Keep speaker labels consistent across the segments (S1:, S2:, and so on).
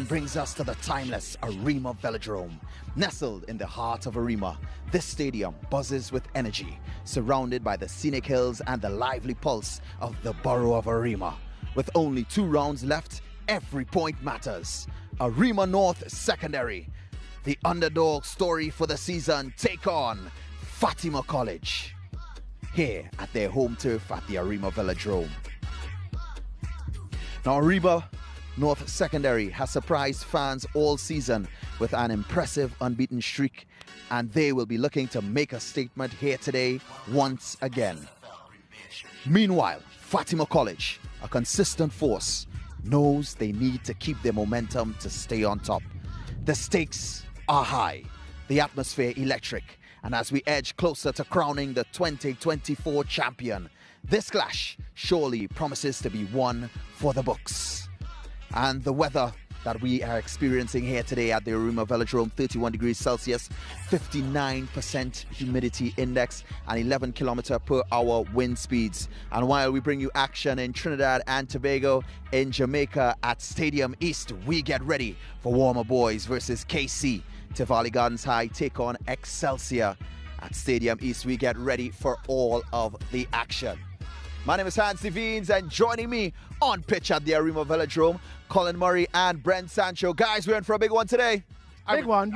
S1: brings us to the timeless Arima Velodrome. Nestled in the heart of Arima, this stadium buzzes with energy, surrounded by the scenic hills and the lively pulse of the borough of Arima. With only 2 rounds left, every point matters. Arima North Secondary, the underdog story for the season, take on Fatima College here at their home turf at the Arima Velodrome. Now, Arima North Secondary has surprised fans all season with an impressive unbeaten streak, and they will be looking to make a statement here today once again. Meanwhile, Fatima College, a consistent force, knows they need to keep their momentum to stay on top. The stakes are high, the atmosphere electric, and as we edge closer to crowning the 2024 champion, this clash surely promises to be one for the books. And the weather that we are experiencing here today at the Arima Velodrome, 31 degrees Celsius, 59% humidity index, and 11 km/h wind speeds. And while we bring you action in Trinidad and Tobago, in Jamaica at Stadium East, we get ready for Warmer Boys versus KC. Tivoli Gardens High take on Excelsior. At Stadium East, we get ready for all of the action. My name is Hans Devines, and joining me on pitch at the Arima Velodrome, Colin Murray and Brent Sancho. Guys, we're in for a big one today.
S2: Big one.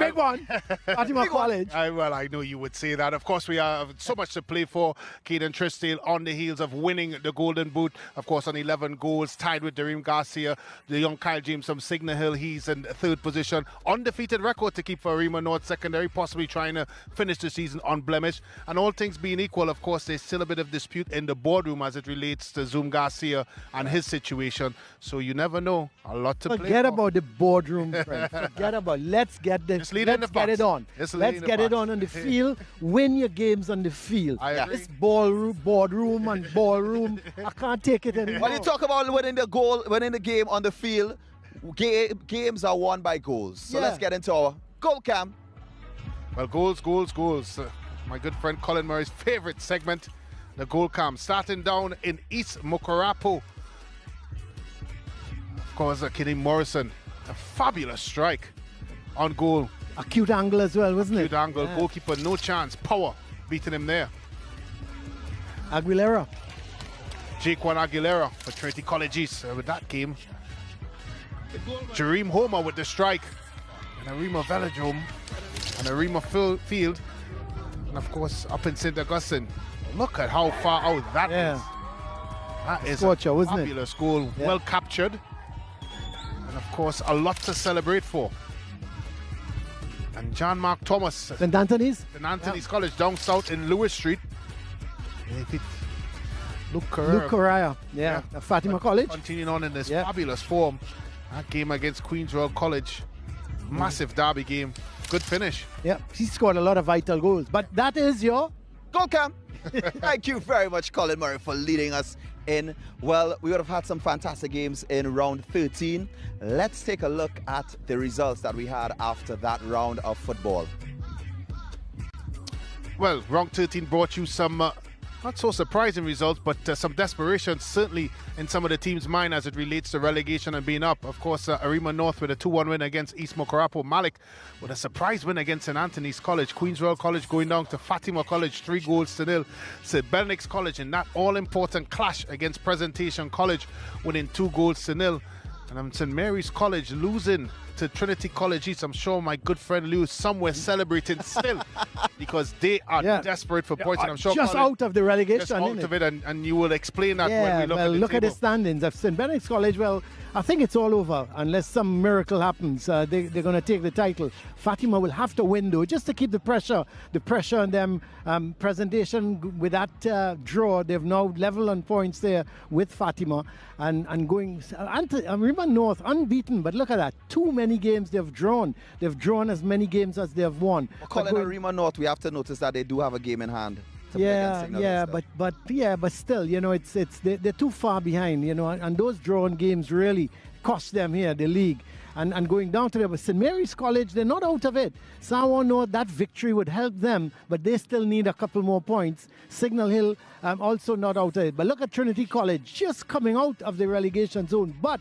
S2: Fatima College.
S3: Well, I know you would say that. Of course, we have so much to play for. Caden Trisdale on the heels of winning the Golden Boot, of course, on 11 goals, tied with Dareem Garcia. The young Kyle James from Signal Hill, he's in 3rd position. Undefeated record to keep for Arima North Secondary, possibly trying to finish the season unblemished. And all things being equal, of course, there's still a bit of dispute in the boardroom as it relates to Zoom Garcia and his situation. So you never know. A lot to play for.
S2: Forget about the boardroom, friend. Forget about. Let's get it on. Let's get it on the field. Win your games on the field. This boardroom and ballroom, I can't take it anymore.
S1: When you talk about winning the game on the field, games are won by goals. So let's get into our goal cam.
S3: Well, goals. My good friend Colin Murray's favorite segment, the goal cam. Starting down in East Mucurapo. Of course, Kenny Morrison, a fabulous strike on goal.
S2: A cute angle as well, wasn't it?
S3: Cute angle. Yeah. Goalkeeper, no chance. Power beating him there.
S2: Aguilera.
S3: Jaquan Aguilera for Trinity College East with that game. Jareem Homer with the strike. And Arima Velodrome and Arima Field. And of course, up in St. Augustine. Look at how far out that is. That is a fabulous goal. Yeah. Well captured. And of course, a lot to celebrate for. And John Mark Thomas.
S2: St. Anthony's?
S3: St. Anthony's College down south in Lewis Street. Luke
S2: Correa. Fatima College.
S3: Continuing on in this fabulous form. That game against Queenswell College. Massive derby game. Good finish.
S2: Yeah, he scored a lot of vital goals. But that is your
S1: goal cam. Thank you very much, Colin Murray, for leading us in. Well, we would have had some fantastic games in round 13. Let's take a look at the results that we had after that round of football.
S3: Well, round 13 brought you some not so surprising results, but some desperation certainly in some of the team's mind as it relates to relegation and being up. Of course, Arima North with a 2-1 win against East Mucurapo. Malik with a surprise win against St. Anthony's College. Queenswell College going down to Fatima College 3-0. St. Benedict College in that all-important clash against Presentation College, winning 2-0. And St. Mary's College losing to Trinity College East. I'm sure my good friend Lewis somewhere celebrating still because they are desperate for points. And I'm sure
S2: just out of the relegation.
S3: Just out of it, and you will explain that when we look at the
S2: look
S3: table.
S2: at the standings of St. Benedict's College. Well, I think it's all over unless some miracle happens. They're going to take the title. Fatima will have to win though, just to keep the pressure on them. Presentation with that draw, they've now level on points there with Fatima and going. Arima North unbeaten, but look at that. Too many games they've drawn. They've drawn as many games as they've won.
S1: Calling Arima North, we have to notice that they do have a game in hand.
S2: But still, you know, they're too far behind, you know, and those drawn games really cost them here, the league. And going down to there, but St. Mary's College, they're not out of it. Sawa North, that victory would help them, but they still need a couple more points. Signal Hill, also not out of it. But look at Trinity College, just coming out of the relegation zone. But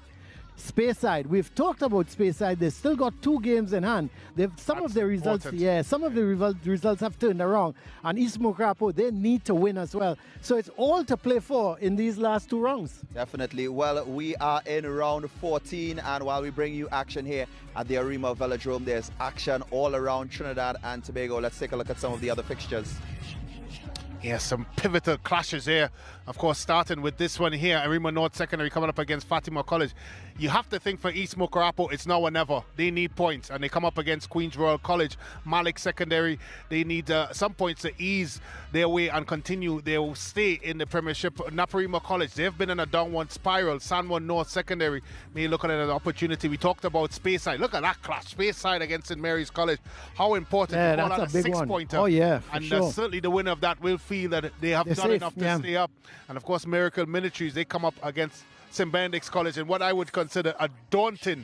S2: Speyside, we've talked about Speyside. They've still got 2 games in hand. Some of the results have turned around. And East Mucurapo, they need to win as well. So it's all to play for in these last 2 rounds.
S1: Definitely. Well, we are in round 14, and while we bring you action here at the Arima Velodrome, there's action all around Trinidad and Tobago. Let's take a look at some of the other fixtures.
S3: Yeah, some pivotal clashes here. Of course, starting with this one here, Arima North Secondary coming up against Fatima College. You have to think for East Mucurapo, it's now or never. They need points, and they come up against Queen's Royal College. Malik Secondary, they need some points to ease their way and continue. They will stay in the Premiership. Naparima College, they've been in a downward spiral. Sanwan North Secondary may look at it as an opportunity. We talked about Speyside. Look at that clash. Speyside against St. Mary's College. How important.
S2: Yeah,
S3: to call
S2: that's
S3: that
S2: a big
S3: 6-pointer.
S2: one. Oh, yeah,
S3: and
S2: sure.
S3: Certainly the winner of that will feel that they have done enough to stay up. And of course, Miracle Ministries, they come up against St. Benedict's College in what I would consider a daunting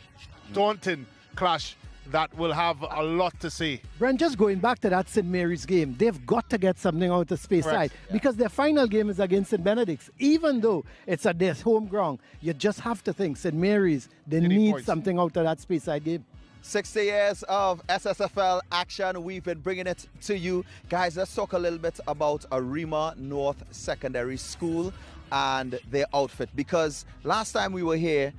S3: clash that will have a lot to say.
S2: Brent, just going back to that St. Mary's game, they've got to get something out of Speyside because their final game is against St. Benedict's. Even though it's at their home ground, you just have to think St. Mary's, they need something out of that Speyside game.
S1: 60 years of SSFL action. We've been bringing it to you. Guys, let's talk a little bit about Arima North Secondary School and their outfit. Because last time we were here,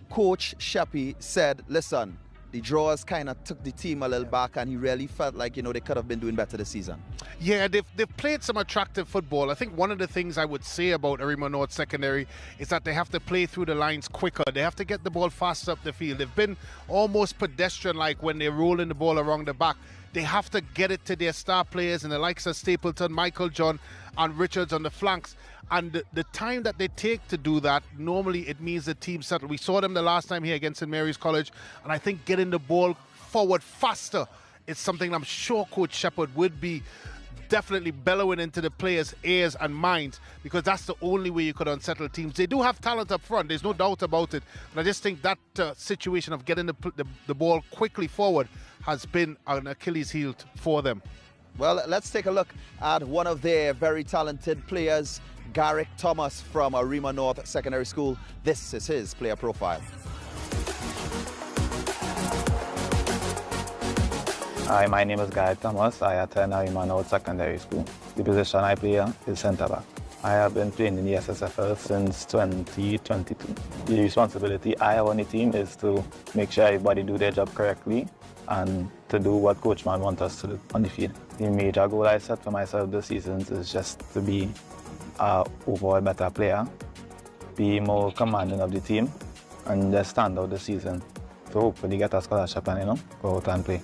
S1: Coach Sheppy said, listen, the drawers kind of took the team a little back, and he really felt like, they could have been doing better this season.
S3: Yeah, they've played some attractive football. I think one of the things I would say about Arima North Secondary is that they have to play through the lines quicker. They have to get the ball faster up the field. They've been almost pedestrian-like when they're rolling the ball around the back. They have to get it to their star players and the likes of Stapleton, Michael John, and Richards on the flanks. And the time that they take to do that, normally it means the team settle. We saw them the last time here against St. Mary's College, and I think getting the ball forward faster is something I'm sure Coach Shepherd would be definitely bellowing into the players' ears and minds, because that's the only way you could unsettle teams. They do have talent up front, there's no doubt about it, but I just think that situation of getting the ball quickly forward has been an Achilles heel for them.
S1: Well, let's take a look at one of their very talented players, Garrick Thomas from Arima North Secondary School. This is his player profile.
S4: Hi, my name is Garrick Thomas. I attend Arima North Secondary School. The position I play is centre back. I have been playing in the SSFL since 2022. The responsibility I have on the team is to make sure everybody do their job correctly and to do what Coach Man wants us to do on the field. The major goal I set for myself this season is just to be an overall better player, be more commanding of the team, and just stand out this season to hopefully get a scholarship and go out and play.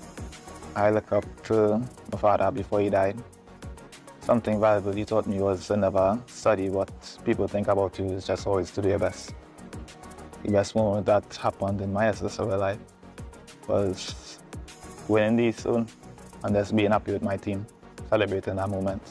S4: I look up to my father before he died. Something valuable he taught me was to never study what people think about you, it's just always to do your best. The best moment that happened in my SSFL life was winning these soon and just being happy with my team, celebrating that moment.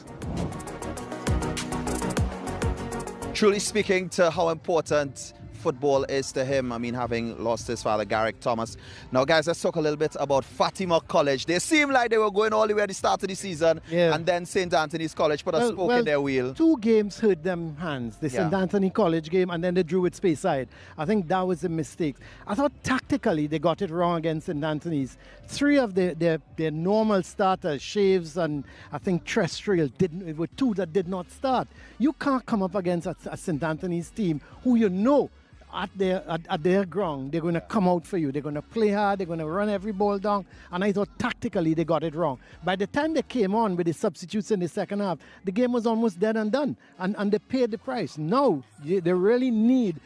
S1: Truly speaking to how important football is to him, I mean, having lost his father, Garrick Thomas. Now, guys, let's talk a little bit about Fatima College. They seemed like they were going all the way at the start of the season, and then St. Anthony's College put a spoke in their wheel.
S2: 2 games hurt them hands, the St. Anthony College game, and then they drew with Speyside. I think that was a mistake. I thought tactically they got it wrong against St. Anthony's. 3 of their normal starters, Shaves and I think Terrestrial, were 2 that did not start. You can't come up against a St. Anthony's team who at their ground, they're going to come out for you. They're going to play hard. They're going to run every ball down. And I thought tactically they got it wrong. By the time they came on with the substitutes in the second half, the game was almost dead and done. And they paid the price. Now, they really need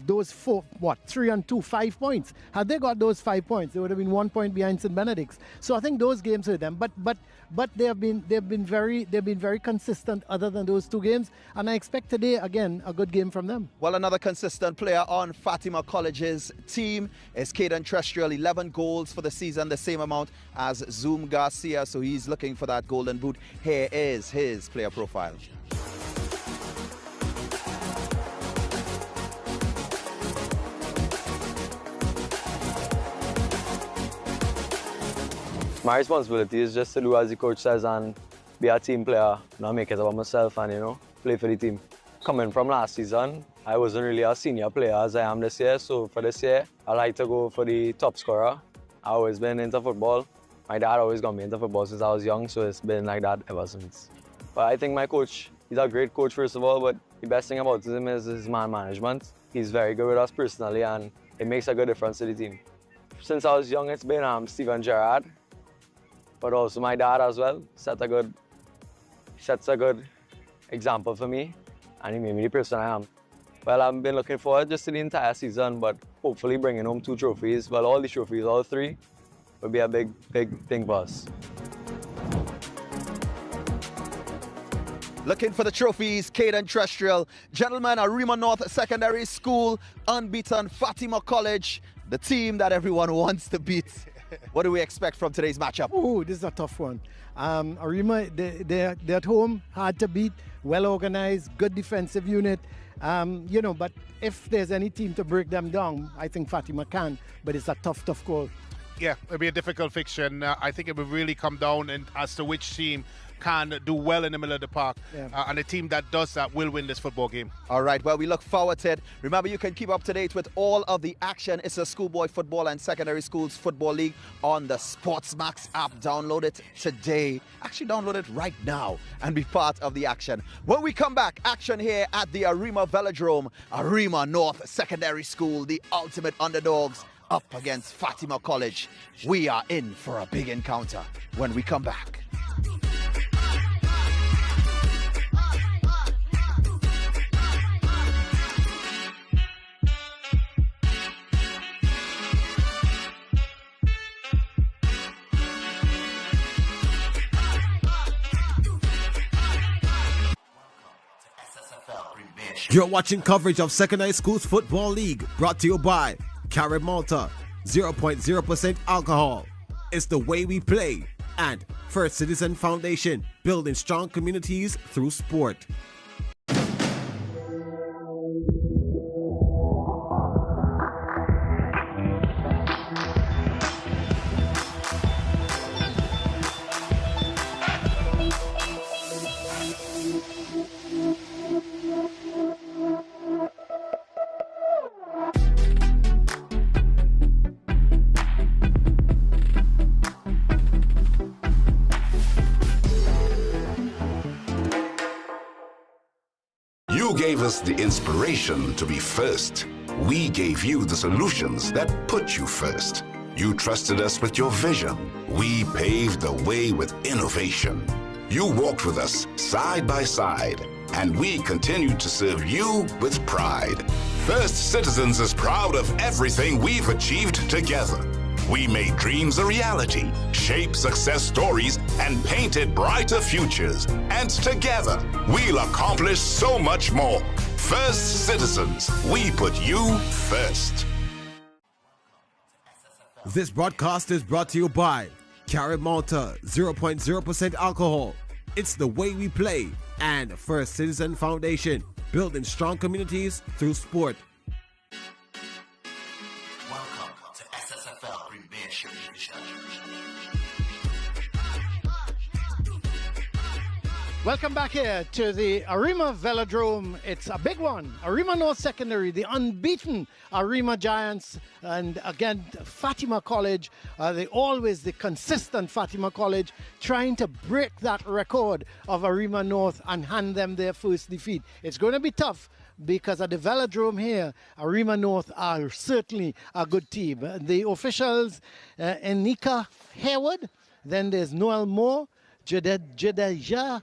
S2: those 3 and 2, 5 points. Had they got those 5 points, they would have been 1 point behind St. Benedict's. So I think those games hurt them. But they've been very consistent other than those 2 games. And I expect today, again, a good game from them.
S1: Well, another consistent player on Fatima College's team is Caden Terrestrial, 11 goals for the season, the same amount as Zoom Garcia, so he's looking for that golden boot. Here is his player profile.
S5: My responsibility is just to do as the coach says and be a team player, not make it about myself and, play for the team. Coming from last season, I wasn't really a senior player as I am this year, so for this year, I like to go for the top scorer. I've always been into football. My dad always got me into football since I was young, so it's been like that ever since. But I think my coach, he's a great coach first of all, but the best thing about him is his man management. He's very good with us personally, and it makes a good difference to the team. Since I was young, it's been Steven Gerrard, but also my dad as well. Sets a good example for me, and he made me the person I am. Well, I've been looking forward just to the entire season, but hopefully bringing home 2 trophies. Well, all the trophies, all 3, would be a big thing for us.
S1: Looking for the trophies, Caden Terrestrial. Gentlemen, Arima North Secondary School, unbeaten Fatima College, the team that everyone wants to beat. What do we expect from today's matchup?
S2: Oh, this is a tough one. Arima, they're at home, hard to beat, well organized, good defensive unit. But if there's any team to break them down, I think Fatima can, but it's a tough call.
S3: Yeah, it'll be a difficult fixture, and I think it will really come down as to which team can do well in the middle of the park.
S2: Yeah.
S3: And the team that does that will win this football game.
S1: All right, well, we look forward to it. Remember, you can keep up to date with all of the action. It's a schoolboy football and secondary schools football league on the SportsMax app. Download it today. Actually, download it right now and be part of the action. When we come back, action here at the Arima Velodrome. Arima North Secondary School, the ultimate underdogs, up against Fatima College. We are in for a big encounter when we come back.
S6: You're watching coverage of Secondary Schools Football League, brought to you by Carib Malta, 0.0% alcohol. It's the way we play. And First Citizen Foundation, building strong communities through sport.
S7: You gave us the inspiration to be first. We gave you the solutions that put you first. You trusted us with your vision. We paved the way with innovation. You walked with us side by side, and we continue to serve you with pride. First Citizens is proud of everything we've achieved together. We made dreams a reality, shaped success stories, and painted brighter futures. And together, we'll accomplish so much more. First Citizens, we put you first.
S6: This broadcast is brought to you by Carib Malta, 0.0% alcohol. It's the way we play. And First Citizen Foundation, building strong communities through sport.
S8: Welcome to SSFL Premiership Division.
S2: Welcome back here to the Arima Velodrome. It's a big one. Arima North Secondary, the unbeaten Arima Giants, and again Fatima College, the consistent Fatima College, trying to break that record of Arima North and hand them their first defeat. It's going to be tough because at the Velodrome here, Arima North are certainly a good team. The officials, Enika Hayward, then there's Noel Moore, Jedejah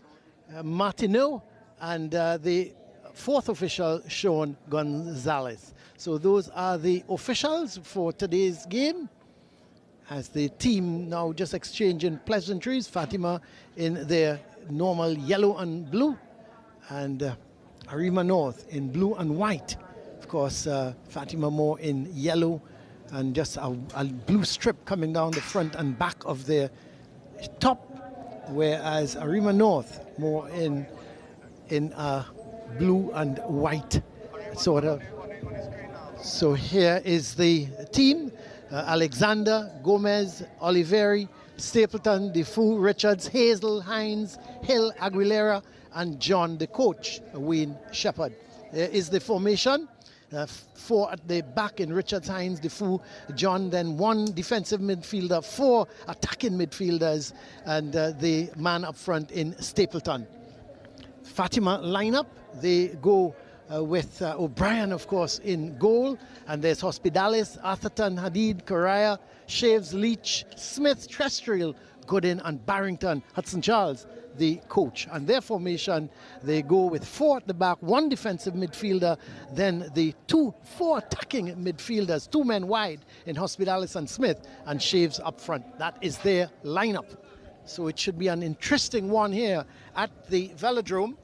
S2: Martineau, and the fourth official, Sean Gonzalez. So those are the officials for today's game, as the team now just exchanging pleasantries. Fatima in their normal yellow and blue, and Arima North in blue and white. Of course, Fatima more in yellow and just a blue strip coming down the front and back of their top, whereas Arima North more in blue and white sort of. So here is the team: Alexander, Gomez, Oliveri, Stapleton, Defoe, Richards, Hazel, Hines, Hill, Aguilera, and John, the coach, Wayne Shepherd. There is the formation. 4 at the back in Richards, Hines, Defoe, John, then 1 defensive midfielder, 4 attacking midfielders, and the man up front in Stapleton. Fatima lineup, they go with O'Brien, of course, in goal, and there's Hospitalis, Atherton, Hadid, Correa, Shaves, Leach, Smith, Trestrill, Gooden, and Barrington, Hudson Charles, the coach. And their formation, they go with 4 at the back, 1 defensive midfielder, then the 4 attacking midfielders, 2 men wide in Hospitalis and Smith, and Shaves up front. That is their lineup. So it should be an interesting one here at the Velodrome.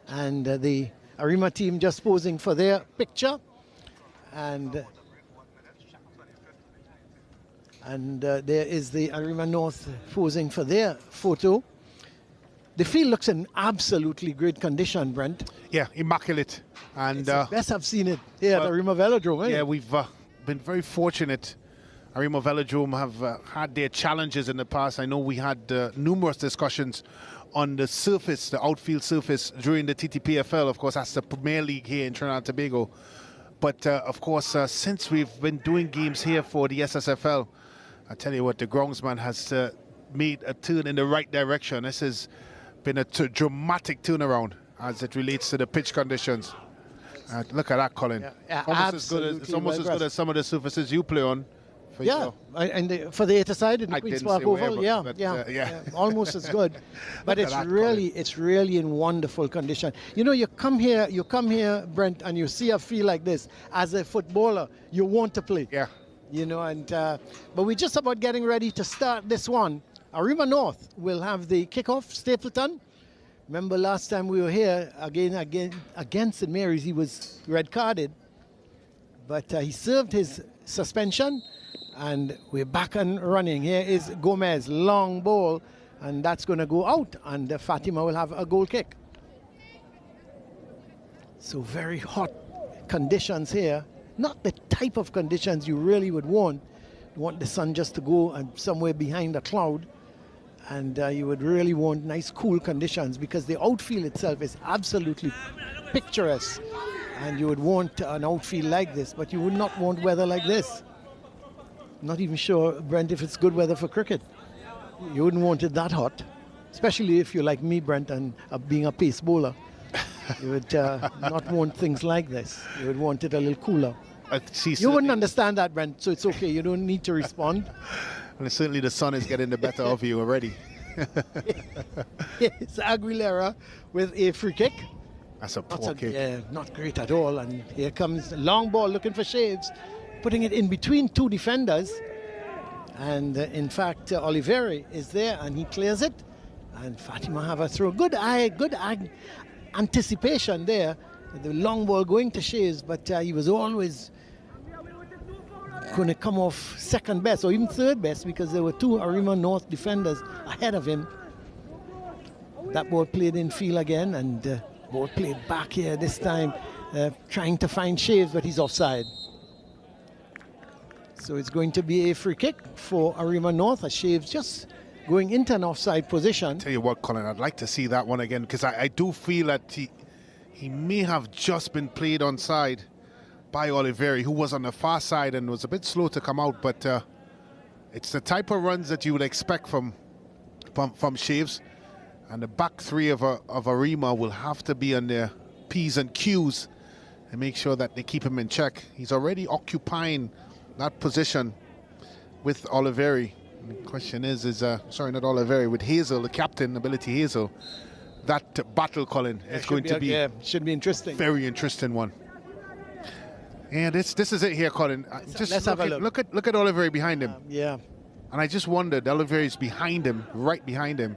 S2: And the Arima team just posing for their picture. And there is the Arima North posing for their photo. The field looks in absolutely great condition, Brent.
S3: Yeah, immaculate. And
S2: it's the best I've seen it here at Arima Velodrome.
S3: Yeah, we've been very fortunate. Arima Velodrome have had their challenges in the past. I know we had numerous discussions on the surface, the outfield surface, during the TTPFL. Of course, that's the Premier League here in Trinidad and Tobago. But of course, since we've been doing games here for the SSFL, I tell you what, the groundsman has made a turn in the right direction. This has been a dramatic turnaround as it relates to the pitch conditions. Look at that, Colin.
S2: Yeah,
S3: it's almost as good as some of the surfaces you play on.
S2: And for the 8 side in the Queen's Park Oval, almost as good. But it's really in wonderful condition. You know, you come here, Brent, and you see a field like this. As a footballer, you want to play.
S3: Yeah.
S2: You know, and but we're just about getting ready to start this one. Arima North will have the kickoff. Stapleton. Remember last time we were here again against St. Mary's, he was red carded, but he served his suspension. And we're back and running. Here is Gomez, long ball, and that's going to go out, and Fatima will have a goal kick. So very hot conditions here. Not the type of conditions you really would want. You want the sun just to go and somewhere behind a cloud, and you would really want nice cool conditions, because the outfield itself is absolutely picturesque, and you would want an outfield like this, but you would not want weather like this. Not even sure, Brent, if it's good weather for cricket. You wouldn't want it that hot, especially if you're like me, Brent, and being a pace bowler. You would not want things like this. You would want it a little cooler. You wouldn't understand that, Brent, so it's okay. You don't need to respond.
S3: And certainly the sun is getting the better of you already.
S2: It's Aguilera with a free kick.
S3: That's a poor kick.
S2: Yeah, not great at all. And here comes long ball looking for Shaves, putting it in between 2 defenders. And in fact, Oliveri is there and he clears it. And Fatima have a throw. Good anticipation there. The long ball going to Shaves, but he was always going to come off second best or even third best, because there were 2 Arima North defenders ahead of him. That ball played in field again, and ball played back here this time, trying to find Shaves, but he's offside. So it's going to be a free kick for Arima North, as Shaves just going into an offside position.
S3: Tell you what, Colin, I'd like to see that one again, because I do feel that he may have just been played onside by Oliveri, who was on the far side and was a bit slow to come out, but it's the type of runs that you would expect from Shaves, and the back 3 of Arima will have to be on their P's and Q's and make sure that they keep him in check. He's already occupying that position with Oliveri. The question is sorry, not Oliveri, with Hazel, the captain, Ability Hazel. That battle, Colin, is going to be
S2: should be interesting.
S3: Very interesting one. And this is it here, Colin.
S2: Let's have a look.
S3: Look at Oliveri behind him.
S2: Yeah.
S3: And I just wondered, Oliveri's behind him, right behind him.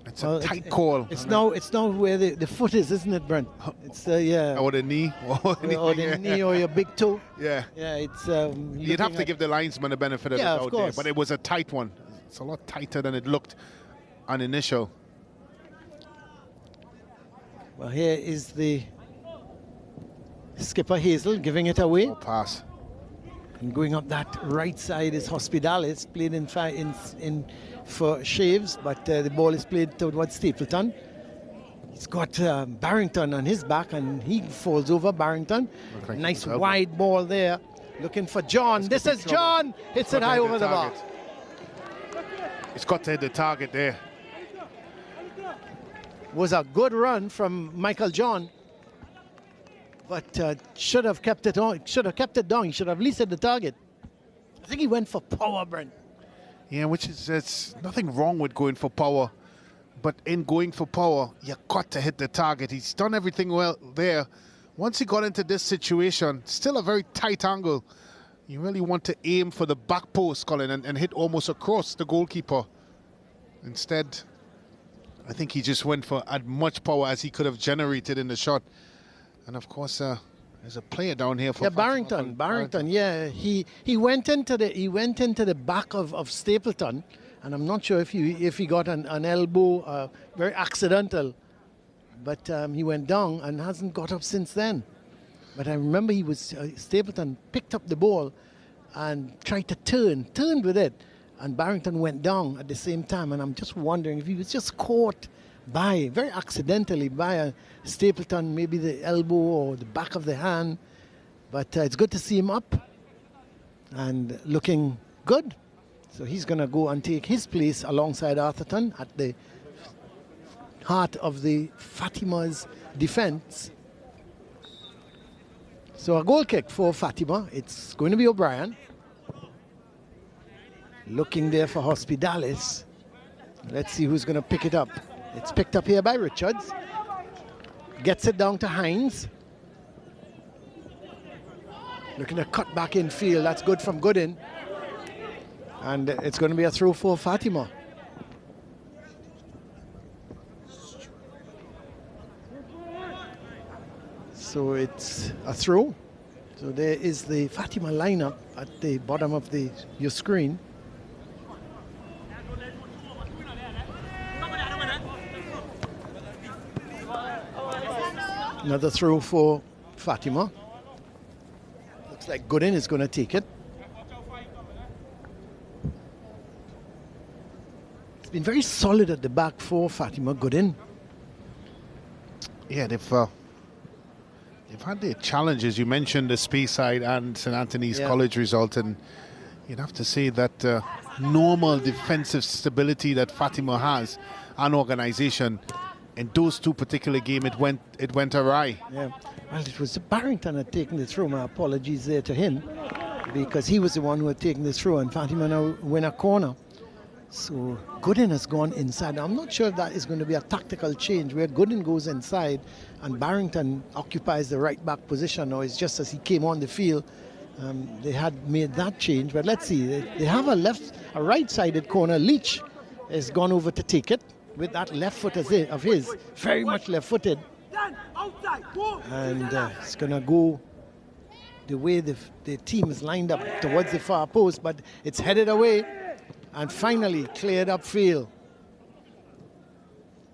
S3: It's a tight call.
S2: It's now where the foot is, isn't it, Brent? It's
S3: or the knee,
S2: or the knee, or your big toe.
S3: Yeah.
S2: Yeah. It's
S3: you'd have to give the linesman the benefit of the doubt there, but it was a tight one. It's a lot tighter than it looked on initial.
S2: Well, here is the skipper Hazel giving it away.
S3: Pass.
S2: And going up that right side is Hospitalis, played in for Shaves, but the ball is played towards Stapleton. He's got Barrington on his back, and he falls over Barrington.
S3: Like
S2: nice wide ball there. Looking for John. This is John. Hits it high over the bar.
S3: It's got to hit the target there.
S2: Was a good run from Michael John, but should have kept it on. Should have kept it down. He should have at least hit the target. I think he went for power, Brent.
S3: Yeah, which is, there's nothing wrong with going for power, but in going for power, you got to hit the target. He's done everything well there. Once he got into this situation, still a very tight angle. You really want to aim for the back post, Colin, and hit almost across the goalkeeper. Instead, I think he just went for as much power as he could have generated in the shot. And of course, there's a player down here for
S2: Barrington. Yeah, he went into the back of Stapleton, and I'm not sure if he got an elbow, very accidental, but he went down and hasn't got up since then. But I remember he was Stapleton picked up the ball and tried to turned with it, and Barrington went down at the same time. And I'm just wondering if he was just caught by, very accidentally, by a Stapleton, maybe the elbow or the back of the hand. But it's good to see him up and looking good. So he's going to go and take his place alongside Arthurton at the heart of the Fatima's defense. So a goal kick for Fatima. It's going to be O'Brien. Looking there for Hospitalis. Let's see who's going to pick it up. It's picked up here by Richards. Gets it down to Hines. Looking to cut back in field. That's good from Gooden. And it's going to be a throw for Fatima. So it's a throw. So there is the Fatima lineup at the bottom of your screen. Another throw for Fatima. Looks like Gooden is going to take it. It's been very solid at the back for Fatima, Gooden.
S3: Yeah, they've had their challenges. You mentioned the Speyside and St. Anthony's College result, and you'd have to say that normal defensive stability that Fatima has, an organisation, in those two particular games, it went awry.
S2: Yeah, well, it was Barrington had taken the throw. My apologies there to him, because he was the one who had taken the throw, and Fatima now win a corner. So Gooden has gone inside. I'm not sure if that is going to be a tactical change where Gooden goes inside and Barrington occupies the right back position, or it's just as he came on the field. They had made that change, but let's see. They have a right-sided corner. Leach has gone over to take it with that left foot of his, very much left-footed. And it's going to go the way the team is lined up towards the far post, but it's headed away. And finally cleared upfield.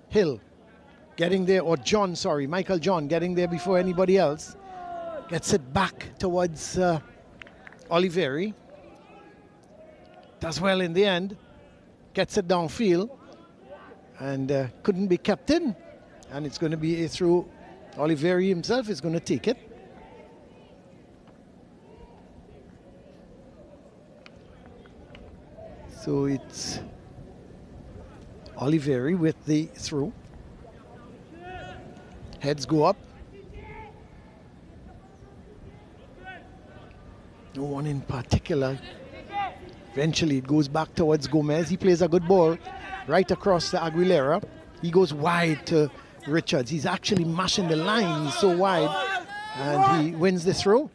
S2: Hill getting there, or John, sorry, Michael John getting there before anybody else. Gets it back towards Oliveri. Does well in the end. Gets it downfield. And couldn't be kept in. And it's going to be a throw. Oliveri himself is going to take it. So it's Oliveri with the throw. Heads go up. No one in particular. Eventually it goes back towards Gomez. He plays a good ball right across the Aguilera. He goes wide to Richards. He's actually mashing the line. He's so wide. And he wins the throw.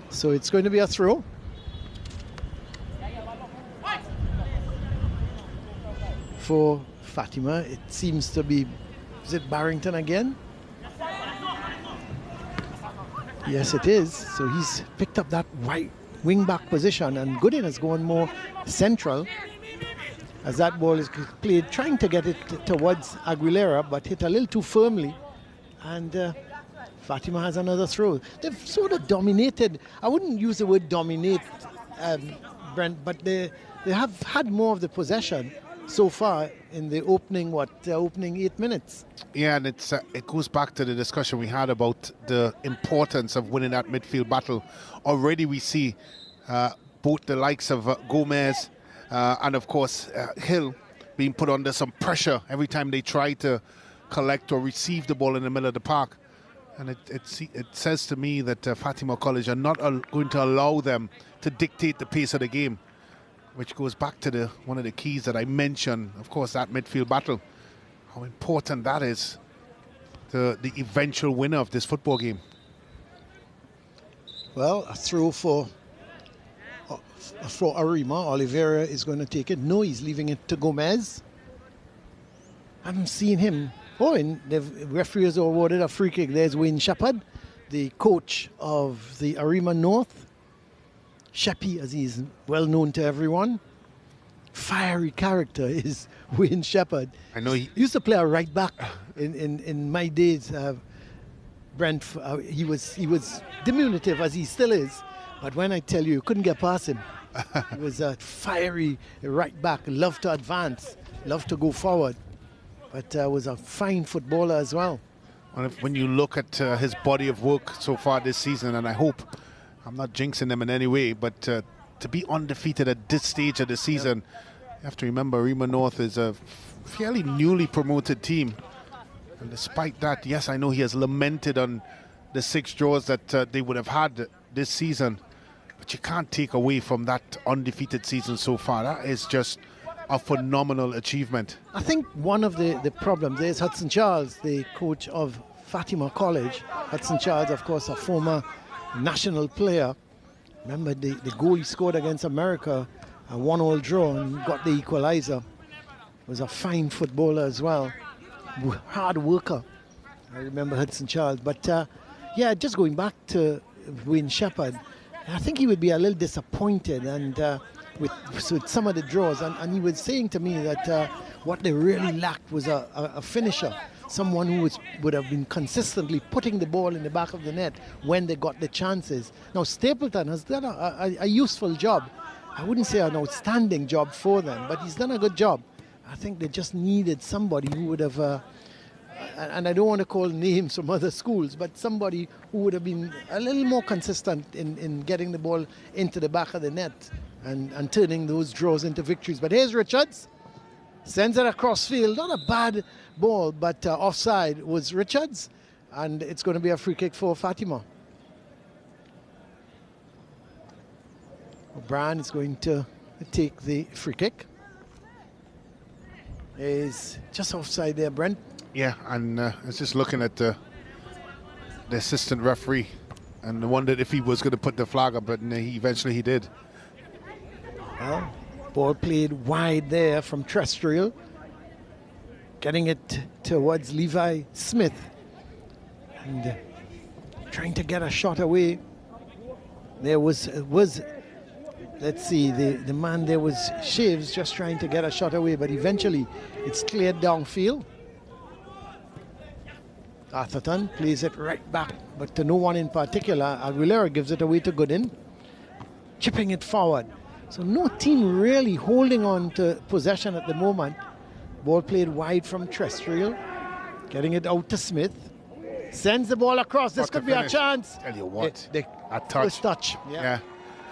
S2: So it's going to be a throw. For Fatima, it seems to be, is it Barrington again? Yes, it is. So he's picked up that wing back position, and Gooden has gone more central. as that ball is played, trying to get it towards Aguilera, but hit a little too firmly. And Fatima has another throw. They've sort of dominated. I wouldn't use the word dominate, Brent, but they have had more of the possession so far in the opening 8 minutes.
S3: Yeah, and it goes back to the discussion we had about the importance of winning that midfield battle. Already we see both the likes of Gomez and of course Hill being put under some pressure every time they try to collect or receive the ball in the middle of the park. And it says to me that Fatima College are not going to allow them to dictate the pace of the game, which goes back to one of the keys that I mentioned, of course, that midfield battle. How important that is to the eventual winner of this football game.
S2: Well, a throw for Arima. Oliveira is going to take it. No, he's leaving it to Gomez. I haven't seen him. Oh, and the referee has awarded a free kick. There's Wayne Shepherd, the coach of the Arima North. Sheppy, as he's well known to everyone. Fiery character is Wayne Shepherd.
S3: I know he
S2: used to play a right back in my days. Brent, he was diminutive as he still is, but when I tell you couldn't get past him, he was a fiery right back. Loved to advance, loved to go forward, but was a fine footballer as well.
S3: When you look at his body of work so far this season, and I hope I'm not jinxing them in any way, but to be undefeated at this stage of the season, you have to remember Arima North is a fairly newly promoted team. And despite that, yes, I know he has lamented on the 6 draws that they would have had this season, but you can't take away from that undefeated season so far. That is just a phenomenal achievement.
S2: I think one of the problems is Hudson Charles, the coach of Fatima College. Hudson Charles, of course, a former national player. Remember the goal he scored against America, a 1-1 draw, and got the equalizer. Was a fine footballer as well, hard worker. I remember Hudson Charles. But yeah, just going back to Wayne Shepherd, I think he would be a little disappointed and with some of the draws, and he was saying to me that what they really lacked was a finisher. Someone who would have been consistently putting the ball in the back of the net when they got the chances. Now, Stapleton has done a useful job. I wouldn't say an outstanding job for them, but he's done a good job. I think they just needed somebody who would have, and I don't want to call names from other schools, but somebody who would have been a little more consistent in getting the ball into the back of the net and turning those draws into victories. But here's Richards. Sends it across field. Not a bad ball, but offside was Richards. And it's going to be a free kick for Fatima. O'Brien is going to take the free kick. Is just offside there, Brent.
S3: Yeah, and I was just looking at the assistant referee and wondered if he was going to put the flag up, but eventually he did.
S2: Well, ball played wide there from Terrestrial, getting it towards Levi Smith, and trying to get a shot away. There was let's see, the man there was Shaves just trying to get a shot away, but eventually it's cleared downfield. Atherton plays it right back, but to no one in particular. Aguilera gives it away to Gooden, chipping it forward. So no team really holding on to possession at the moment. Ball played wide from Terrestrial, getting it out to Smith. Sends the ball across. This could be a chance.
S3: Tell you what,
S2: The
S3: touch.
S2: first touch.
S3: Yeah.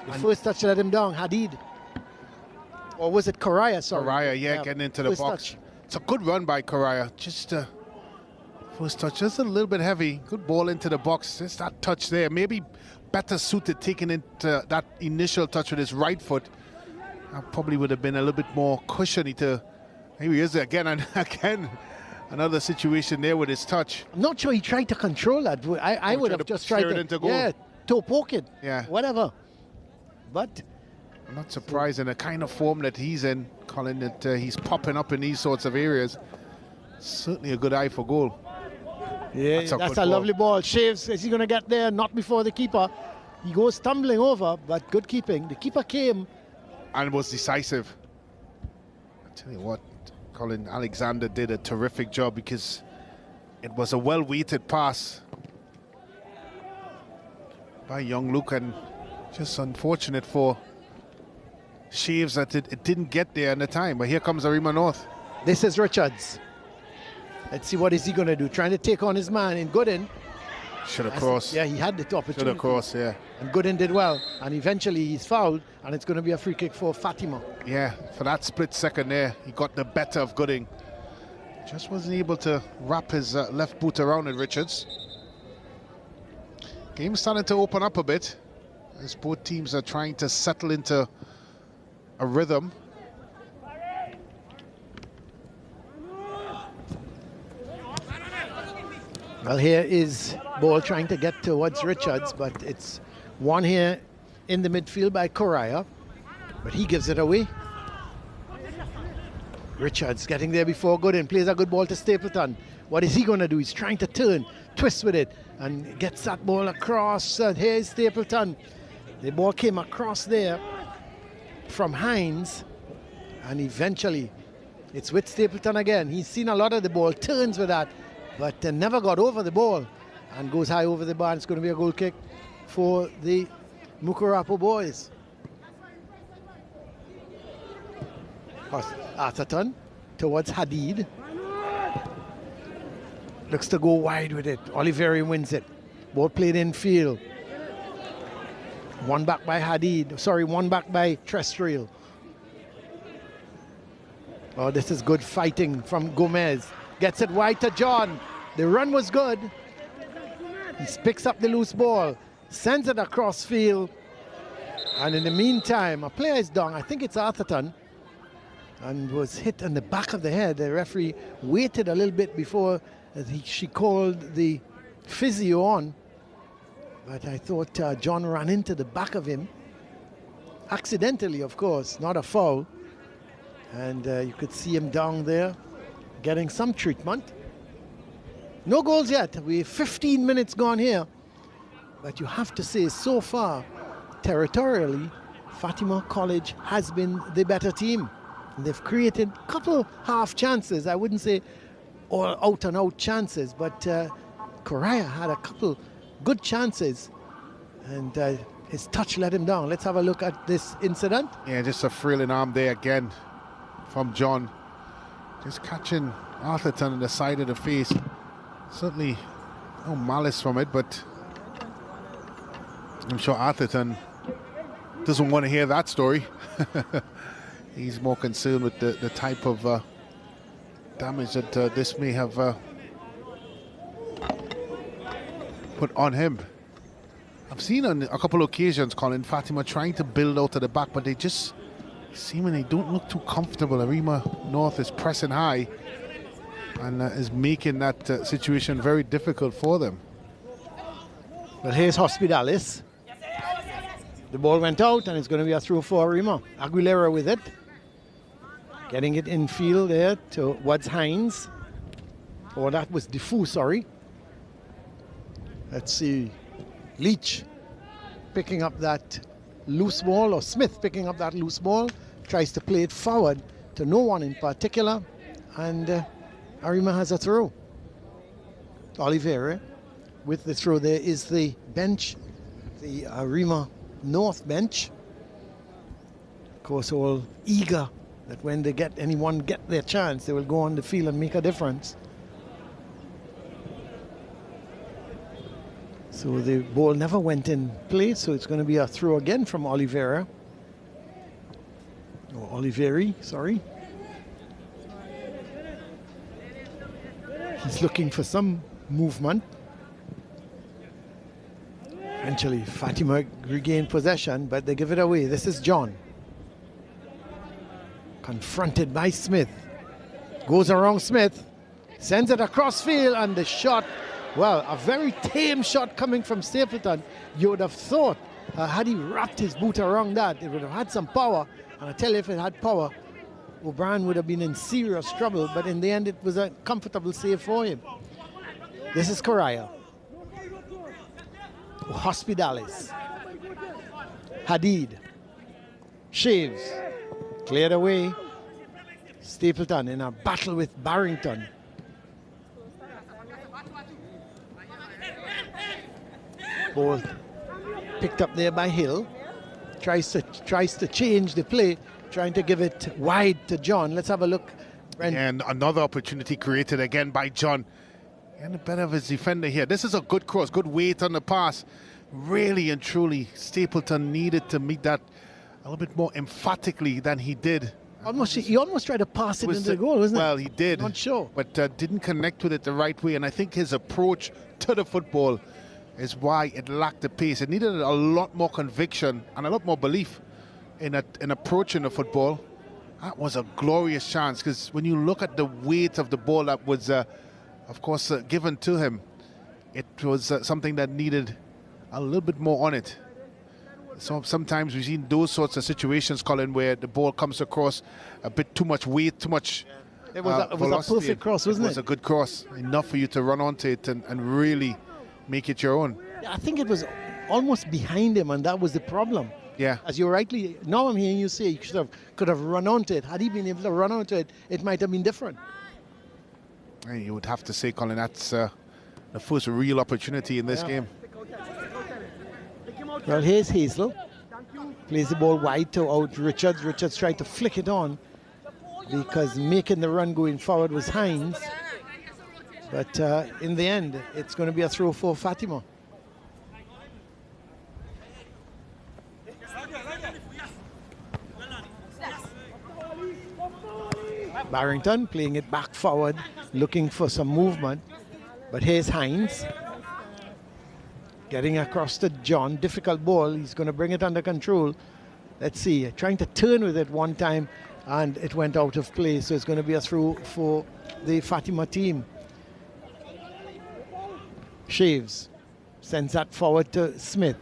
S2: The first touch let him down. Hadid. Or was it Correa? Sorry.
S3: Correa, getting into the
S2: First
S3: box.
S2: touch.
S3: It's a good run by Correa. Just first touch, just a little bit heavy. Good ball into the box. Just that touch there. Maybe better suited taking it that initial touch with his right foot. Probably would have been a little bit more cushiony to. Here he is again and again. Another situation there with his touch.
S2: I'm not sure he tried to control that. I would have just tried
S3: steer it
S2: to
S3: into goal.
S2: yeah, toe poke it.
S3: Yeah.
S2: Whatever. But
S3: I'm not surprised in the kind of form that he's in, Colin, that he's popping up in these sorts of areas. Certainly a good eye for goal.
S2: yeah, that's a lovely ball. Shaves, is he going to get there? Not before the keeper. He goes tumbling over, but good keeping. The keeper came.
S3: And was decisive. Tell you what, Colin Alexander did a terrific job because it was a well-weighted pass by young Luke, and just unfortunate for Shaves that it didn't get there in the time. But here comes Arima North.
S2: This is Richards. Let's see what is he going to do. Trying to take on his man in Gooden.
S3: Should have crossed.
S2: Yeah, he had the opportunity.
S3: Should have crossed, yeah.
S2: And Gooden did well. And eventually he's fouled, and it's going to be a free kick for Fatima.
S3: Yeah, for that split second there, he got the better of Gooding. Just wasn't able to wrap his left boot around it, Richards. Game's starting to open up a bit as both teams are trying to settle into a rhythm.
S2: Well, here is ball trying to get towards Richards, but it's one here in the midfield by Correa, but he gives it away. Richards getting there before Gooden, plays a good ball to Stapleton. What is he going to do? He's trying to turn, twist with it, and gets that ball across. And here's Stapleton. The ball came across there from Hines, and eventually it's with Stapleton again. He's seen a lot of the ball, turns with that, but never got over the ball and goes high over the bar. It's going to be a goal kick for the Mucurapo boys. Atherton towards Hadid. Looks to go wide with it. Oliveri wins it. Ball played in field. One back by Hadid. Sorry, one back by Trestriel. Oh, this is good fighting from Gomez. Gets it wide to John. The run was good. He picks up the loose ball, sends it across field. And in the meantime, a player is down. I think it's Atherton. And was hit on the back of the head. The referee waited a little bit before she called the physio on. But I thought John ran into the back of him. Accidentally, of course, not a foul. And you could see him down there getting some treatment. No goals yet. We're 15 minutes gone here. But you have to say, so far, territorially, Fatima College has been the better team. They've created a couple half chances. I wouldn't say all out and out chances, but Correa had a couple good chances, and his touch let him down. Let's have a look at this incident.
S3: Yeah, just a frailing arm there again from John. Just catching Atherton on the side of the face. Certainly no malice from it, but I'm sure Atherton doesn't want to hear that story. He's more concerned with the type of damage that this may have put on him. I've seen on a couple of occasions, Colin, Fatima trying to build out to the back, but they just seemingly don't look too comfortable. Arima North is pressing high and is making that situation very difficult for them.
S2: Well, here's Hospitalis. The ball went out, and it's going to be a throw for Arima. Aguilera with it. Getting it in field there towards Hines. Oh, that was Defoe, sorry. Let's see. Leach picking up that loose ball, or Smith picking up that loose ball. Tries to play it forward to no one in particular. And Arima has a throw. Oliveira with the throw. There is the bench, the Arima North bench. Of course, all eager that when they get anyone get their chance, they will go on the field and make a difference. So the ball never went in play, so it's going to be a throw again from Oliveira. Or Oliveri, sorry. He's looking for some movement. Eventually, Fatima regained possession, but they give it away. This is John. Confronted by Smith. Goes around Smith. Sends it across field, and the shot, well, a very tame shot coming from Stapleton. You would have thought, had he wrapped his boot around that, it would have had some power. And I tell you, if it had power, O'Brien would have been in serious trouble. But in the end, it was a comfortable save for him. This is Correa. Hospitalis. Hadid. Shaves. Cleared away. Stapleton in a battle with Barrington. Ball picked up there by Hill. Tries to change the play, trying to give it wide to John. Let's have a look.
S3: And another opportunity created again by John. And a better of his defender here. This is a good cross, good weight on the pass. Really and truly, Stapleton needed to meet that a little bit more emphatically than he did.
S2: He almost tried to pass it into the goal, wasn't it?
S3: Well, he did.
S2: Not sure.
S3: But didn't connect with it the right way. And I think his approach to the football is why it lacked the pace. It needed a lot more conviction and a lot more belief in approaching the football. That was a glorious chance, because when you look at the weight of the ball that was, of course, given to him, it was something that needed a little bit more on it. So sometimes we've seen those sorts of situations, Colin, where the ball comes across a bit too much weight, too much
S2: it was a perfect cross, wasn't it?
S3: It was a good cross, enough for you to run onto it and really make it your own.
S2: I think it was almost behind him, and that was the problem.
S3: Yeah.
S2: As you rightly, now I'm hearing you say he could have run onto it. Had he been able to run onto it, it might have been different.
S3: And you would have to say, Colin, that's the first real opportunity in this game.
S2: Well, here's Hazel. Plays the ball wide to out Richards. Richards tried to flick it on because making the run going forward was Hines. But in the end, it's going to be a throw for Fatima. Barrington playing it back forward, looking for some movement. But here's Hines. Getting across to John. Difficult ball. He's going to bring it under control. Let's see. Trying to turn with it one time, and it went out of play. So it's going to be a throw for the Fatima team. Shaves sends that forward to Smith.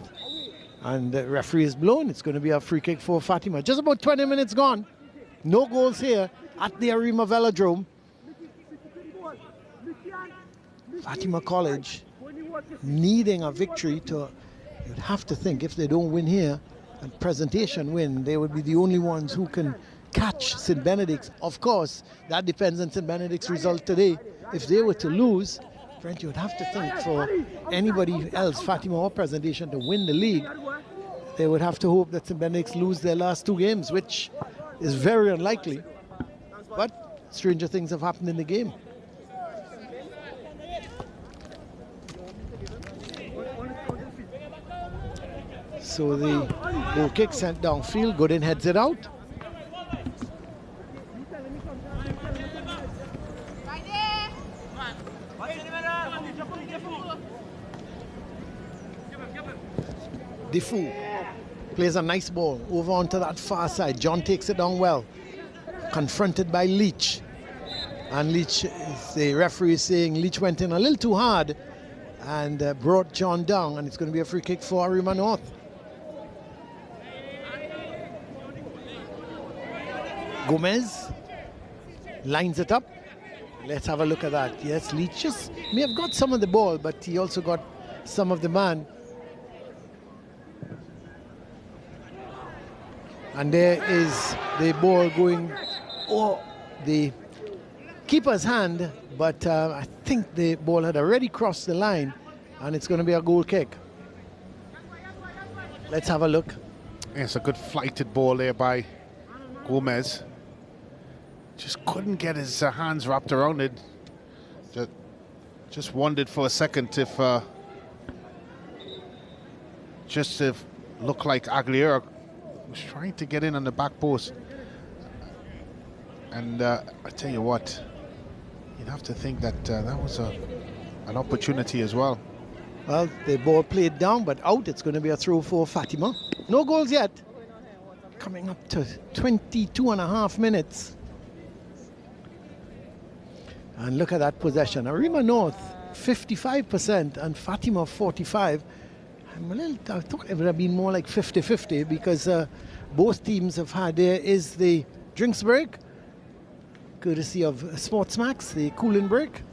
S2: And the referee is blown. It's going to be a free kick for Fatima. Just about 20 minutes gone. No goals here at the Arima Velodrome. Fatima College needing a victory to, you'd have to think, if they don't win here and Presentation win, they would be the only ones who can catch St. Benedict's. Of course, that depends on St. Benedict's result today. If they were to lose, Brent, you would have to think for anybody else, Fatima or Presentation, to win the league, they would have to hope that St. Benedict's lose their last two games, which is very unlikely. But stranger things have happened in the game. So the goal kick sent downfield. Gooden heads it out. Defoe plays a nice ball over onto that far side. John takes it down well. Confronted by Leach. And Leach, the referee is saying Leach went in a little too hard and brought John down, and it's going to be a free kick for Arima North. Gomez lines it up. Let's have a look at that. Yes, Leach just may have got some of the ball, but he also got some of the man. And there is the ball going the keeper's hand, but I think the ball had already crossed the line, and it's going to be a goal kick. Let's have a look.
S3: It's a good flighted ball there by Gomez. Just couldn't get his hands wrapped around it. Just wondered for a second if looked like Aguilera was trying to get in on the back post. And I tell you what, you'd have to think that that was an opportunity as well.
S2: Well, the ball played down, but out. It's going to be a throw for Fatima. No goals yet. Coming up to 22 and a half minutes. And look at that possession. Arima North, 55%, and Fatima, 45%. I thought it would have been more like 50-50 because both teams have had. There is the drinks break, courtesy of SportsMax, the cooling break.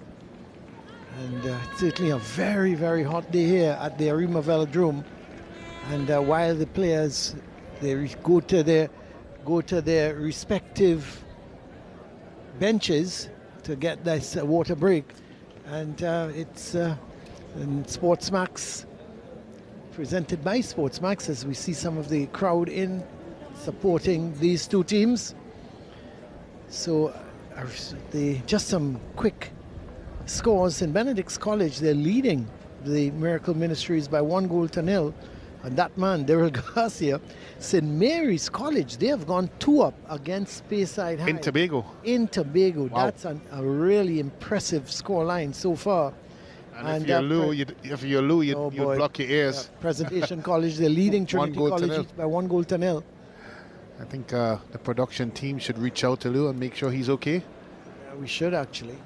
S2: And it's certainly a very, very hot day here at the Arima Velodrome. And while the players, they go to their respective benches to get this water break. And it's in SportsMax, presented by SportsMax, as we see some of the crowd in supporting these two teams. So just some quick scores. In Benedict's College, they're leading the Miracle Ministries by 1-0. And that man, Daryl Garcia. St. Mary's College, they have gone 2-up against Speyside High.
S3: In Tobago.
S2: In Tobago.
S3: Wow.
S2: That's a really impressive scoreline so far.
S3: And if you're Lou, you'd block your ears.
S2: Presentation College, they're leading Trinity College by 1-0.
S3: I think the production team should reach out to Lou and make sure he's okay.
S2: We should actually,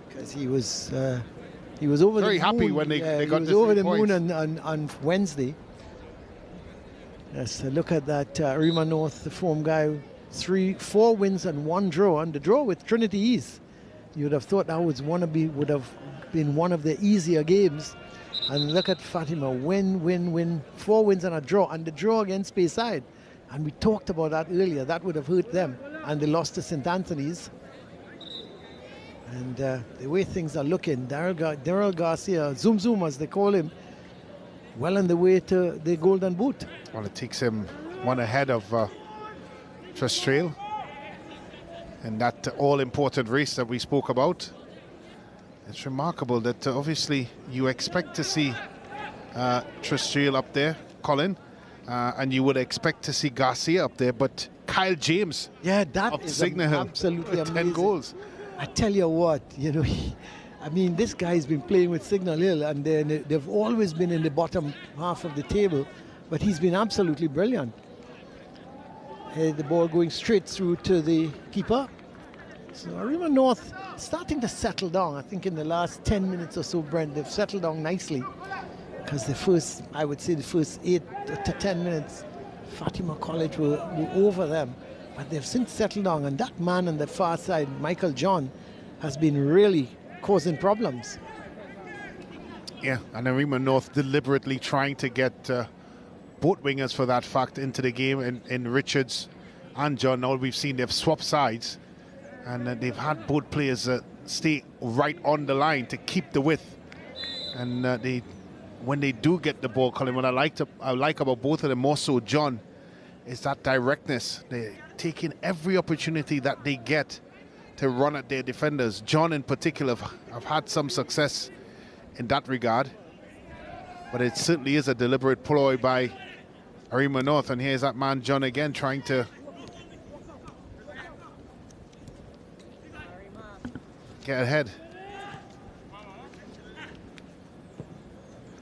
S2: because he was over
S3: very
S2: the
S3: happy
S2: moon.
S3: when they got
S2: he was
S3: the
S2: over
S3: 3
S2: the
S3: points.
S2: moon on Wednesday. Yes, look at that. Arima North, the form guy, 4 wins and 1 draw, and the draw with Trinity East. You would have thought that would have been one of the easier games. And look at Fatima, win, 4 wins and a draw, and the draw against Speyside. And we talked about that earlier. That would have hurt them, and they lost to St. Anthony's. And the way things are looking, Daryl Garcia, Zoom as they call him, well on the way to the Golden Boot.
S3: Well, it takes him 1 ahead of Trestrail in that all-important race that we spoke about. It's remarkable that obviously you expect to see Trestrail up there, Colin, and you would expect to see Garcia up there, but Kyle James
S2: that
S3: of
S2: is
S3: Signal Hill
S2: absolutely
S3: with 10
S2: amazing.
S3: goals.
S2: I tell you what, this guy's been playing with Signal Hill, and they've always been in the bottom half of the table, but he's been absolutely brilliant. The ball going straight through to the keeper. So Arima North starting to settle down. I think in the last 10 minutes or so, Brent, they've settled down nicely, because the first 8 to 10 minutes, Fatima College were over them. But they've since settled down, and that man on the far side, Michael John, has been really causing problems.
S3: Yeah, and Arima North deliberately trying to get both wingers, for that fact, into the game in Richards and John. Now we've seen they've swapped sides, and they've had both players stay right on the line to keep the width. And when they do get the ball, Colin, what I like about both of them, more so John, is that directness. They're taking every opportunity that they get to run at their defenders. John in particular have had some success in that regard, but it certainly is a deliberate ploy by Arima North. And here's that man John again trying to get ahead.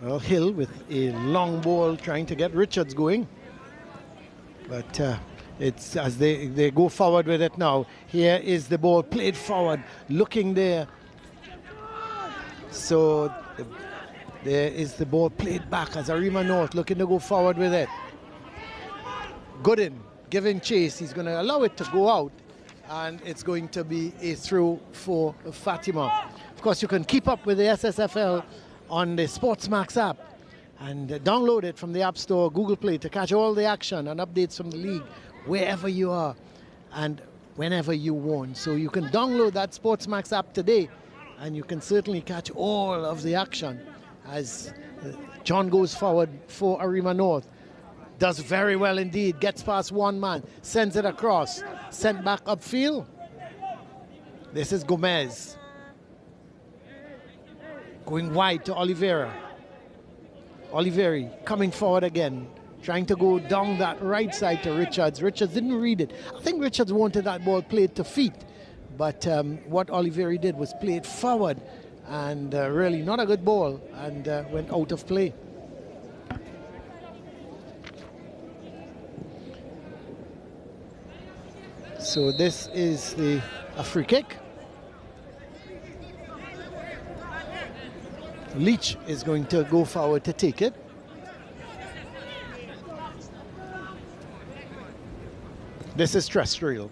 S2: Well, Hill with a long ball trying to get Richards going. But it's as they go forward with it now. Here is the ball played forward, looking there. So there is the ball played back as Arima North looking to go forward with it. Gooden giving chase. He's going to allow it to go out, and it's going to be a throw for Fatima. Of course, you can keep up with the SSFL on the SportsMax app and download it from the App Store, Google Play, to catch all the action and updates from the league wherever you are and whenever you want. So you can download that SportsMax app today, and you can certainly catch all of the action as John goes forward for Arima North. Does very well indeed, gets past one man, sends it across, sent back upfield. This is Gomez. Going wide to Oliveira. Oliveri coming forward again, trying to go down that right side to Richards. Richards didn't read it. I think Richards wanted that ball played to feet, but what Oliveri did was play it forward, and really not a good ball, and went out of play. So this is a free kick. Leach is going to go forward to take it. This is Trestrail.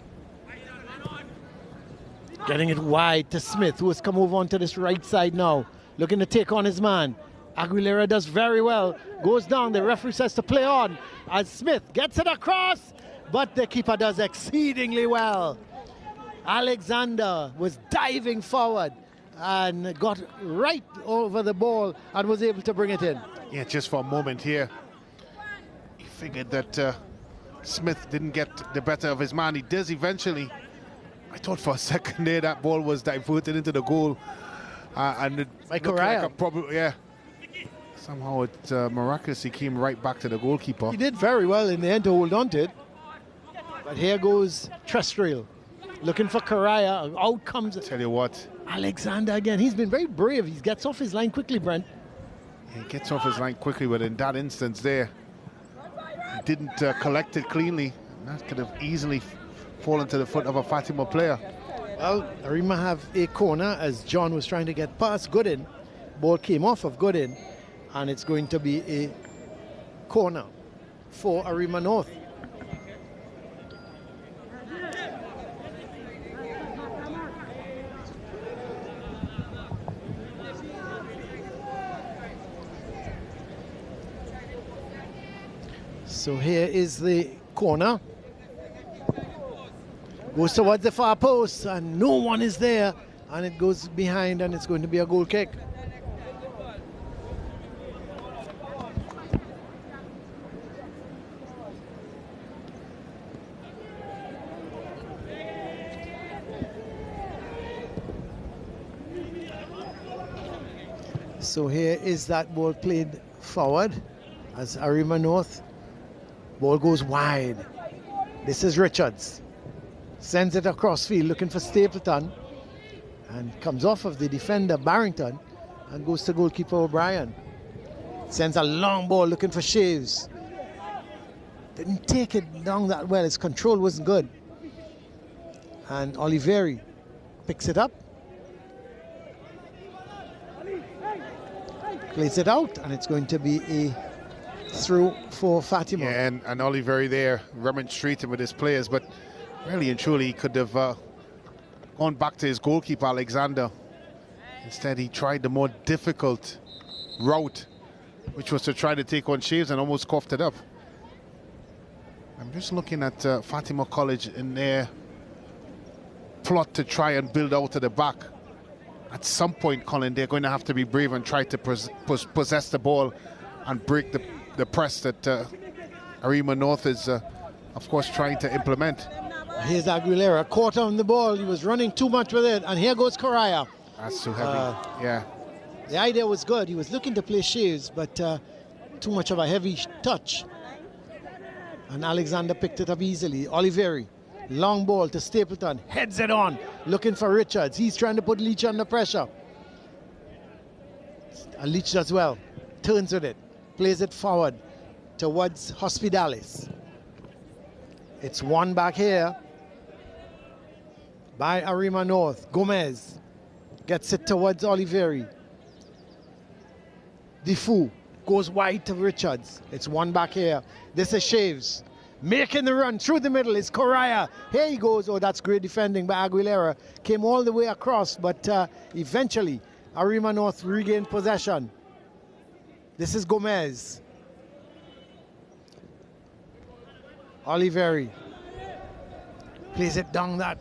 S2: Getting it wide to Smith, who has come over onto this right side now, looking to take on his man. Aguilera does very well, goes down, the referee says to play on, as Smith gets it across, but the keeper does exceedingly well. Alexander was diving forward and got right over the ball and was able to bring it in.
S3: Yeah, just for a moment here, he figured that Smith didn't get the better of his man. He does eventually. I thought for a second there that ball was diverted into the goal, and it looked like a problem. Yeah, somehow it miraculously came right back to the goalkeeper.
S2: He did very well in the end to hold on to it. But here goes Trestrill looking for Correa. Out comes.
S3: Tell you what,
S2: Alexander again. He's been very brave. He gets off his line quickly, Brent.
S3: He gets off his line quickly, but in that instance there, he didn't collect it cleanly. That could have easily fallen to the foot of a Fatima player.
S2: Well, Arima have a corner as John was trying to get past Gooden. Ball came off of Gooden, and it's going to be a corner for Arima North. So here is the corner. Goes towards the far post and no one is there, and it goes behind and it's going to be a goal kick. So here is that ball played forward as Arima North. Ball goes wide. This is Richards. Sends it across field looking for Stapleton. And comes off of the defender Barrington and goes to goalkeeper O'Brien. Sends a long ball looking for Shaves. Didn't take it down that well. His control wasn't good. And Oliveri picks it up. Plays it out, and it's going to be a through for Fatima.
S3: Yeah, and Oliveri there remonstrating with his players, but really and truly he could have gone back to his goalkeeper Alexander. Instead he tried the more difficult route, which was to try to take on Shaves, and almost coughed it up. I'm just looking at Fatima College in their plot to try and build out to the back. At some point, Colin, they're going to have to be brave and try to possess the ball and break the press that Arima North is, of course, trying to implement.
S2: Here's Aguilera, caught on the ball. He was running too much with it, and here goes Correa.
S3: That's too heavy, yeah.
S2: The idea was good. He was looking to play Shaves, but too much of a heavy touch. And Alexander picked it up easily. Oliveri, long ball to Stapleton, heads it on, looking for Richards. He's trying to put Leach under pressure. And Leach does well, turns with it, plays it forward towards Hospitalis. It's one back here by Arima North. Gomez gets it towards Oliveri. Defoe goes wide to Richards. It's one back here. This is Shaves. Making the run through the middle is Correa. Here he goes. Oh, that's great defending by Aguilera. Came all the way across, but eventually Arima North regained possession. This is Gomez. Oliveri plays it down that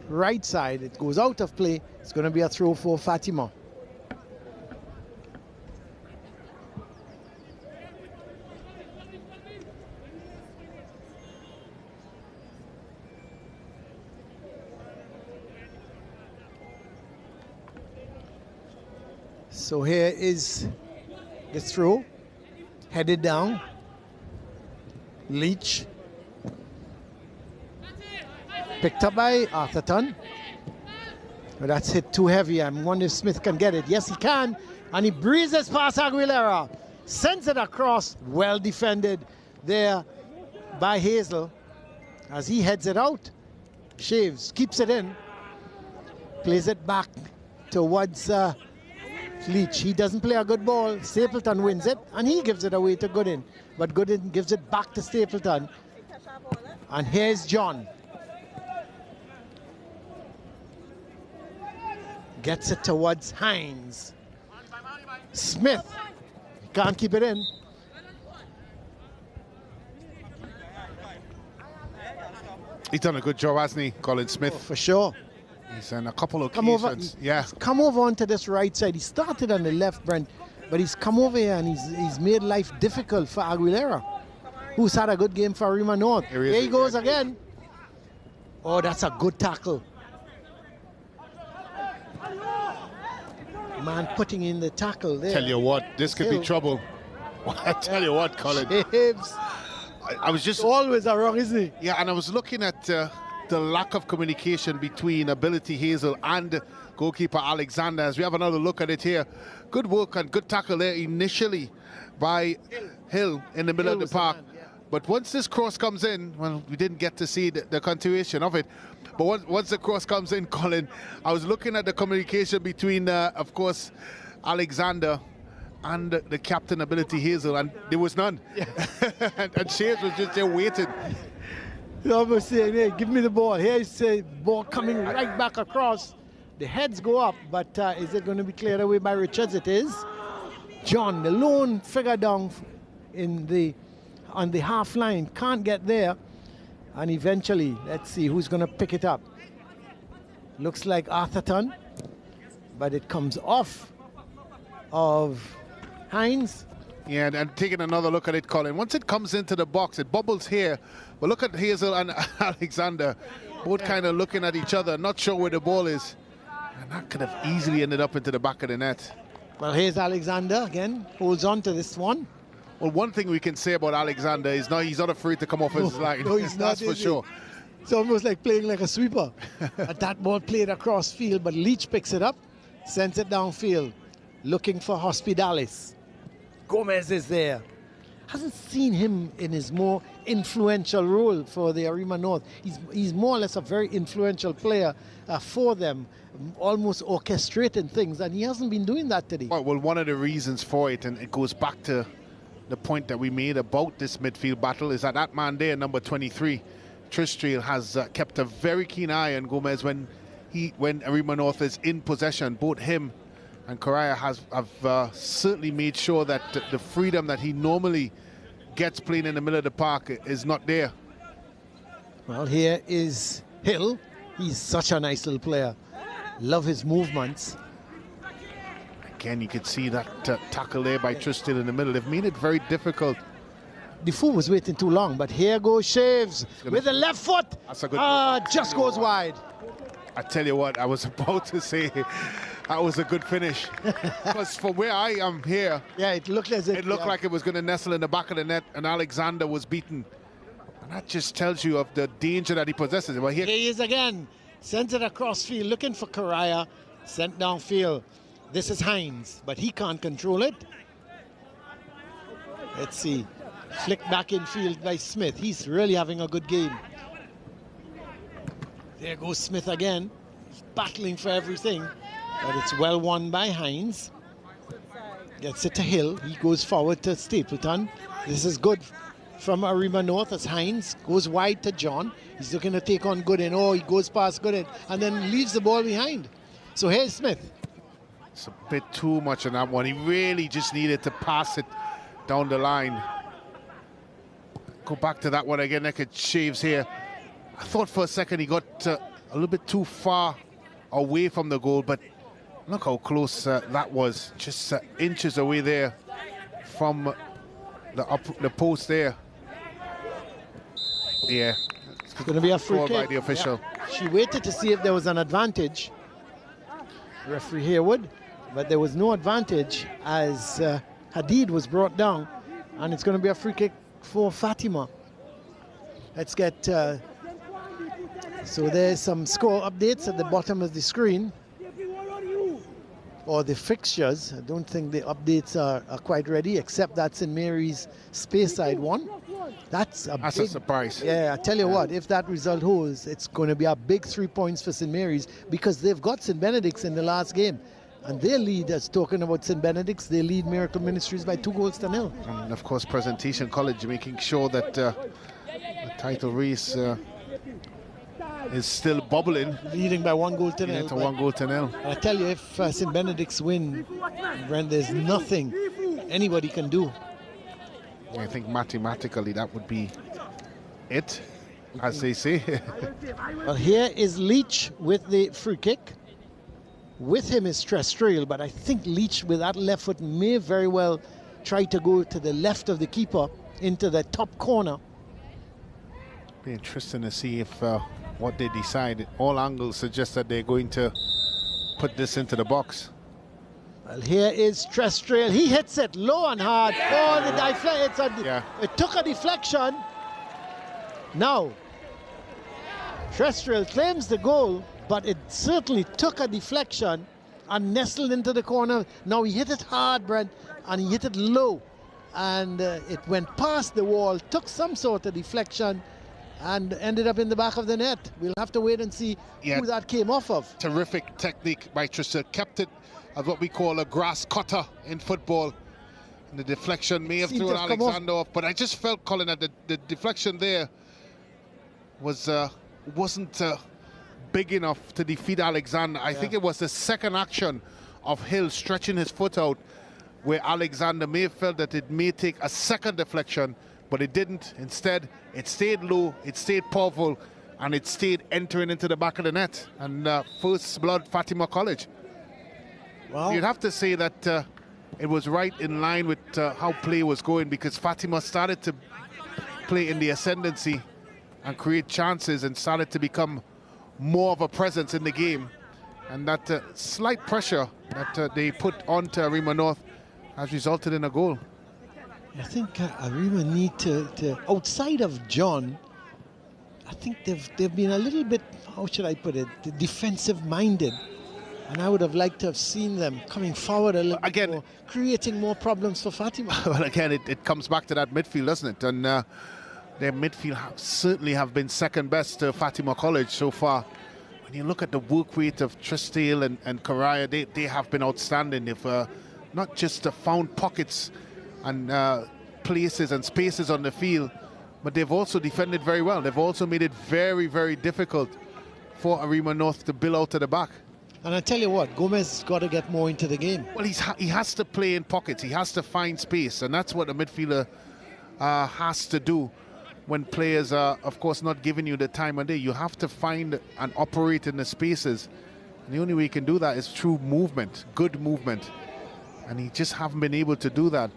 S2: right side. It goes out of play. It's going to be a throw for Fatima. So here is the throw, headed down. Leach. Picked up by Atherton. But that's hit too heavy. I'm wondering if Smith can get it. Yes, he can. And he breezes past Aguilera. Sends it across. Well defended there by Hazel. As he heads it out, Shaves keeps it in. Plays it back towards Leach. He doesn't play a good ball. Stapleton wins it, and he gives it away to Gooden. But Gooden gives it back to Stapleton. And here's John. Gets it towards Hines. Smith. Can't keep it in.
S3: He's done a good job, hasn't he, Colin Smith?
S2: For sure.
S3: He's on a couple of
S2: Come over,
S3: occasions. Yeah.
S2: he's come over onto this right side. He started on the left, Brent, but he's come over here and he's made life difficult for Aguilera, who's had a good game for Arima North. Here he goes again. Oh, that's a good tackle. Man putting in the tackle there.
S3: Tell you what, this could be trouble. I tell you what, Colin. I was just
S2: always wrong, isn't he?
S3: Yeah, and I was looking at the lack of communication between Ability Hazel and goalkeeper Alexander. As we have another look at it here, good work and good tackle there initially by Hill in the middle of the park. But once this cross comes in, well, we didn't get to see the continuation of it. But once the cross comes in, Colin, I was looking at the communication between, of course, Alexander and the captain, Ability Hazel, and there was none. Yeah. and Shaves was just there waiting.
S2: You almost saying, hey, give me the ball. Here's the ball coming right back across. The heads go up, but is it going to be cleared away by Richards? It is. John, the lone figure down on the half line, can't get there. And eventually, let's see who's going to pick it up. Looks like Arthurton, but it comes off of Hines.
S3: Yeah, and taking another look at it, Colin. Once it comes into the box, it bubbles here. But look at Hazel and Alexander, both kind of looking at each other, not sure where the ball is. And that could have easily ended up into the back of the net.
S2: Well, here's Alexander again, holds on to this one.
S3: Well, one thing we can say about Alexander is he's not afraid to come off his line.
S2: No, he's not.
S3: That's for sure.
S2: It's almost like playing like a sweeper. And that ball played across field, but Leach picks it up, sends it downfield, looking for Hospitalis. Gomez is there. Hasn't seen him in his more influential role for the Arima North. He's more or less a very influential player for them, almost orchestrating things, and he hasn't been doing that today.
S3: Well, one of the reasons for it, and it goes back to the point that we made about this midfield battle, is that man there, number 23, Tristrel, has kept a very keen eye on Gomez when Arima North is in possession. Both him and Correa have certainly made sure that the freedom that he normally gets playing in the middle of the park is not there.
S2: Well, here is Hill. He's such a nice little player. Love his movements.
S3: Again, you could see that tackle there by Tristan in the middle. They've made it very difficult.
S2: Defoe was waiting too long, but here goes Shaves with the left foot.
S3: That's a good
S2: just goes wide.
S3: I tell you what, I was about to say that was a good finish. Because from where I am here,
S2: yeah, it looked as if
S3: it looked like it was going to nestle in the back of the net, and Alexander was beaten. And that just tells you of the danger that he possesses. Well, here
S2: he is again. Sent it across field, looking for Correa. Sent downfield. This is Hines, but he can't control it. Let's see. Flicked back in field by Smith. He's really having a good game. There goes Smith again. He's battling for everything, but it's well won by Hines. Gets it to Hill. He goes forward to Stapleton. This is good from Arima North as Hines goes wide to John. He's looking to take on Gooden. Oh, he goes past Gooden and then leaves the ball behind. So here's Smith.
S3: It's a bit too much on that one. He really just needed to pass it down the line. Go back to that one again. Naked Shaves here. I thought for a second he got a little bit too far away from the goal, but look how close that was. Just inches away there from the post there. Yeah.
S2: It's going to be a free kick
S3: by the official.
S2: Yeah. She waited to see if there was an advantage. Referee Haywood, but there was no advantage as Hadid was brought down, and it's going to be a free kick for Fatima. Let's get so there's some score updates at the bottom of the screen, or the fixtures. I don't think the updates are quite ready, except that St. Mary's Speyside one. That's a
S3: surprise.
S2: Yeah, I tell you what, if that result holds, it's going to be a big 3 points for St. Mary's, because they've got St. Benedict's in the last game. And their lead, as talking about St. Benedict's, they lead Miracle Ministries by 2-0.
S3: And of course, Presentation College making sure that the title race is still bubbling.
S2: Leading by 1-0.
S3: To 1-0.
S2: I tell you, if St. Benedict's win, Brent, there's nothing anybody can do.
S3: I think mathematically that would be it. as they say.
S2: Well, here is Leach with the free kick. With him is Trestrill, but I think Leach with that left foot may very well try to go to the left of the keeper into the top corner.
S3: Be interesting to see if what they decide. All angles suggest that they're going to put this into the box.
S2: Well, here is Trestrill. He hits it low and hard. Oh, the deflection. It took a deflection. Now, Trestrill claims the goal, but it certainly took a deflection and nestled into the corner. Now he hit it hard, Brent, and he hit it low. And it went past the wall, took some sort of deflection, and ended up in the back of the net. We'll have to wait and see who that came off of.
S3: Terrific technique by Trestrill. Kept it as what we call a grass cutter in football. And the deflection may have thrown Alexander off, but I just felt, Colin, that the deflection there wasn't big enough to defeat Alexander. I think it was the second action of Hill stretching his foot out where Alexander may have felt that it may take a second deflection, but it didn't. Instead, it stayed low, it stayed powerful, and it stayed entering into the back of the net. And first blood, Fatima College. Well, you'd have to say that it was right in line with how play was going, because Fatima started to play in the ascendancy and create chances and started to become more of a presence in the game. And that slight pressure that they put onto Arima North has resulted in a goal.
S2: I think Arima need to outside of John, I think they've been a little bit, how should I put it, defensive minded. And I would have liked to have seen them coming forward a little bit more, creating more problems for Fatima.
S3: Well, again, it comes back to that midfield, doesn't it? And their midfield certainly have been second best to Fatima College so far. When you look at the work rate of Trestrill and Correa, they have been outstanding. They've not just found pockets and places and spaces on the field, but they've also defended very well. They've also made it very, very difficult for Arima North to build out to the back.
S2: And I tell you what, Gomez has got to get more into the game.
S3: Well, he has to play in pockets. He has to find space, and that's what a midfielder has to do when players are, of course, not giving you the time of day. You have to find and operate in the spaces. And the only way you can do that is through movement, good movement. And he just haven't been able to do that.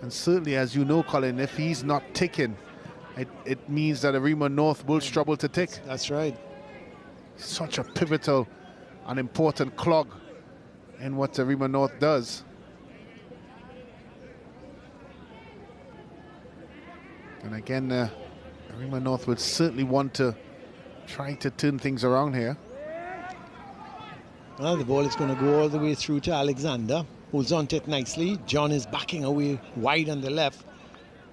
S3: And certainly, as you know, Colin, if he's not ticking, it means that Arima North will struggle to tick.
S2: That's right.
S3: Such a pivotal and important clog in what Arima North does. And again, Arima North would certainly want to try to turn things around here.
S2: Well, the ball is going to go all the way through to Alexander. Holds on to it nicely. John is backing away wide on the left,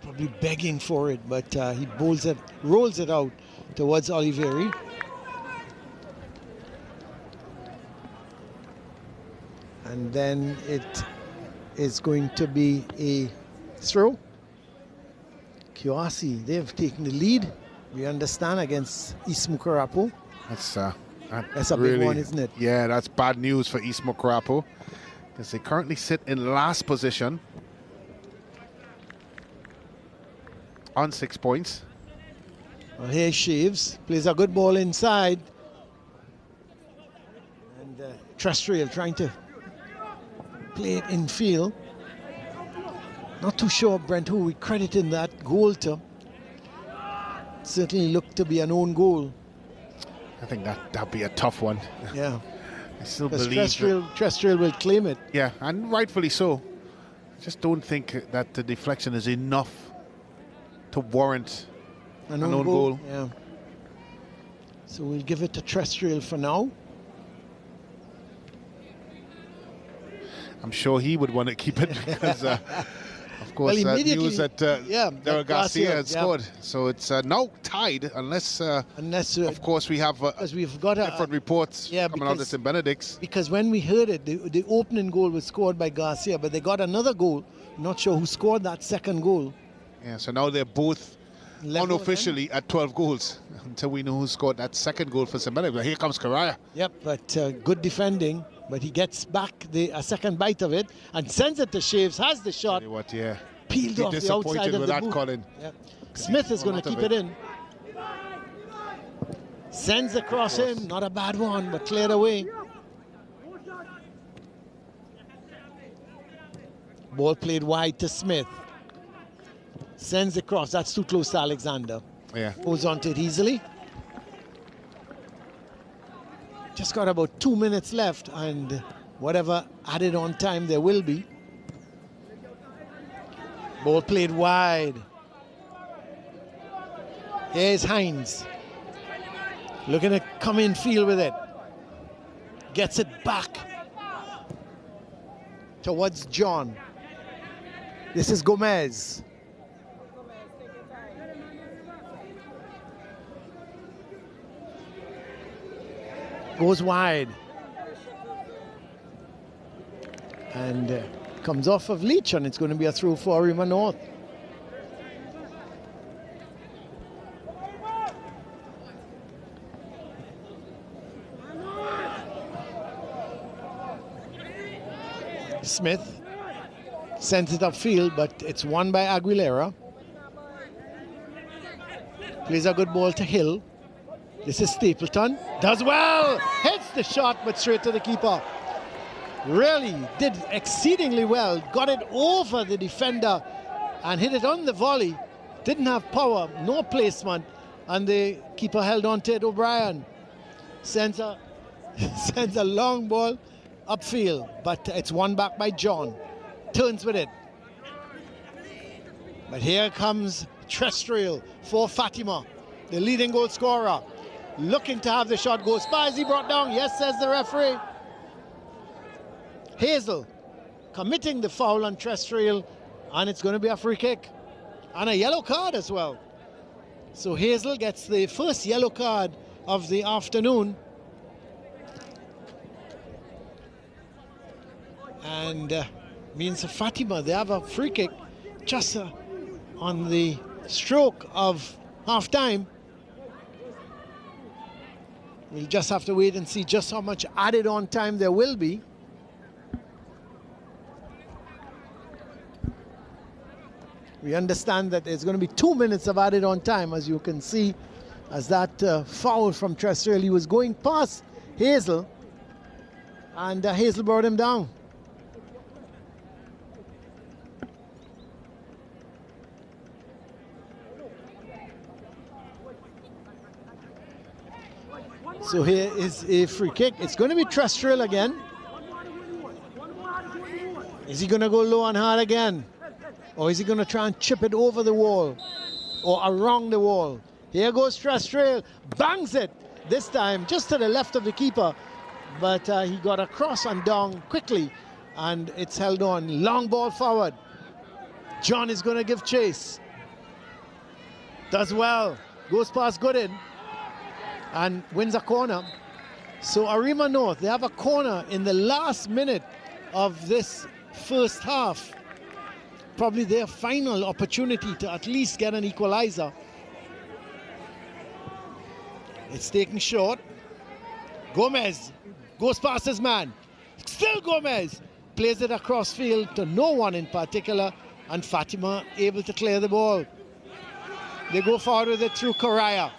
S2: probably begging for it, but he rolls it out towards Oliveri. And then it is going to be a throw. Kiwasi, they've taken the lead, we understand, against East Mucurapo.
S3: That's
S2: a big one, isn't it?
S3: Yeah, that's bad news for East Mucurapo, because they currently sit in last position on 6 points.
S2: Well, here Shaves plays a good ball inside. And Trestrill trying to play it in field. Not too sure, Brent, who we credited that goal to. Certainly looked to be an own goal.
S3: I think that'd be a tough one.
S2: Yeah.
S3: I still believe
S2: Trestrill will claim it.
S3: Yeah, and rightfully so. I just don't think that the deflection is enough to warrant an own goal.
S2: Yeah. So we'll give it to Trestrill for now.
S3: I'm sure he would want to keep it because, of course, news that Daryl Garcia had scored. So it's now tied unless of course, we have
S2: we've got
S3: different reports coming out that's in Benedict's.
S2: Because when we heard it, the opening goal was scored by Garcia, but they got another goal. Not sure who scored that second goal.
S3: Yeah, so now they're both unofficially at 12 goals until we know who scored that second goal for St. Benedict. Here comes Correa.
S2: Yep, but good defending. But he gets back a second bite of it and sends it to Shaves, has the shot.
S3: Tell you what, yeah.
S2: Peeled off the outside of the boot.
S3: Colin.
S2: Yep. Smith is going to keep it in. Sends the cross in, not a bad one, but cleared away. Ball played wide to Smith. Sends the cross, that's too close to Alexander.
S3: Yeah.
S2: Goes on to it easily. Just got about 2 minutes left, and whatever added on time there will be. Ball played wide. Here's Hines. Looking to come in field with it. Gets it back towards John. This is Gomez. Goes wide. And comes off of Leach, and it's going to be a throw for Arima North. Smith sends it upfield, but it's won by Aguilera. Plays a good ball to Hill. This is Stapleton. Does well! Hits the shot, but straight to the keeper. Really did exceedingly well. Got it over the defender and hit it on the volley. Didn't have power, no placement, and the keeper held on to it. O'Brien sends a long ball upfield, but it's won back by John. Turns with it. But here comes Trestrill for Fatima, the leading goal scorer. Looking to have the shot go. Spicy brought down. Yes, says the referee. Hazel committing the foul on Trestrill, and it's going to be a free kick and a yellow card as well. So Hazel gets the first yellow card of the afternoon. And means Fatima, they have a free kick just on the stroke of half-time. We'll just have to wait and see just how much added on time there will be. We understand that there's going to be 2 minutes of added on time, as you can see, as that foul from Trestrill. He was going past Hazel, and Hazel brought him down. So here is a free kick. It's going to be Trestrill again. Is he going to go low and hard again? Or is he going to try and chip it over the wall or around the wall? Here goes Trestrill. Bangs it. This time just to the left of the keeper. But he got across and down quickly. And it's held on. Long ball forward. John is going to give chase. Does well. Goes past Gooden. And wins a corner. So Arima North, they have a corner in the last minute of this first half. Probably their final opportunity to at least get an equalizer. It's taken short. Gomez goes past his man. Still Gomez plays it across field to no one in particular, and Fatima able to clear the ball. They go forward with it through Correa.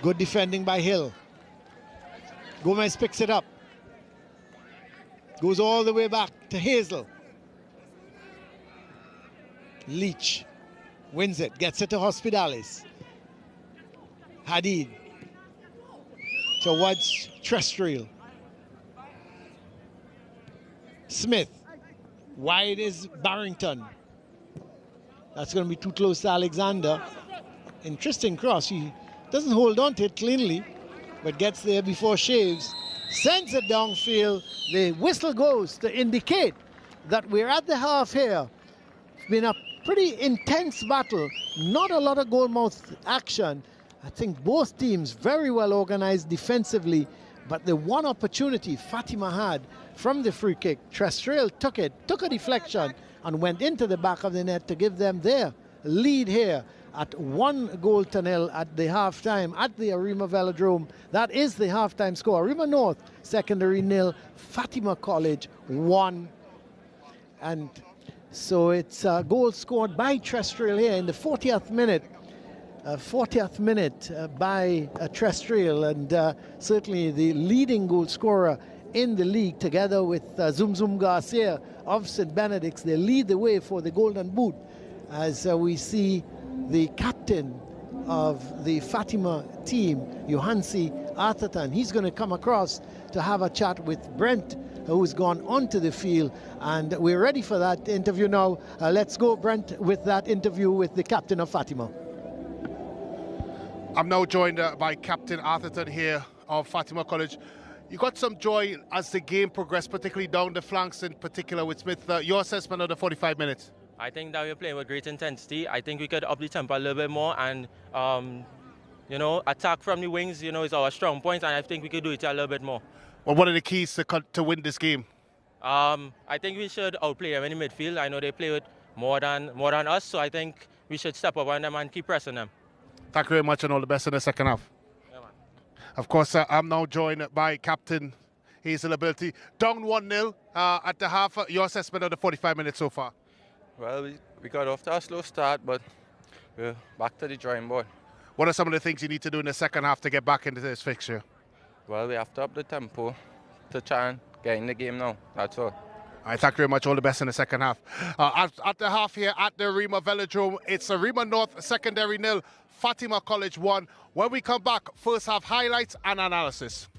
S2: Good defending by Hill. Gomez picks it up. Goes all the way back to Hazel. Leach wins it, gets it to Hospitalis. Hadid towards Trestrill. Smith. Wide is Barrington. That's going to be too close to Alexander. Interesting cross. He doesn't hold on to it cleanly, but gets there before Shaves. Sends it downfield. The whistle goes to indicate that we're at the half here. It's been a pretty intense battle. Not a lot of goalmouth action. I think both teams very well organized defensively, but the one opportunity Fatima had from the free kick, Trestrill took it, took a deflection, and went into the back of the net to give them their lead here at 1-0 at the halftime at the Arima Velodrome. That is the halftime score. Arima North secondary 0, Fatima College 1. And so it's a goal scored by Trestrill here in the 40th minute. 40th minute by Terrestrial, and certainly the leading goal scorer in the league, together with Zum Zum Garcia of St. Benedict's. They lead the way for the Golden Boot as we see the captain of the Fatima team, Johansi Atherton. He's going to come across to have a chat with Brent, who's gone onto the field, and we're ready for that interview now. Let's go, Brent, with that interview with the captain of Fatima.
S3: I'm now joined by Captain Atherton here of Fatima College. You got some joy as the game progressed, particularly down the flanks, in particular with Smith. Your assessment of the 45 minutes?
S9: I think that we're playing with great intensity. I think we could up the tempo a little bit more and, attack from the wings, is our strong point, and I think we could do it a little bit more.
S3: Well, what are the keys to win this game?
S9: I think we should outplay them in the midfield. I know they play with more than us, so I think we should step up on them and keep pressing them.
S3: Thank you very much, and all the best in the second half.
S9: Yeah, man.
S3: Of course, I'm now joined by Captain Hazel Ability. Down 1-0 at the half. Your assessment of the 45 minutes so far?
S10: Well, we got off to a slow start, but we're back to the drawing board.
S3: What are some of the things you need to do in the second half to get back into this fixture?
S10: Well, we have to up the tempo to try and get in the game now. That's all.
S3: All right, thank you very much. All the best in the second half. At the half here at the Arima Velodrome, it's Arima North secondary 0, Fatima College 1. When we come back, first half highlights and analysis.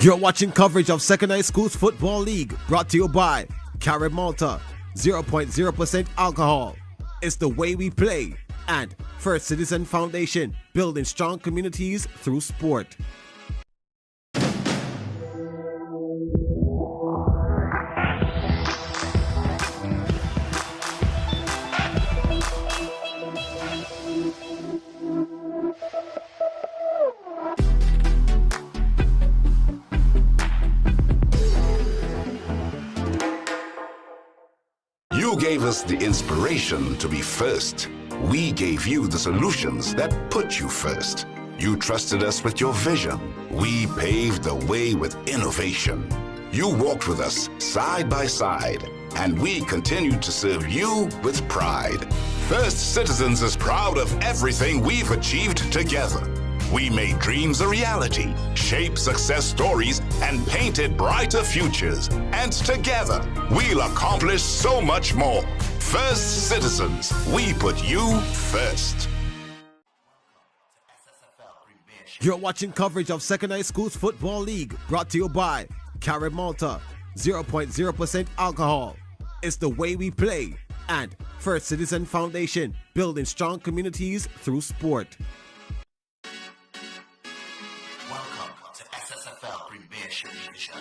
S6: You're watching coverage of Second High Schools Football League, brought to you by Carib Malta, 0.0% alcohol. It's the way we play. And First Citizen Foundation, building strong communities through sport.
S7: You gave us the inspiration to be first. We gave you the solutions that put you first. You trusted us with your vision. We paved the way with innovation. You walked with us side by side, and we continue to serve you with pride. First Citizens is proud of everything we've achieved together. We made dreams a reality, shaped success stories, and painted brighter futures. And together, we'll accomplish so much more. First Citizens, we put you first.
S6: You're watching coverage of Second High Schools Football League, brought to you by Carib Malta, 0.0% alcohol. It's the way we play. And First Citizen Foundation, building strong communities through sport.
S8: Welcome to SSFL Premiership Division.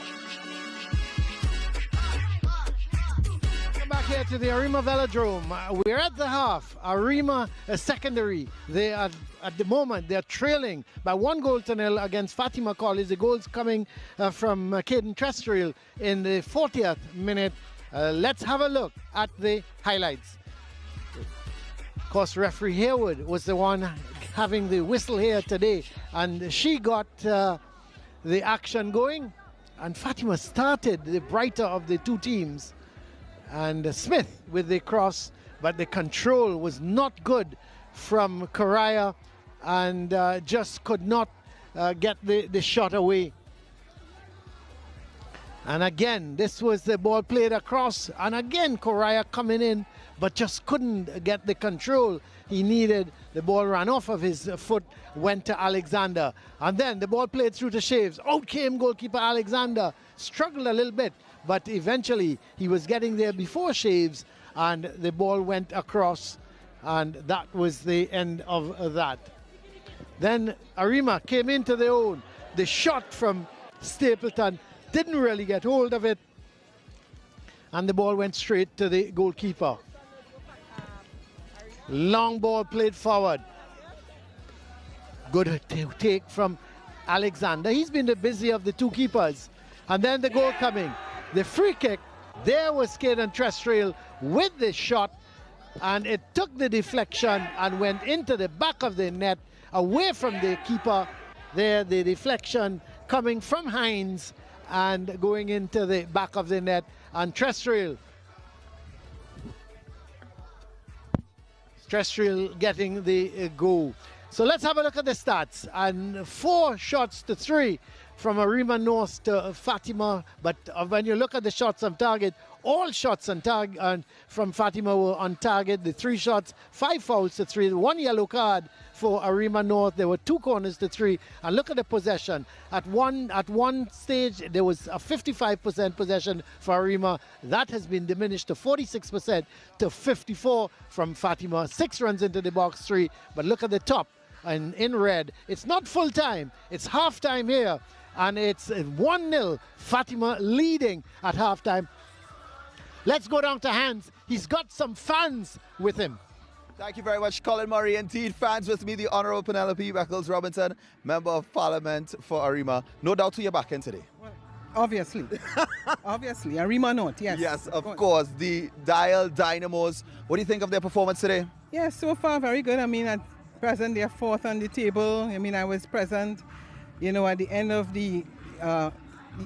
S2: Welcome back here to the Arima Velodrome. We're at the half. Arima secondary. They are at the moment they're trailing by 1-0 against Fatima College. The goals coming from Caden Terrestrial in the 40th minute. Let's have a look at the highlights. Of course, referee Hayward was the one having the whistle here today, and she got the action going, and Fatima started the brighter of the two teams, and Smith with the cross, but the control was not good from Correa, and just could not get the shot away. And again, this was the ball played across, and again Correa coming in, but just couldn't get the control he needed. The ball ran off of his foot, went to Alexander, and then the ball played through to Shaves. Out came goalkeeper Alexander, struggled a little bit, but eventually he was getting there before Shaves, and the ball went across, and that was the end of that. Then Arima came into their own. The shot from Stapleton didn't really get hold of it, and the ball went straight to the goalkeeper. Long ball played forward. Good take from Alexander. He's been the busy of the two keepers. And then the goal coming. The free kick. There was Caden Terrestrial with the shot, and it took the deflection and went into the back of the net, away from the keeper. there, the deflection coming from Hines and going into the back of the net, and Terrestrial getting the goal. So let's have a look at the stats. And 4 shots to 3 from Arima North to Fatima. But when you look at the shots on target, all shots on target from Fatima were on target. The 3 shots, 5 fouls to 3, 1 yellow card for Arima North. There were 2 corners to 3. And look at the possession. At one stage, there was a 55% possession for Arima. That has been diminished to 46% to 54 from Fatima. 6 runs into the box, 3. But look at the top. And in red, it's not full time, it's half time here, and it's 1-0, Fatima leading at half time. Let's go down to Hans. He's got some fans with him.
S1: Thank you very much, Colin Murray. Indeed, fans with me, the Honourable Penelope Beckles Robinson, Member of Parliament for Arima. No doubt who you're back in today.
S11: Well, obviously. Obviously, Arima North, yes.
S1: Yes, of course. The Dial Dynamos. What do you think of their performance today?
S11: Yeah, so far very good. I mean, at present they're 4th on the table. I mean, I was present, you know, at the end of the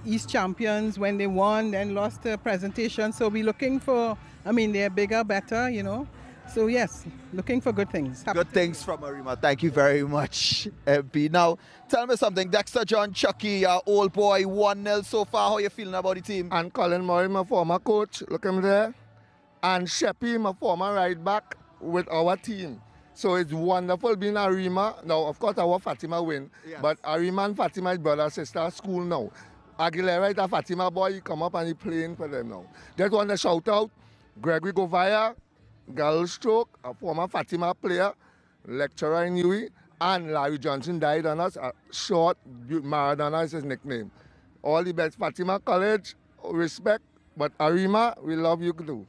S11: East Champions when they won, then lost the presentation. So we're looking for, I mean, they're bigger, better, you know. So yes, looking for good things.
S1: Good things from Arima. Thank you very much, MP. Now, tell me something. Dexter John Chucky, our old boy, 1-0 so far. How are you feeling about the team?
S12: And Colin Murray, my former coach, look him there. And Sheppy, my former right back with our team. So it's wonderful being Arima. Now, of course, our Fatima win. Yes. But Arima and Fatima is brother, sister at school now. Aguilera is a Fatima boy. He come up and he playing for them now. Just want to shout out Gregory Govaya, Girl Stroke, a former Fatima player, lecturer in UE, and Larry Johnson died on us. Short Maradona is his nickname. All the best. Fatima College, respect. But Arima, we love you too.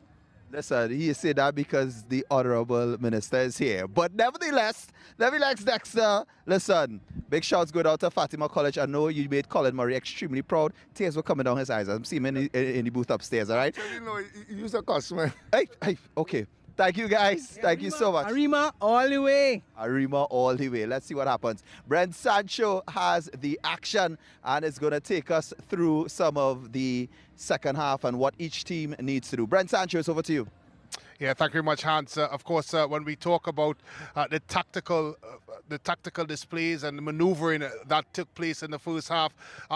S1: Listen, he said that because the Honourable Minister is here. But nevertheless, Dexter, listen, big shouts go out to Fatima College. I know you made Colin Murray extremely proud. Tears were coming down his eyes. I'm seeing him in the booth upstairs, all right?
S12: So, you know, he used a customer.
S1: Hey, okay. Thank you, guys.
S11: Yeah,
S1: Thank
S11: Arima,
S1: you so much.
S11: Arima all the way.
S1: Arima all the way. Let's see what happens. Brent Sancho has the action and is going to take us through some of the second half and what each team needs to do. Brent Sancho, it's over to you.
S3: Yeah, thank you very much, Hans. Of course, when we talk about the tactical displays and the manoeuvring that took place in the first half,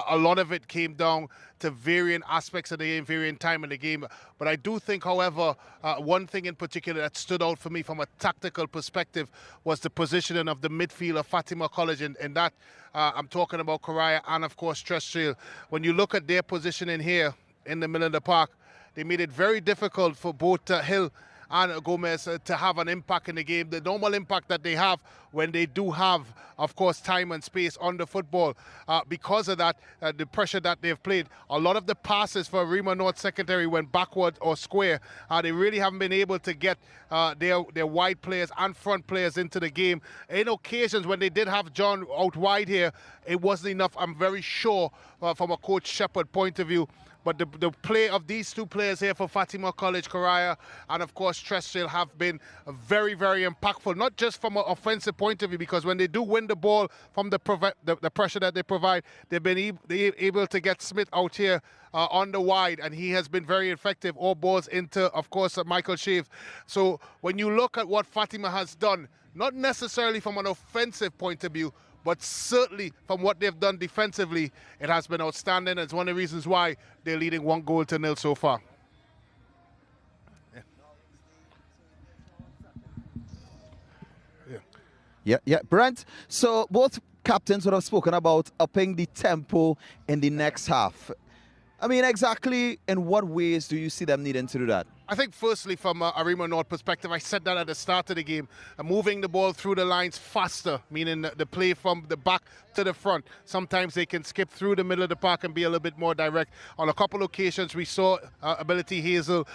S3: a lot of it came down to varying aspects of the game, varying time in the game. But I do think, however, one thing in particular that stood out for me from a tactical perspective was the positioning of the midfield of Fatima College, and that I'm talking about Correa and, of course, Terrestrial. When you look at their positioning here in the middle of the park, they made it very difficult for both Hill and Gomez to have an impact in the game, the normal impact that they have when they do have, of course, time and space on the football. Because of that, the pressure that they've played, a lot of the passes for Arima North Secondary went backward or square. They really haven't been able to get their wide players and front players into the game. In occasions when they did have John out wide here, it wasn't enough, I'm very sure, from a Coach Shepard point of view. But the play of these two players here for Fatima College, Correa, and of course Terrestrial, have been very, very impactful, not just from an offensive point of view, because when they do win the ball from the pressure that they provide, they've been able to get Smith out here on the wide, and he has been very effective. All balls into, of course, Michael Shave. So when you look at what Fatima has done, not necessarily from an offensive point of view, but certainly from what they've done defensively, it has been outstanding. It's one of the reasons why they're leading 1-0 so far.
S1: Yeah. Brent, so both captains would have spoken about upping the tempo in the next half. I mean, exactly in what ways do you see them needing to do that?
S3: I think firstly, from Arima North perspective, I said that at the start of the game, moving the ball through the lines faster, meaning the play from the back to the front. Sometimes they can skip through the middle of the park and be a little bit more direct. On a couple of occasions, we saw Ability Hazel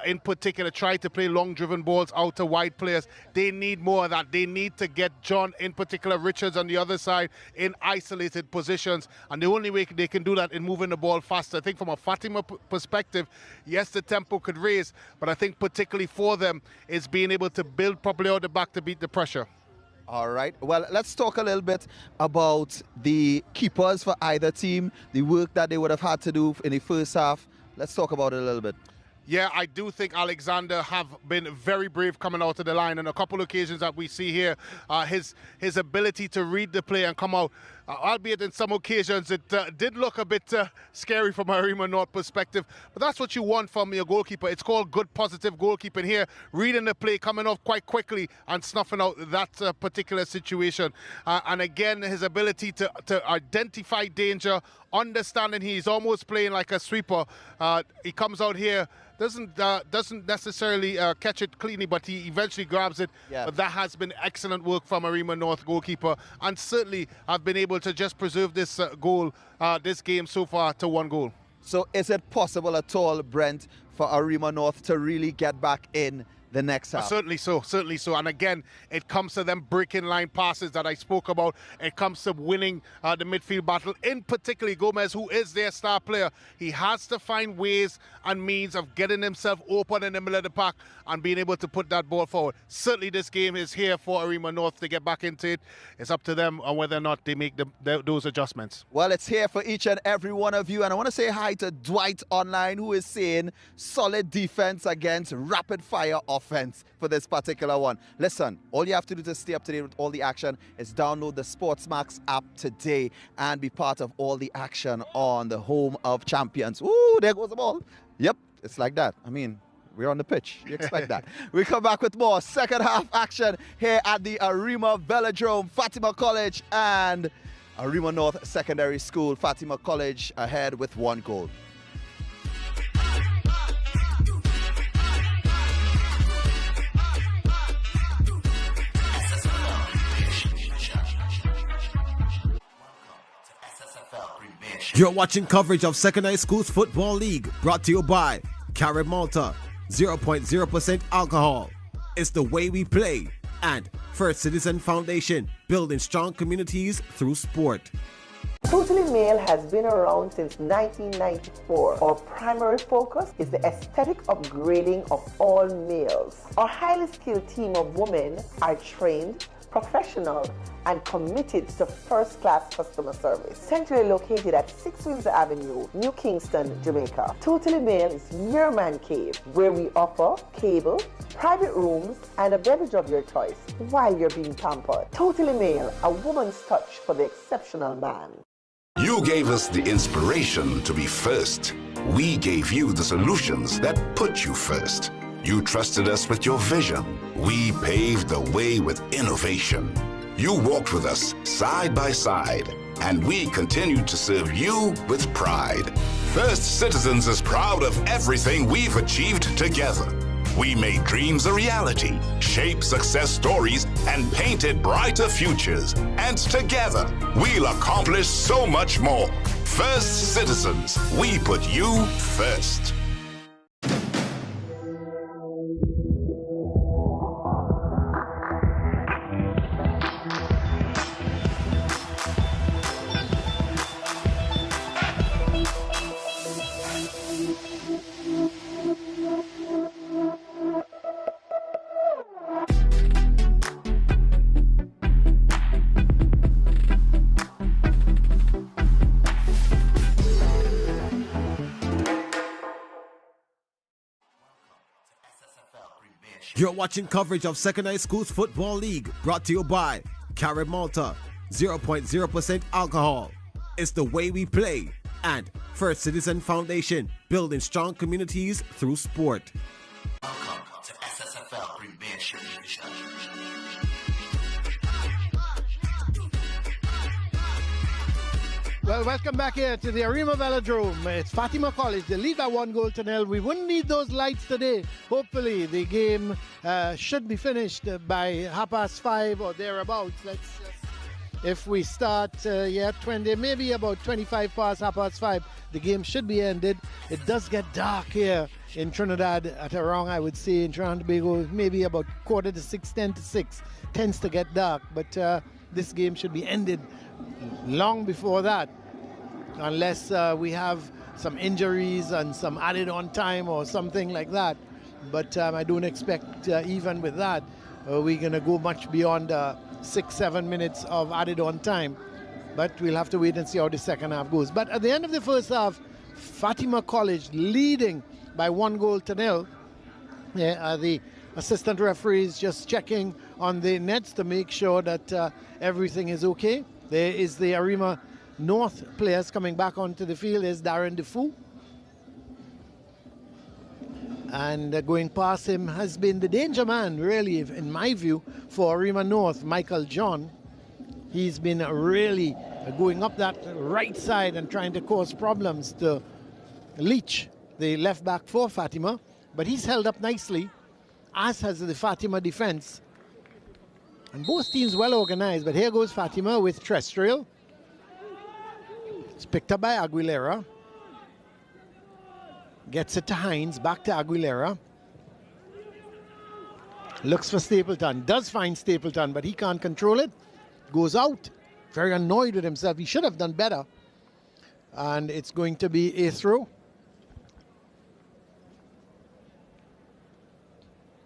S3: in particular try to play long-driven balls out to wide players. They need more of that. They need to get John, in particular Richards on the other side, in isolated positions. And the only way they can do that is moving the ball faster. I think from a Fatima perspective, yes, the tempo could raise, but I think particularly for them is being able to build properly out the back to beat the pressure.
S1: All right. Well, let's talk a little bit about the keepers for either team, the work that they would have had to do in the first half. Let's talk about it a little bit.
S3: Yeah, I do think Alexander have been very brave coming out of the line. On a couple of occasions that we see here, his ability to read the play and come out, albeit in some occasions it did look a bit scary from a Arima North perspective. But that's what you want from your goalkeeper. It's called good, positive goalkeeping here. Reading the play, coming off quite quickly and snuffing out that particular situation. And again, his ability to identify danger, understanding he's almost playing like a sweeper. He comes out here, doesn't necessarily catch it cleanly, but he eventually grabs it. Yeah. But that has been excellent work from Arima North goalkeeper, and certainly have been able to just preserve this this game so far to 1 goal.
S1: So is it possible at all, Brent, for Arima North to really get back in the next half?
S3: Certainly so, certainly so. And again, it comes to them breaking line passes that I spoke about. It comes to winning the midfield battle. In particular, Gomez, who is their star player, he has to find ways and means of getting himself open in the middle of the pack and being able to put that ball forward. Certainly this game is here for Arima North to get back into it. It's up to them on whether or not they make those adjustments.
S1: Well, it's here for each and every one of you. And I want to say hi to Dwight online, who is saying solid defense against rapid fire offense for this particular one. Listen, all you have to do to stay up to date with all the action is download the SportsMax app today and be part of all the action on the home of champions. Ooh, there goes the ball. Yep, it's like that. I mean, we're on the pitch. You expect that. We come back with more second half action here at the Arima Velodrome, Fatima College and Arima North Secondary School. Fatima College ahead with 1 goal.
S6: You're watching coverage of Second High Schools Football League, brought to you by Carib Malta, 0.0% alcohol. It's the way we play. And First Citizen Foundation, building strong communities through sport.
S13: Totally Male has been around since 1994. Our primary focus is the aesthetic upgrading of all males. Our highly skilled team of women are trained, professional, and committed to first-class customer service. Centrally located at 6 Windsor Avenue, New Kingston, Jamaica. Totally Male is your man cave, where we offer cable, private rooms, and a beverage of your choice while you're being pampered. Totally Male, a woman's touch for the exceptional man.
S7: You gave us the inspiration to be first. We gave you the solutions that put you first. You trusted us with your vision. We paved the way with innovation. You walked with us side by side, and we continue to serve you with pride. First Citizens is proud of everything we've achieved together. We made dreams a reality, shaped success stories, and painted brighter futures. And together, we'll accomplish so much more. First Citizens, we put you first.
S6: You're watching coverage of Second High Schools Football League, brought to you by Carib Malta, 0.0% alcohol. It's the way we play. And First Citizen Foundation, building strong communities through sport.
S8: Welcome to SSFL Premiership Division.
S2: Well, welcome back here to the Arima Velodrome. It's Fatima College. They lead by 1 goal to nil. We wouldn't need those lights today. Hopefully, the game should be finished by 5:30 or thereabouts. If we start 20, maybe about 25 past 5:30, the game should be ended. It does get dark here in Trinidad at around, I would say, in Trinidad and Tobago, maybe about 5:45, 10 to 6. Tends to get dark, but this game should be ended long before that, unless we have some injuries and some added on time or something like that. But I don't expect, even with that, we're going to go much beyond 6-7 minutes of added on time. But we'll have to wait and see how the second half goes. But at the end of the first half, Fatima College leading by 1-0. The assistant referees just checking on the nets to make sure that everything is okay. There is the Arima North players coming back onto the field. There's Darren Defoe. And going past him has been the danger man, really, in my view, for Arima North, Michael John. He's been really going up that right side and trying to cause problems to Leach, the left back for Fatima. But he's held up nicely, as has the Fatima defense. And both teams well organized, but here goes Fatima with Trestrill. It's picked up by Aguilera. Gets it to Hines, back to Aguilera. Looks for Stapleton, does find Stapleton, but he can't control it. Goes out, very annoyed with himself. He should have done better. And it's going to be a throw.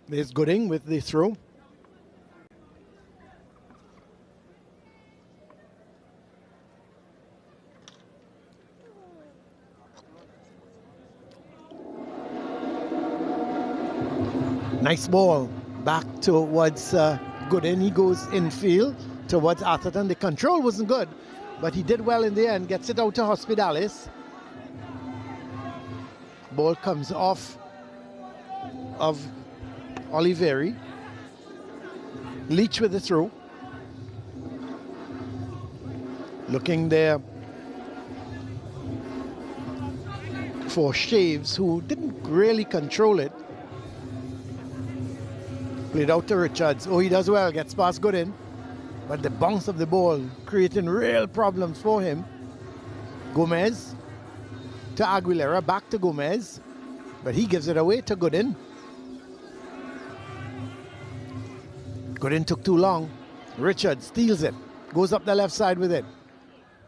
S2: There's Gooding with the throw. Nice ball back towards Gooding. He goes infield towards Atherton. The control wasn't good, but he did well in the end. Gets it out to Hospitalis. Ball comes off of Oliveri. Leach with the throw. Looking there for Shaves, who didn't really control it. Played out to Richards. Oh, he does well. Gets past Goodin. But the bounce of the ball creating real problems for him. Gomez to Aguilera. Back to Gomez. But he gives it away to Goodin. Goodin took too long. Richards steals it. Goes up the left side with it.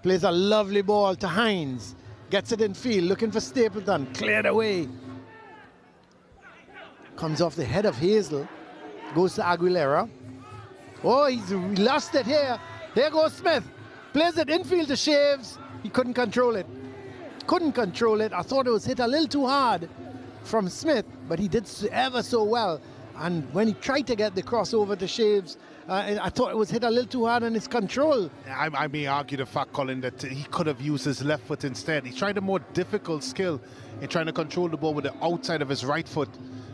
S2: Plays a lovely ball to Hines. Gets it in field. Looking for Stapleton. Cleared away. Comes off the head of Hazel. Goes to Aguilera. Oh, he's lost it here. Here goes Smith. Plays it infield to Shaves. He couldn't control it. Couldn't control it. I thought it was hit a little too hard from Smith, but he did ever so well. And when he tried to get the crossover to Shaves, I thought it was hit a little too hard on his control.
S3: I may argue the fact, Colin, that he could have used his left foot instead. He tried a more difficult skill in trying to control the ball with the outside of his right foot.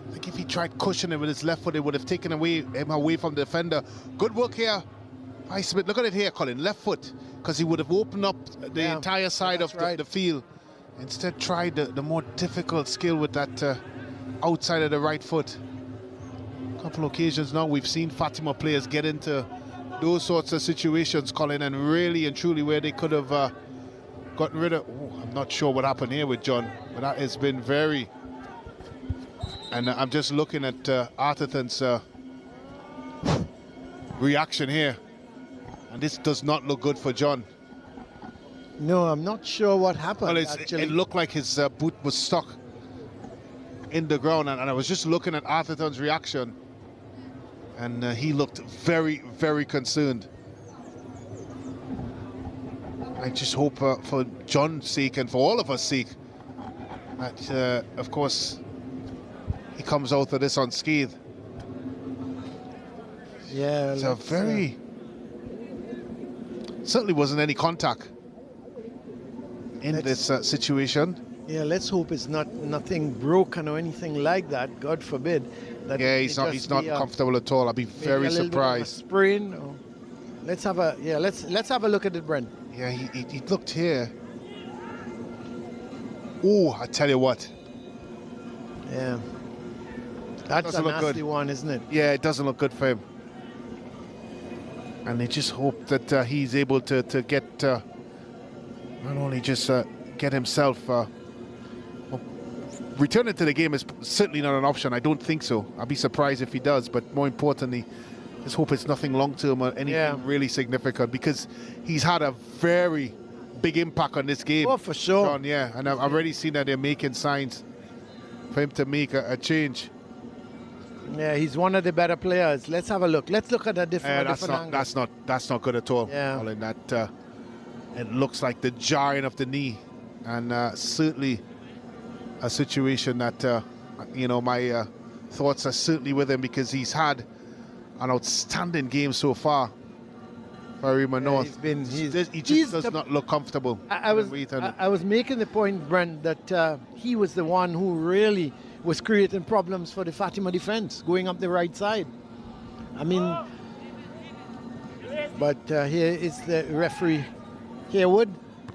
S3: I think if he tried cushioning with his left foot, it would have taken him away from the defender. Good work here by Smith. Look at it here, Colin, left foot, because he would have opened up the entire side of the field. Instead, tried the more difficult skill with that outside of the right foot. A couple of occasions now we've seen Fatima players get into those sorts of situations, Colin, and really and truly where they could have gotten rid of. Oh, I'm not sure what happened here with John, but that has been very. And I'm just looking at Atherton's reaction here, and this does not look good for John.
S2: No, I'm not sure what happened.
S3: Well, it looked like his boot was stuck in the ground, and I was just looking at Atherton's reaction, and he looked very, very concerned. I just hope for John's sake and for all of us' sake that, of course, he comes out of this unscathed.
S2: Yeah,
S3: it's a very certainly wasn't any contact in this situation.
S2: Yeah, let's hope it's nothing broken or anything like that. God forbid. That
S3: yeah, he's not comfortable at all. I'd be very surprised.
S2: Sprain. Or, let's have a look at it, Brent.
S3: Yeah, he looked here. Oh, I tell you what.
S2: Yeah. That's a nasty one, isn't it?
S3: Yeah, it doesn't look good for him. And they just hope that he's able to get not only just get himself returning to the game is certainly not an option. I don't think so. I'd be surprised if he does, but more importantly, just hope it's nothing long-term or anything really significant, because he's had a very big impact on this game.
S2: Oh, for sure.
S3: John, yeah, and I've already seen that they're making signs for him to make a change.
S2: Yeah, he's one of the better players. Let's have a look. Let's look at a different angle.
S3: That's not good at all.
S2: Yeah.
S3: Colin, that it looks like the jarring of the knee, and certainly a situation that my thoughts are certainly with him, because he's had an outstanding game so far for Arima North. He just does not look comfortable.
S2: I was making the point, Brent, that he was the one who really was creating problems for the Fatima defense going up the right side. I mean, but here is the referee Haywood,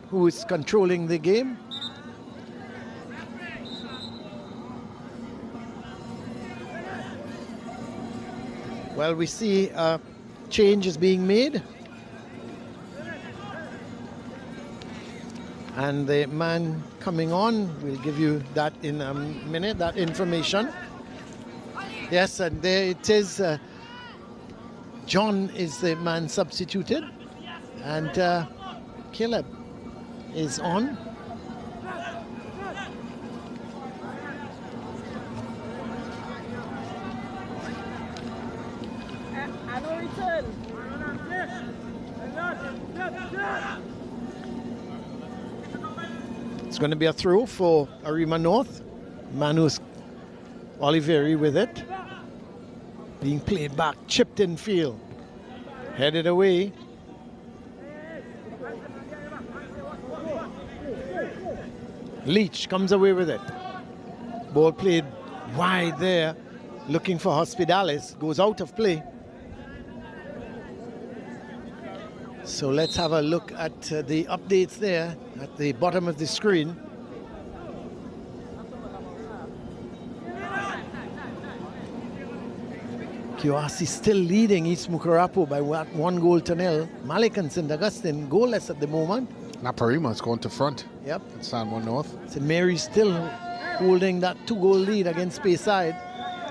S2: who is controlling the game. Well, we see change is being made. And the man coming on, we'll give you that in a minute, that information. Yes, and there it is. John is the man substituted. And Caleb is on. It's going to be a throw for Arima North. Manus Oliveri with it. Being played back, chipped in field. Headed away. Leach comes away with it. Ball played wide there. Looking for Hospitalis. Goes out of play. So let's have a look at the updates there at the bottom of the screen. QRC still leading East Mucurapo by 1 goal to nil. Malik and St. Augustine goalless at the moment.
S3: Naparima is going to front.
S2: Yep.
S3: At San Juan North.
S2: St. Mary's still holding that 2-goal lead against Bayside.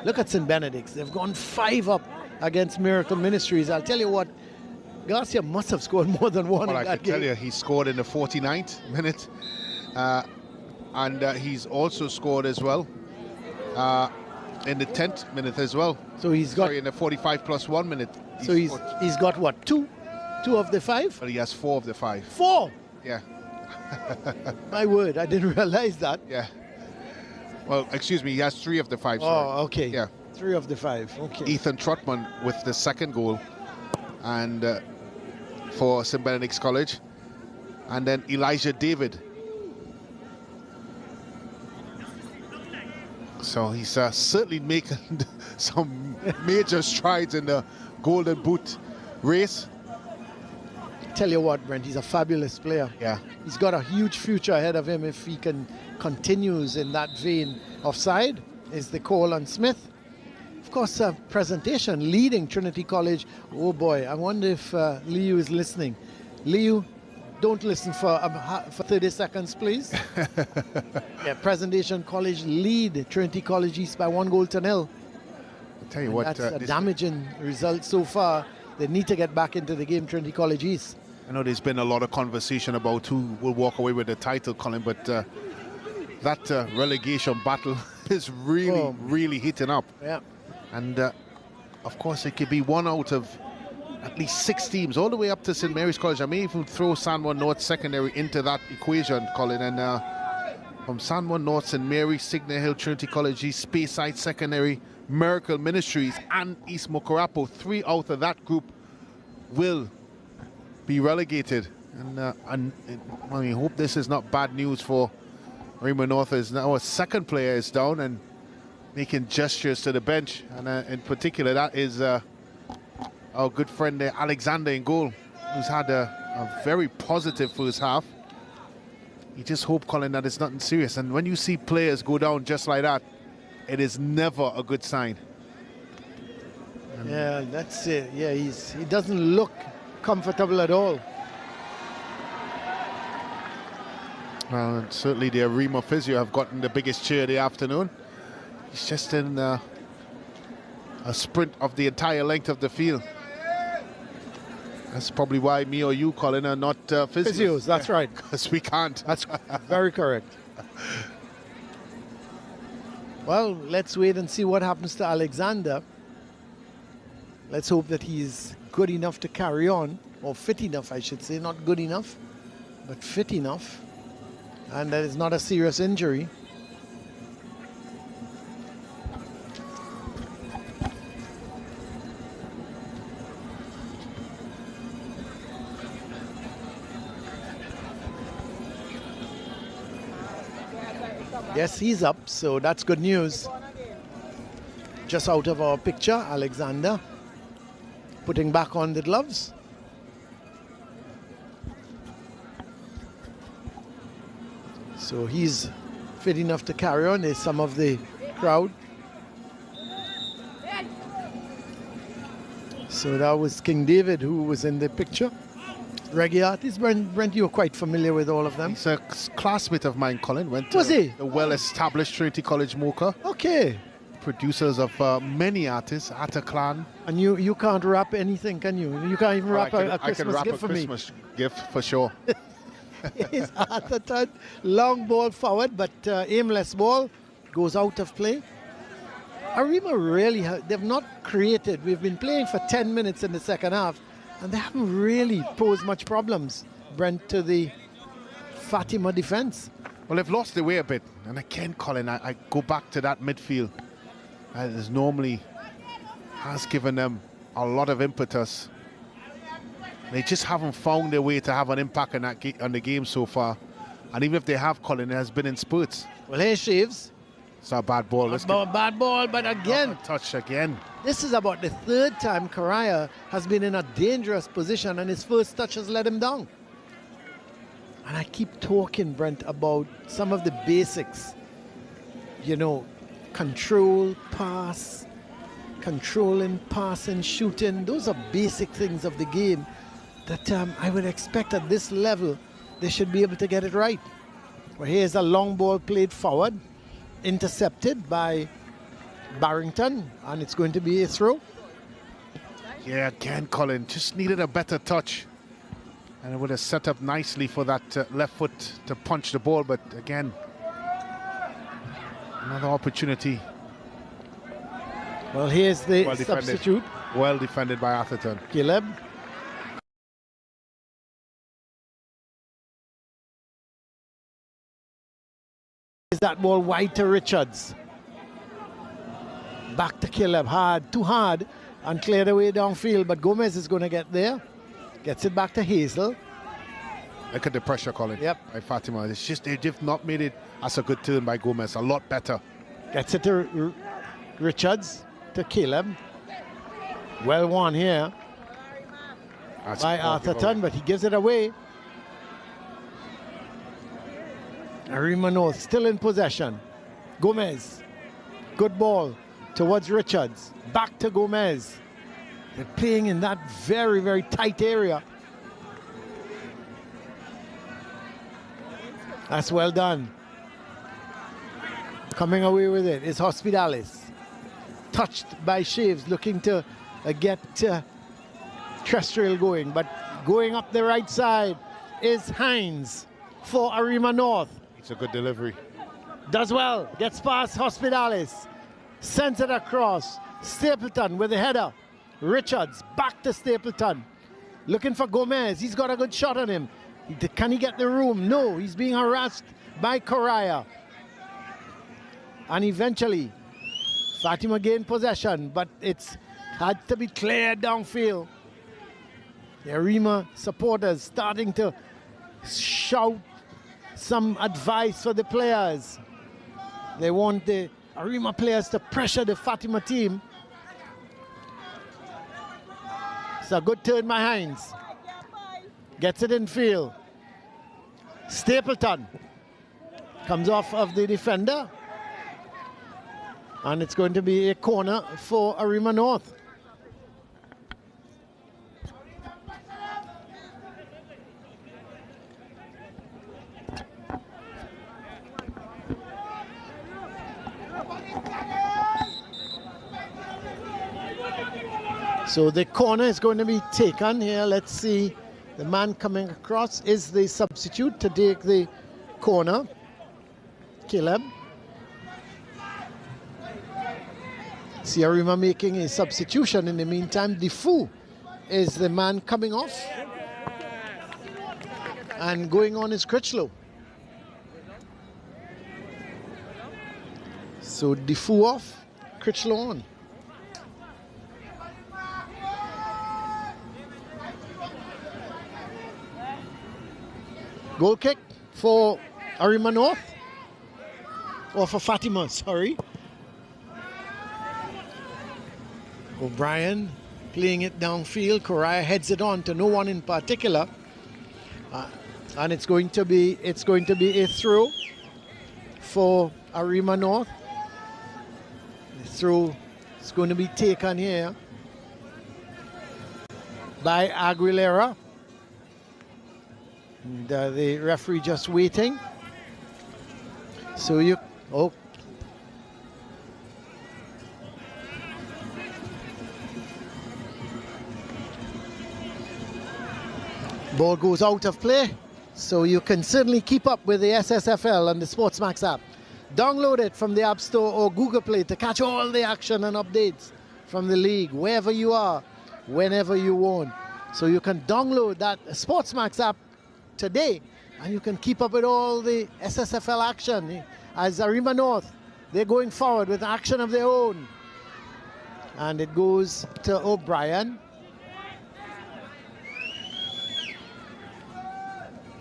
S2: Look at St. Benedict's. They've gone 5 up against Miracle Ministries. I'll tell you what, Garcia must have scored more than one in that game.
S3: I can tell you, he scored in the 49th minute. And he's also scored as well in the 10th minute as well.
S2: So he's got...
S3: Sorry, in the 45 plus 1 minute.
S2: So he's got what, 2? 2 of the 5?
S3: Well, he has 4 of the 5.
S2: 4?
S3: Yeah.
S2: My word, I didn't realize that.
S3: Yeah. Well, excuse me, he has 3 of the 5. Sorry.
S2: Oh, okay.
S3: Yeah.
S2: 3 of the 5, okay.
S3: Ethan Trotman with the 2nd goal. And for St. Benedict's College. And then Elijah David. So he's certainly making some major strides in the Golden Boot race.
S2: Tell you what, Brent, he's a fabulous player.
S3: Yeah.
S2: He's got a huge future ahead of him if he continues in that vein. Offside is the call on Smith. Of course, presentation leading Trinity College. Oh boy, I wonder if Liu is listening. Liu, don't listen for 30 seconds, please. Yeah, Presentation College lead Trinity College East by 1 goal to nil.
S3: I'll tell you what,
S2: that's a damaging result so far. They need to get back into the game, Trinity College East.
S3: I know there's been a lot of conversation about who will walk away with the title, Colin, but that relegation battle is really heating up.
S2: Yeah.
S3: And of course, it could be one out of at least 6 teams, all the way up to St. Mary's College. I may even throw San Juan North Secondary into that equation, Colin. And from San Juan North, St. Mary's, Signal Hill, Trinity College East, Speyside Secondary, Miracle Ministries, and East Mucurapo, 3 out of that group will be relegated. And I hope this is not bad news for Arima North. As now a 2nd player is down and making gestures to the bench, and in particular that is our good friend there, Alexander, in goal, who's had a very positive first half. You just hope, Colin, that it's nothing serious. And when you see players go down just like that, it is never a good sign.
S2: Yeah, that's it. Yeah, he doesn't look comfortable at all.
S3: Well, certainly the Arima physio have gotten the biggest cheer of the afternoon. He's just in a sprint of the entire length of the field. That's probably why me or you, Colin, are not physios.
S2: That's right.
S3: Because we can't.
S2: That's very correct. Well, let's wait and see what happens to Alexander. Let's hope that he's good enough to carry on, or fit enough, I should say. Not good enough, but fit enough. And that is not a serious injury. Yes, he's up, so that's good news. Just out of our picture, Alexander putting back on the gloves. So he's fit enough to carry on. There's some of the crowd. So that was King David who was in the picture. Reggae artist. Brent, you're quite familiar with all of them.
S3: He's a classmate of mine, Colin. Went to the well-established Trinity College Mocha.
S2: Okay.
S3: Producers of many artists, Atta Clan.
S2: And you can't rap anything, can you? You can't even rap a Christmas gift for me.
S3: I can rap a Christmas gift for sure.
S2: It's Atherton, long ball forward, but aimless ball goes out of play. Arima really, they've not created. We've been playing for 10 minutes in the second half, and they haven't really posed much problems, Brent, to the Fatima defense.
S3: Well, they've lost their way a bit. And again, Colin, I go back to that midfield. That normally has given them a lot of impetus. They just haven't found their way to have an impact on the game so far. And even if they have, Colin, it has been in spurts.
S2: Well, here Shaves.
S3: It's a bad ball.
S2: Bad ball, but again.
S3: Touch again.
S2: This is about the third time Correa has been in a dangerous position, and his first touch has let him down. And I keep talking, Brent, about some of the basics. You know, control, pass, controlling, passing, shooting. Those are basic things of the game that I would expect at this level they should be able to get it right. Well, here's a long ball played forward, intercepted by Barrington, and it's going to be a throw.
S3: Yeah, again, Colin, just needed a better touch. And it would have set up nicely for that left foot to punch the ball, but again, another opportunity.
S2: Well, here's the substitute.
S3: Well defended by Atherton.
S2: Caleb. Is that ball wide to Richards? Back to Caleb. Hard, too hard, and cleared away downfield, but Gomez is going to get there. Gets it back to Hazel.
S3: Look at the pressure, Colin.
S2: Yep.
S3: By Fatima. It's just they've not made it as a good turn by Gomez. A lot better.
S2: Gets it to Richards, to Caleb. Well won here by Atherton, but he gives it away. Arima North still in possession. Gomez. Good ball towards Richards. Back to Gomez. They're playing in that very, very tight area. That's well done. Coming away with it is Hospitalis. Touched by Shaves, looking to get Terrestrial going. But going up the right side is Hines for Arima North.
S3: It's a good delivery.
S2: Does well. Gets past Hospitalis. Sends it across. Stapleton with the header. Richards back to Stapleton. Looking for Gomez. He's got a good shot on him. Can he get the room? No. He's being harassed by Correa. And eventually, Fatima gained possession, but it's had to be cleared downfield. The Arima supporters starting to shout some advice for the players. They want the Arima players to pressure the Fatima team. It's a good turn by Hines. Gets it in field. Stapleton comes off of the defender. And it's going to be a corner for Arima North. So the corner is going to be taken here. Let's see. The man coming across is the substitute to take the corner. Caleb. See Arima making a substitution. In the meantime, Defoe is the man coming off. And going on is Critchlow. So Defoe off, Critchlow on. Goal kick for Arima North. Or for Fatima, sorry. O'Brien playing it downfield. Correa heads it on to no one in particular. And it's going to be a throw for Arima North. The throw is going to be taken here by Aguilera. And, the referee just waiting. So you ball goes out of play. So you can certainly keep up with the SSFL and the SportsMax app. Download it from the App Store or Google Play to catch all the action and updates from the league, wherever you are, whenever you want. So you can download that SportsMax app today and you can keep up with all the SSFL action. As Arima North, they're going forward with action of their own. And it goes to O'Brien.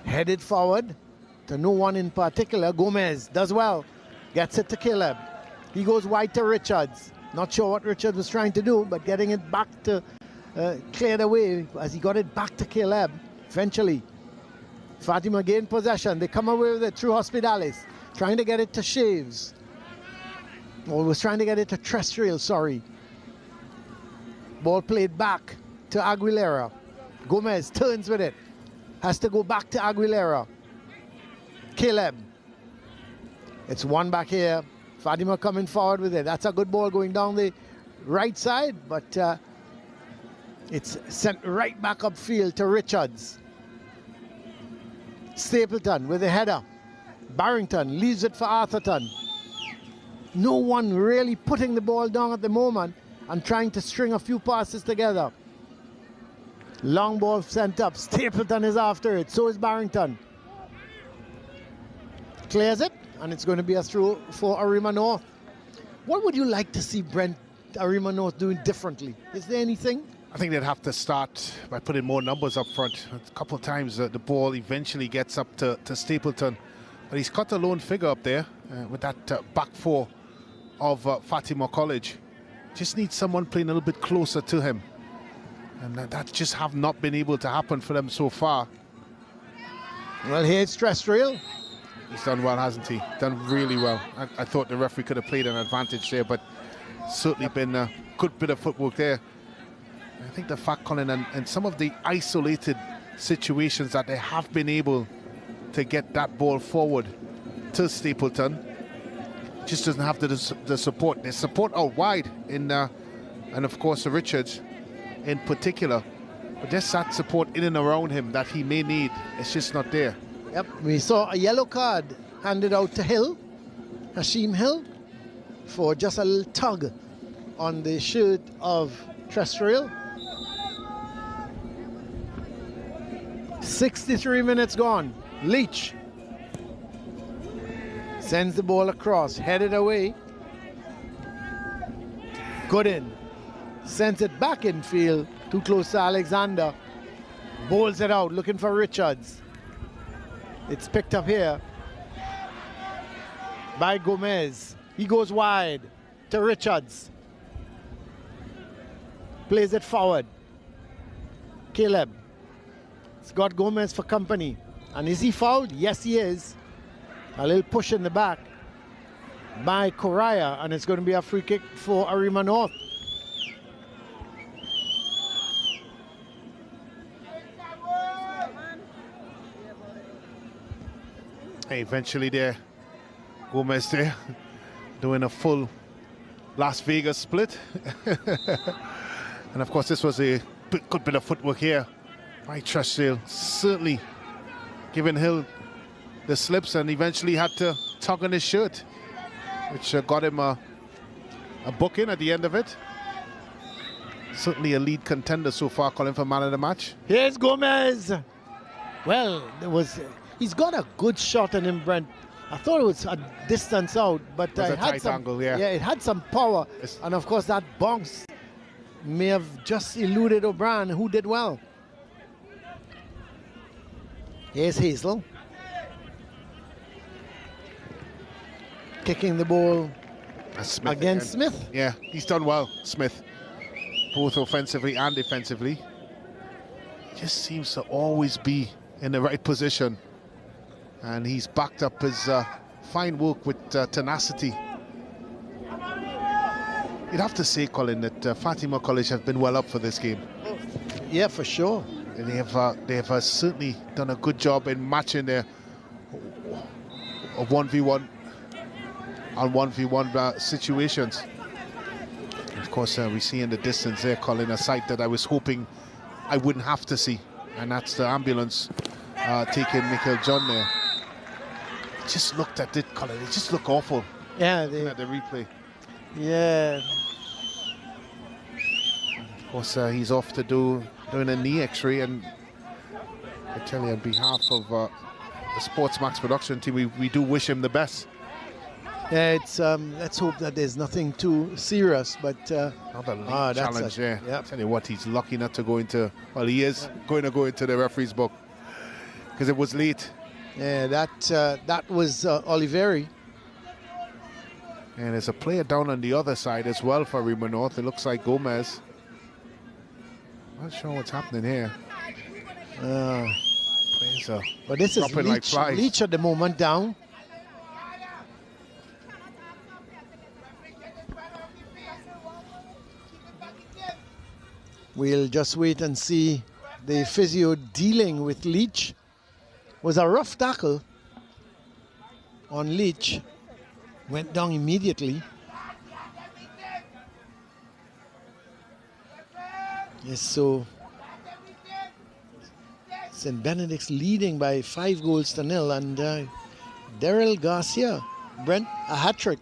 S2: Headed forward to no one in particular. Gomez does well. Gets it to Caleb. He goes wide to Richards. Not sure what Richards was trying to do, but getting it back to cleared away as he got it back to Caleb. Eventually, Fatima gained possession. They come away with it through Hospitalis. Trying to get it to Shaves. Or was trying to get it to Terrestrial, sorry. Ball played back to Aguilera. Gomez turns with it. Has to go back to Aguilera. Caleb. It's one back here. Fatima coming forward with it. That's a good ball going down the right side, but it's sent right back upfield to Richards. Stapleton with a header. Barrington leaves it for Arthurton. No one really putting the ball down at the moment and trying to string a few passes together. Long ball sent up. Stapleton is after it. So is Barrington. Clears it, and it's going to be a throw for Arima North. What would you like to see Arima North doing differently? Is there anything?
S3: I think they'd have to start by putting more numbers up front. A couple of times the ball eventually gets up to Stapleton. But he's got a lone figure up there with that back four of Fatima College. Just needs someone playing a little bit closer to him. And that just have not been able to happen for them so far.
S2: Well, here's Terrestrial.
S3: He's done well, hasn't he? Done really well. I thought the referee could have played an advantage there, but certainly been a good bit of footwork there. I think the fact, Colin, and some of the isolated situations that they have been able to get that ball forward to Stapleton, just doesn't have the support. There's support out wide and of course Richards in particular, but just that support in and around him that he may need, it's just not there.
S2: Yep, we saw a yellow card handed out to Hill, Hashim Hill, for just a little tug on the shirt of Terrestrial. 63 minutes gone. Leach sends the ball across, headed away. Gooden sends it back in field, too close to Alexander. Bowls it out, looking for Richards. It's picked up here by Gomez. He goes wide to Richards. Plays it forward. Caleb. It's got Gomez for company. And is he fouled? Yes, he is. A little push in the back by Correa, and it's going to be a free kick for Arima North.
S3: Hey, eventually there, Gomez there, doing a full Las Vegas split. And of course, this was a good bit of footwork here by Terrestrial, certainly giving Hill the slips, and eventually had to tug on his shirt, which got him a a booking at the end of it. Certainly a lead contender so far, calling for man of the match.
S2: Here's Gomez. Well, he's got a good shot on him, Brent. I thought it was a distance out, but
S3: it was a
S2: had
S3: tight
S2: some
S3: angle, yeah.
S2: Yeah, it had some power, and of course that bounce may have just eluded O'Brien, who did well. Here's Hazel. Kicking the ball against Smith.
S3: Yeah, he's done well, Smith, both offensively and defensively. Just seems to always be in the right position, and he's backed up his fine work with tenacity. You'd have to say, Colin, that Fatima College have been well up for this game.
S2: Yeah, for sure.
S3: And they have certainly done a good job in matching their 1v1 and 1v1 situations. Of course, we see in the distance there, Colin, a sight that I was hoping I wouldn't have to see, and that's the ambulance taking Michael John there. Just looked at it, Colin. It just looked awful.
S2: Yeah,
S3: looking at the replay.
S2: Yeah.
S3: Of course, he's off to doing a knee X-ray, and I tell you, on behalf of the SportsMax production team, we do wish him the best.
S2: Yeah, it's let's hope that there's nothing too serious, but
S3: another league challenge there.
S2: Yeah.
S3: I tell you what, he's lucky not to go into. Well, he is going to go into the referee's book because it was late.
S2: Yeah, that was Oliveri.
S3: And there's a player down on the other side as well for Arima North. It looks like Gomez. Not sure what's happening here. Players are
S2: but this is
S3: dropping like flies.
S2: Leach at the moment down. We'll just wait and see the physio dealing with Leach. Was a rough tackle on Leach. Went down immediately. Yes, so St. Benedict's leading by 5-0, and Daryl Garcia, Brent, a hat-trick.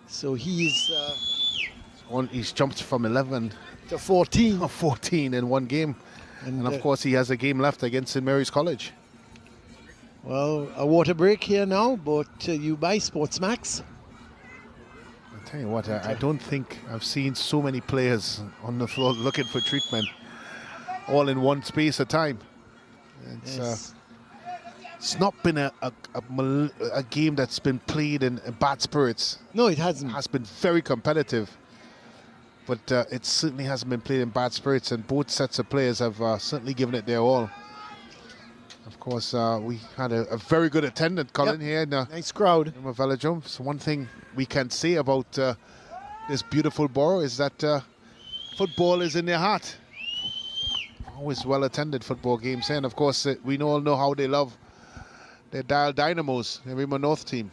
S2: So he's
S3: jumped from 11
S2: to 14.
S3: 14 in one game. And of course, he has a game left against St. Mary's College.
S2: Well, a water break here now, but you buy SportsMax.
S3: I'll tell you what, I don't think I've seen so many players on the floor looking for treatment, all in one space of time. It's not been a game that's been played in bad spirits.
S2: No, it hasn't.
S3: It has been very competitive, but it certainly hasn't been played in bad spirits, and both sets of players have certainly given it their all. Of course, we had a very good attendance, Colin, here in
S2: nice crowd
S3: in Velodrome. So one thing we can say about this beautiful borough is that football is in their heart. Always well-attended football games here, and of course we all know how they love their Dial Dynamos, the Arima North team.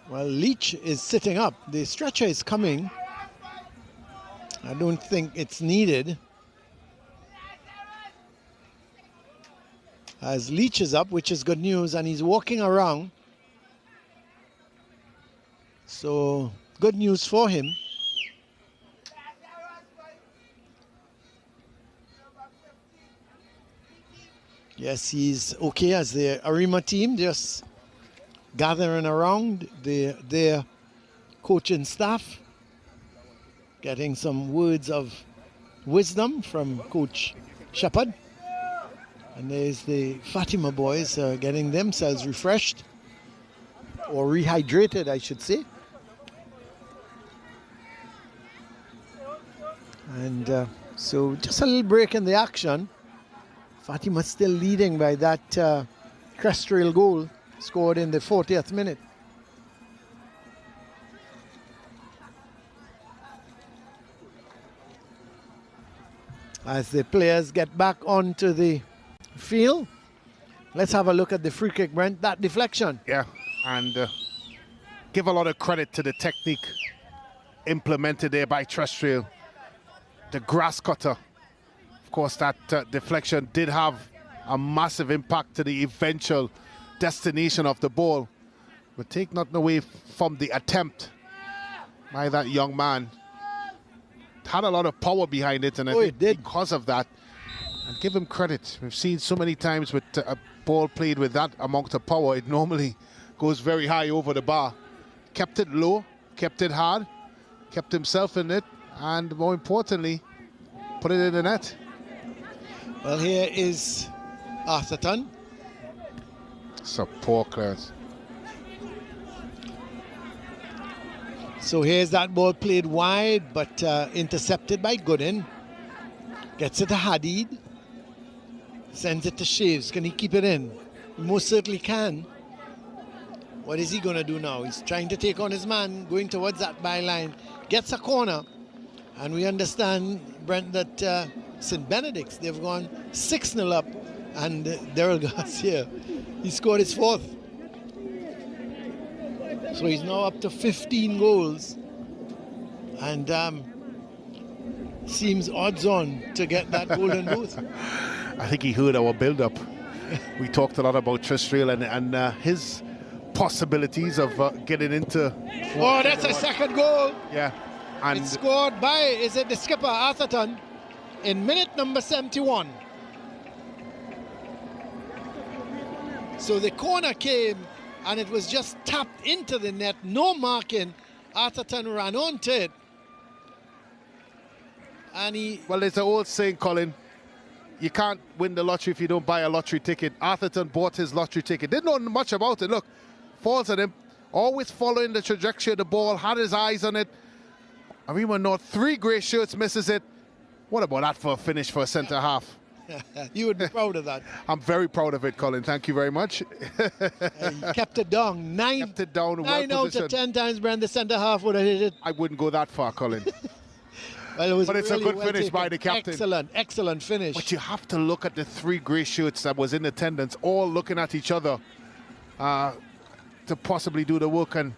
S2: Well, Leach is sitting up. The stretcher is coming. I don't think it's needed. As Leach is up, which is good news, and he's walking around. So, good news for him. Yes, he's okay as the Arima team just gathering around their coaching staff, getting some words of wisdom from Coach Shepard. And there's the Fatima boys getting themselves refreshed, or rehydrated, I should say. And so just a little break in the action. Fatima still leading by that terrestrial goal scored in the 40th minute. As the players get back onto the field, let's have a look at the free kick, Brent. That deflection.
S3: Yeah, and give a lot of credit to the technique implemented there by Terrestrial. The grass cutter. Of course, that deflection did have a massive impact to the eventual destination of the ball. But take nothing away from the attempt by that young man. It had a lot of power behind it, and I think because of that, and give him credit. We've seen so many times with a ball played with that amount of power, it normally goes very high over the bar. Kept it low, kept it hard, kept himself in it, and more importantly, put it in the net.
S2: Well, here is Atherton.
S3: It's a poor clearance.
S2: So here's that ball played wide, but intercepted by Gooden. Gets it to Hadid. Sends it to Shaves. Can he keep it in? He most certainly can. What is he going to do now? He's trying to take on his man, going towards that byline. Gets a corner. And we understand, Brent, that St. Benedict's, they've gone 6-0 up. And Daryl Garcia, he scored his 4th. So he's now up to 15 goals. And seems odds on to get that golden boot.
S3: I think he heard our build-up. We talked a lot about Tristriel and his possibilities of getting into...
S2: Oh, that's a second goal.
S3: Yeah. And
S2: it's scored by, is it the skipper, Atherton, in minute number 71. So the corner came and it was just tapped into the net, no marking. Atherton ran onto it. And he...
S3: Well, there's an old saying, Colin, you can't win the lottery if you don't buy a lottery ticket. Atherton bought his lottery ticket. Didn't know much about it. Look, falls at him, always following the trajectory of the ball, had his eyes on it. Arima North, 3 grey shirts, misses it. What about that for a finish for a centre half?
S2: You would be proud of that.
S3: I'm very proud of it, Colin. Thank you very much.
S2: He kept it down. Kept
S3: it down.
S2: 9 out of 10 times, Brand, the centre half would have hit it.
S3: I wouldn't go that far, Colin.
S2: Well, it was
S3: but it's
S2: really
S3: a good
S2: well
S3: finish
S2: taken.
S3: by the captain.
S2: Excellent finish.
S3: But you have to look at the 3 grey shirts that was in attendance, all looking at each other to possibly do the work. And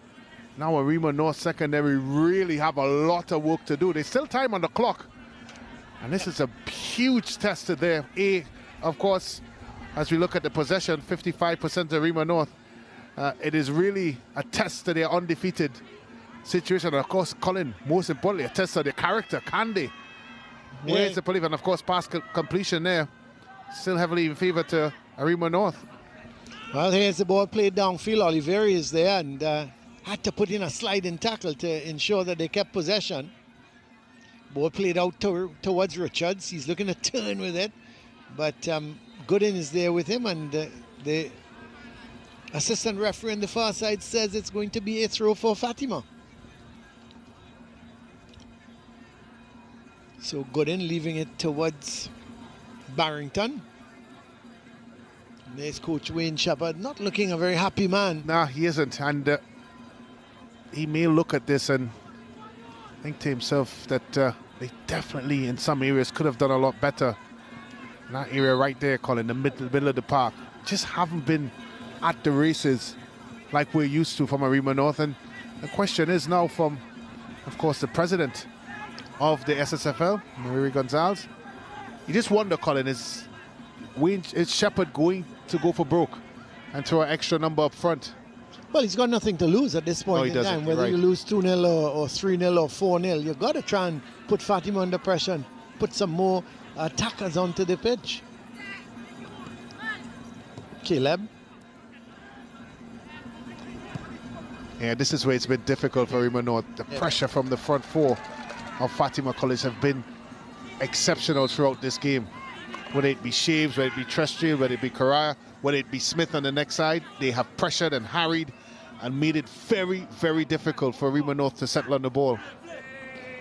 S3: now Arima North Secondary really have a lot of work to do. There's still time on the clock. And this is a huge test to their of course, as we look at the possession, 55% Arima North. It is really a test to their undefeated situation. And of course, Colin, most importantly, a test of their character. Can they? Where's the belief? And of course, pass completion there, still heavily in favor to Arima North.
S2: Well, here's the ball played downfield. Oliveri is there and had to put in a sliding tackle to ensure that they kept possession. Ball played out towards Richards. He's looking to turn with it. But Gooden is there with him, and the assistant referee on the far side says it's going to be a throw for Fatima. So Gooden leaving it towards Barrington. There's Coach Wayne Shepherd, not looking a very happy man.
S3: Nah, he isn't. And he may look at this and think to himself that they definitely in some areas could have done a lot better. In that area right there, Colin, the middle of the park, just haven't been at the races like we're used to from Arima North. And the question is now from, of course, the president of the SSFL, Marie Gonzalez. You just wonder, Colin, is Shepherd going to go for broke and throw an extra number up front?
S2: Well, he's got nothing to lose at this point in time. Whether you lose 2-0 or 3-0 or 4-0, you've got to try and put Fatima under pressure and put some more attackers onto the pitch. Caleb.
S3: Yeah, this is where it's been difficult for Arima North. The pressure from the front 4 of Fatima College have been exceptional throughout this game. Whether it be Shaves, whether it be Trestriel, whether it be Correa, whether it be Smith on the next side, they have pressured and harried and made it very, very difficult for Arima North to settle on the ball.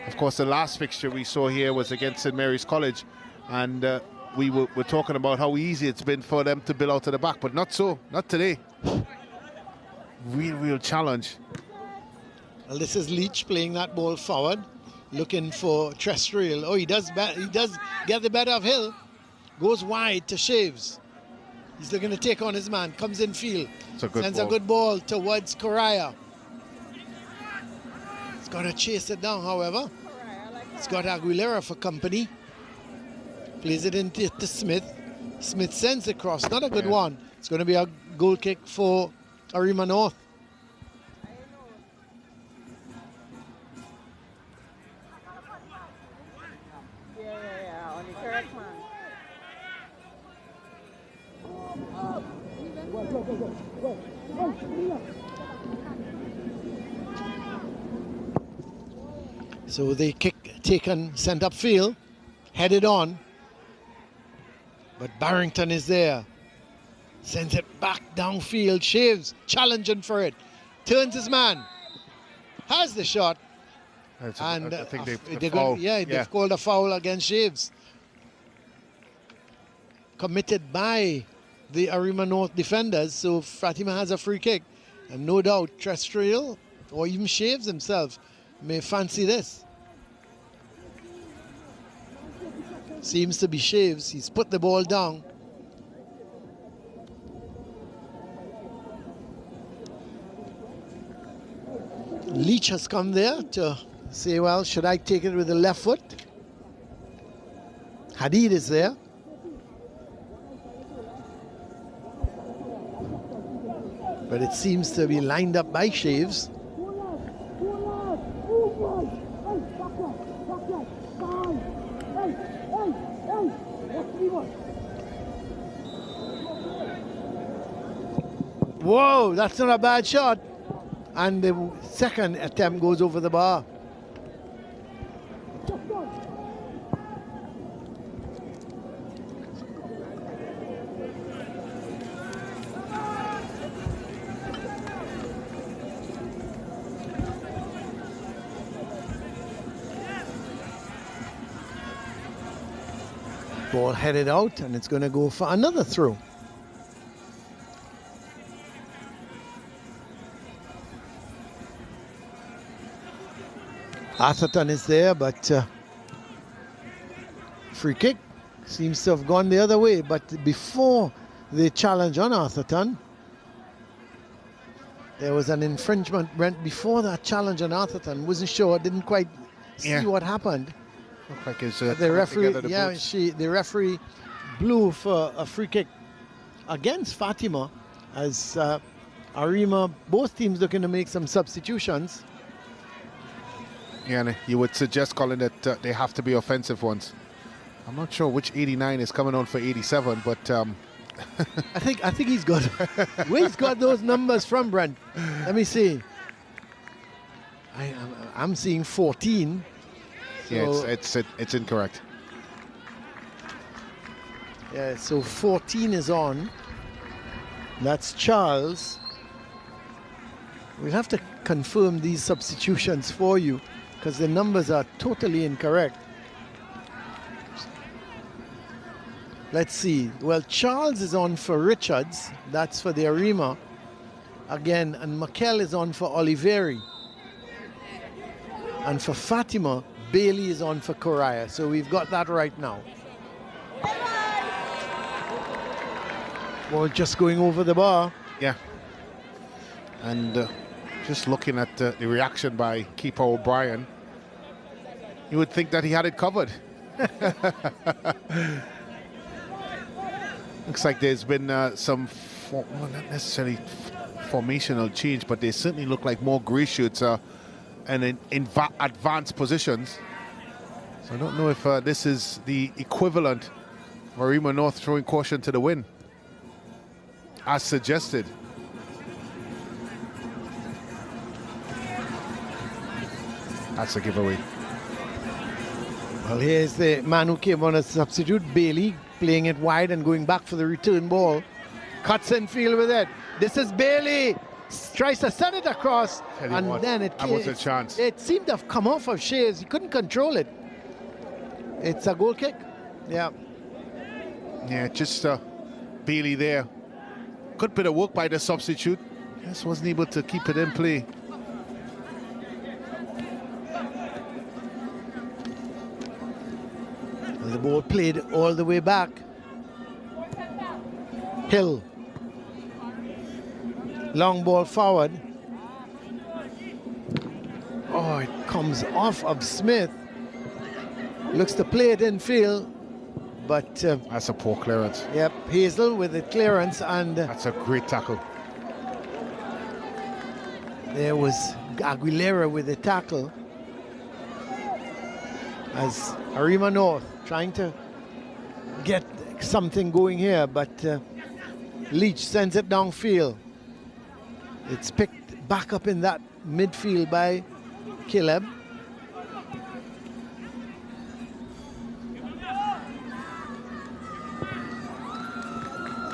S3: Of course, the last fixture we saw here was against St. Mary's College, and we were talking about how easy it's been for them to build out to the back, but not so, not today. Real challenge.
S2: Well, this is Leach playing that ball forward, looking for Trestriel. Oh, he does get the better of Hill. Goes wide to Shaves. He's looking to take on his man. Comes in field. Sends a good ball towards Correa. He's got to chase it down, however. He's got Aguilera for company. Plays it into Smith. Smith sends it across. Not a good one. It's going to be a goal kick for Arima North. So they kick taken, sent upfield, headed on. But Barrington is there. Sends it back downfield. Shaves, challenging for it. Turns his man. Has the shot. And
S3: I think
S2: they've called a foul against Shaves. Committed by the Arima North defenders. So Fatima has a free kick. And no doubt Trestrill or even Shaves himself may fancy this. Seems to be Shaves. He's put the ball down. Leach has come there to say, well, should I take it with the left foot? Hadid is there. But it seems to be lined up by Shaves. Whoa, that's not a bad shot. And the second attempt goes over the bar. Ball headed out, and it's going to go for another throw. Atherton is there, but free kick seems to have gone the other way. But before the challenge on Atherton, there was an infringement. Before that challenge on Atherton, wasn't sure, didn't quite see what happened.
S3: Looked like it's
S2: the referee, the referee blew for a free kick against Fatima, as Arima, both teams looking to make some substitutions.
S3: Yeah, and you would suggest, Colin, that they have to be offensive ones. I'm not sure which 89 is coming on for 87, but
S2: I think he's got where's got those numbers from, Brent? Let me see. I'm seeing 14. So
S3: yeah, it's incorrect.
S2: Yeah, so 14 is on. That's Charles. We'll have to confirm these substitutions for you, because the numbers are totally incorrect. Let's see. Well, Charles is on for Richards. That's for the Arima. Again, and Makel is on for Oliveri. And for Fatima, Bailey is on for Correa. So we've got that right now. Well, just going over the bar.
S3: Yeah. And just looking at the reaction by keeper O'Brien, you would think that he had it covered. Looks like there's been some, well, not necessarily formational change, but they certainly look like more grey shirts and in advanced positions. So I don't know if this is the equivalent of Arima North throwing caution to the wind, as suggested. That's a giveaway.
S2: Well, here's the man who came on as substitute, Bailey, playing it wide and going back for the return ball. Cuts in field with it. This is Bailey. Tries to send it across, and then
S3: that was a chance.
S2: It seemed to have come off of Shays. He couldn't control it. It's a goal kick. Yeah.
S3: Yeah, just Bailey there. Good bit of work by the substitute. Just wasn't able to keep it in play.
S2: The ball played all the way back. Hill. Long ball forward. Oh, it comes off of Smith. Looks to play it in field, but
S3: that's a poor clearance.
S2: Yep, Hazel with the clearance, and
S3: that's a great tackle.
S2: There was Aguilera with the tackle, as Arima North trying to get something going here, but Leach sends it downfield. It's picked back up in that midfield by Caleb.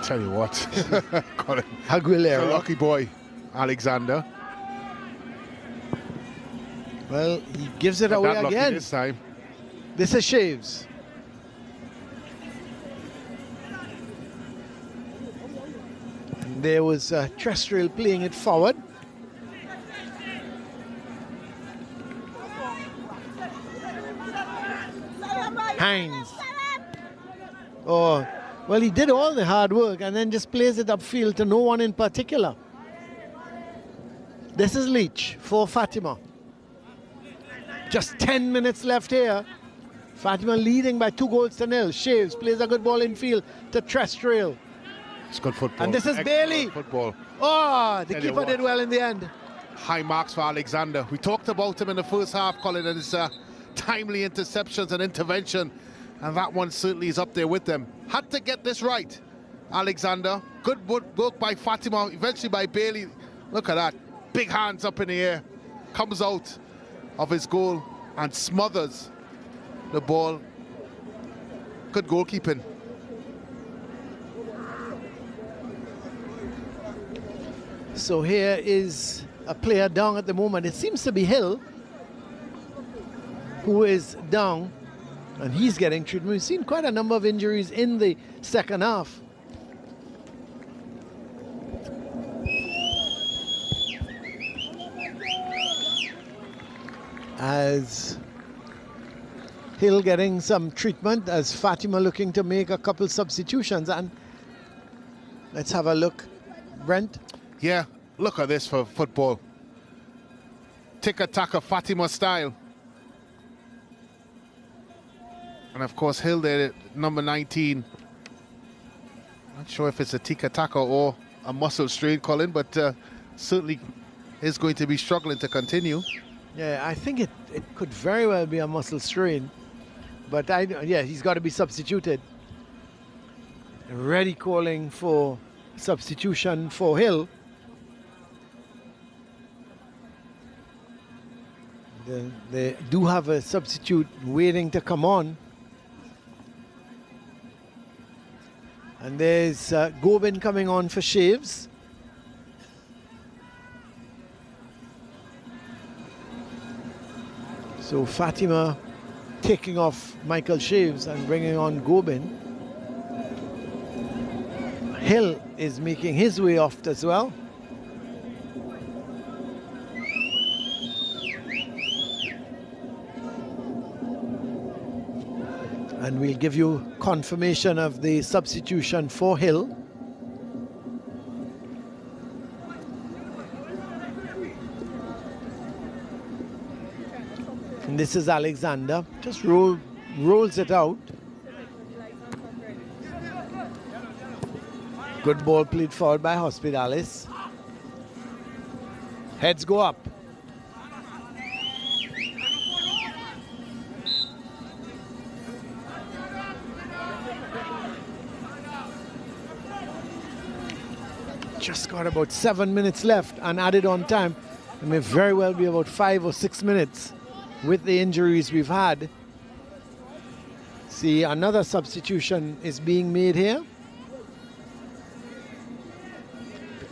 S3: Tell you what, Colin.
S2: Aguilera.
S3: Lucky boy, Alexander.
S2: Well, he gives it away again.
S3: This time.
S2: This is Shaves. And there was Terrestrial playing it forward. Hines. Oh, well, he did all the hard work and then just plays it upfield to no one in particular. This is Leach for Fatima. Just 10 minutes left here. Fatima leading by 2-0. Shaves plays a good ball in field to Terrestrial.
S3: It's good football.
S2: And this is Bailey.
S3: Football.
S2: Oh, the keeper did well in the end.
S3: High marks for Alexander. We talked about him in the first half, Colin, and his timely interceptions and intervention. And that one certainly is up there with them. Had to get this right, Alexander. Good work by Fatima, eventually by Bailey. Look at that. Big hands up in the air. Comes out of his goal and smothers the ball. Good goalkeeping.
S2: So here is a player down at the moment. It seems to be Hill who is down, and he's getting treatment. We've seen quite a number of injuries in the second half. As Hill getting some treatment, as Fatima looking to make a couple substitutions. And let's have a look, Brent.
S3: Yeah, look at this for football. Tiki-taka Fatima style. And of course Hill there at number 19. Not sure if it's a tiki-taka or a muscle strain, Colin, but certainly is going to be struggling to continue.
S2: Yeah, I think it could very well be a muscle strain. But yeah, he's got to be substituted. Already calling for substitution for Hill. They do have a substitute waiting to come on. And there's Gobin coming on for Shaves. So Fatima taking off Michael Shaves and bringing on Gobin. Hill is making his way off as well. And we'll give you confirmation of the substitution for Hill. And this is Alexander, just rolls it out. Good ball played forward by Hospitalis. Heads go up. Just got about 7 minutes left and added on time. It may very well be about 5 or 6 minutes with the injuries we've had. See, another substitution is being made here.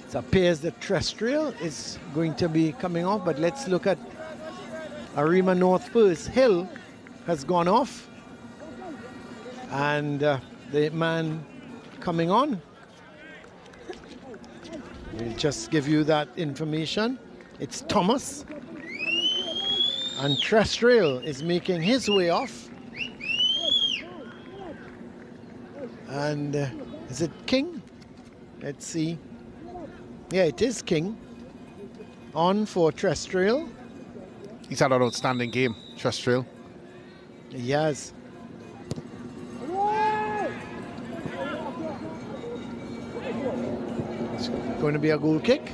S2: It appears that Terrestrial is going to be coming off, but let's look at Arima North first. Hill has gone off, and the man coming on, we'll just give you that information. It's Thomas. And Terrestrial is making his way off. And is it King? Let's see. Yeah, it is King. On for Terrestrial.
S3: He's had an outstanding game, Terrestrial.
S2: He has. It's going to be a goal kick.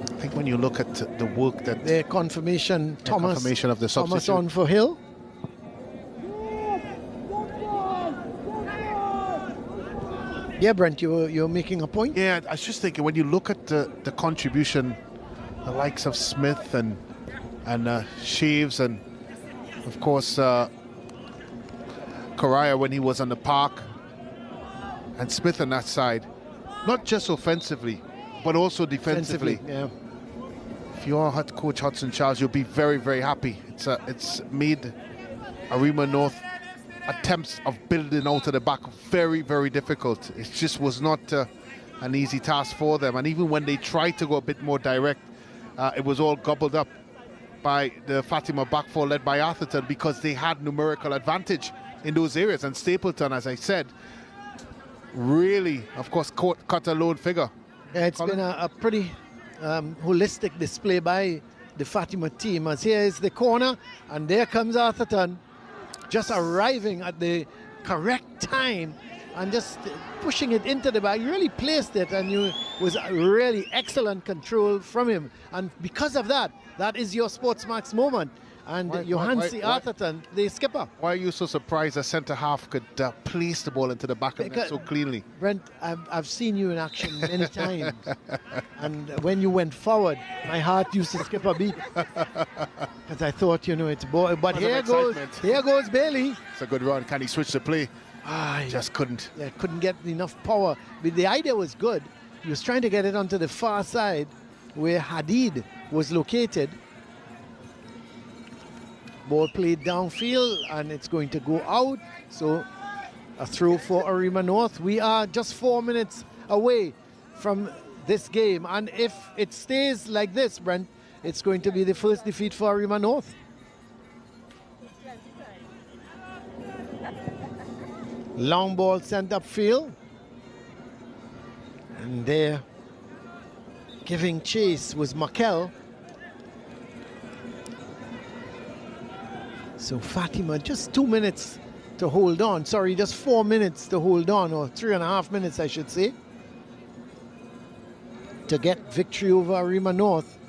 S3: I think when you look at the work that...
S2: The confirmation, Thomas.
S3: Confirmation of the substitute.
S2: Thomas on for Hill. Yeah, Brent, you're making a point.
S3: Yeah, I was just thinking, when you look at the contribution, the likes of Smith and Shaves, and of course Correa when he was on the park, and Smith on that side, not just offensively, but also defensively.
S2: Yeah.
S3: If you're head coach Hudson Charles, you'll be very, very happy. It's made Arima North attempts of building out of the back very, very difficult. It just was not an easy task for them. And even when they tried to go a bit more direct, it was all gobbled up by the Fatima backfour led by Atherton, because they had numerical advantage in those areas. And Stapleton, as I said, really, of course, cut a lone figure.
S2: Yeah, it's been a pretty holistic display by the Fatima team. As here is the corner, and there comes Atherton, just arriving at the correct time and just pushing it into the bag. He really placed it, and it was really excellent control from him. And because of that, that is your SportsMax moment. And Johansi Atherton, the skipper.
S3: Why are you so surprised a centre half could place the ball into the back of the net so cleanly?
S2: Brent, I've seen you in action many times. And when you went forward, my heart used to skip a beat. Because I thought, it's boy. But here goes Bailey.
S3: It's a good run. Can he switch the play?
S2: He
S3: just couldn't.
S2: Yeah, couldn't get enough power. But the idea was good. He was trying to get it onto the far side where Hadid was located. Ball played downfield, and it's going to go out. So a throw for Arima North. We are just 4 minutes away from this game, and if it stays like this, Brent, it's going to be the first defeat for Arima North. Long ball sent upfield, and there giving chase was Makel. So Fatima, just 2 minutes to hold on. Sorry, just 4 minutes to hold on, or 3.5 minutes, I should say, to get victory over Arima North.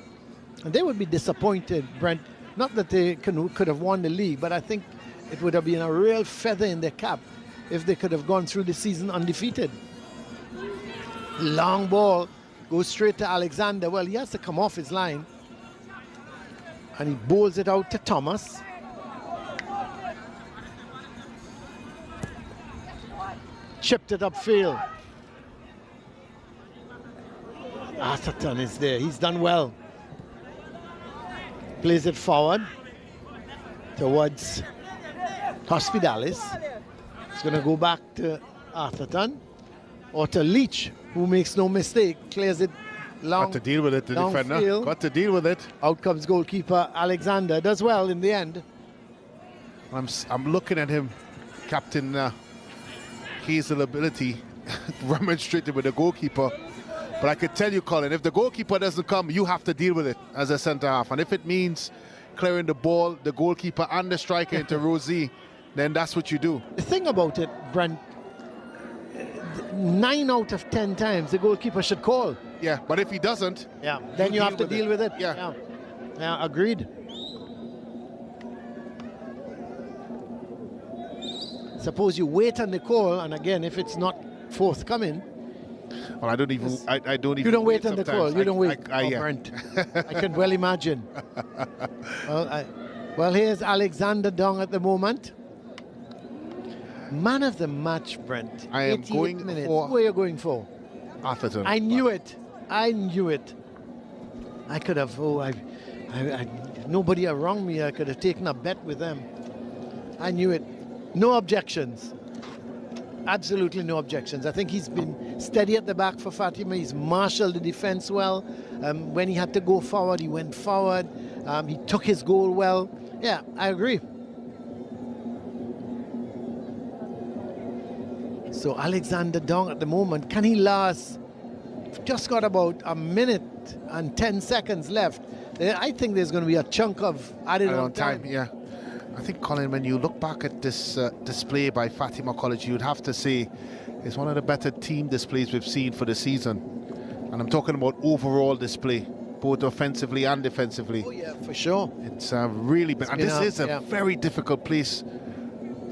S2: And they would be disappointed, Brent. Not that they could have won the league, but I think it would have been a real feather in their cap if they could have gone through the season undefeated. Long ball goes straight to Alexander. Well, he has to come off his line. And he bowls it out to Thomas. Chipped it upfield. Atherton is there. He's done well. Plays it forward towards Hospitalis. It's going to go back to Atherton or to Leach, who makes no mistake. Clears it long.
S3: Got to deal with it, the defender.
S2: Field.
S3: Got to deal with it.
S2: Out comes goalkeeper Alexander. Does well in the end.
S3: I'm looking at him, Captain Hazel ability remonstrated with the goalkeeper. But I could tell you, Colin, if the goalkeeper doesn't come, you have to deal with it as a centre half. And if it means clearing the ball, the goalkeeper and the striker into Rosie, then that's what you do.
S2: The thing about it, Brent, 9 out of 10 times the goalkeeper should call.
S3: Yeah, but if he doesn't,
S2: then you have to deal with it.
S3: Yeah,
S2: agreed. Suppose you wait on the call, and again, if it's not forthcoming.
S3: Well, I don't even.
S2: You don't wait on the call. You don't wait.
S3: Yeah.
S2: Brent. I can well imagine. Well, here's Alexander Dong at the moment. Man of the match, Brent.
S3: I am going
S2: minutes.
S3: for.
S2: Who are you going for?
S3: Atherton.
S2: I knew it. I knew it. I could have. Nobody around me. I could have taken a bet with them. I knew it. No objections. Absolutely no objections. I think he's been steady at the back for Fatima. He's marshaled the defense well. When he had to go forward, he went forward. He took his goal well. Yeah, I agree. So Alexander Dong at the moment, can he last? Just got about a minute and 10 seconds left. I think there's going to be a chunk of added on time.
S3: Yeah. I think, Colin, when you look back at this display by Fatima College, you'd have to say it's one of the better team displays we've seen for the season. And I'm talking about overall display, both offensively and defensively.
S2: Oh, yeah, for sure.
S3: It's really been, and this is a very difficult place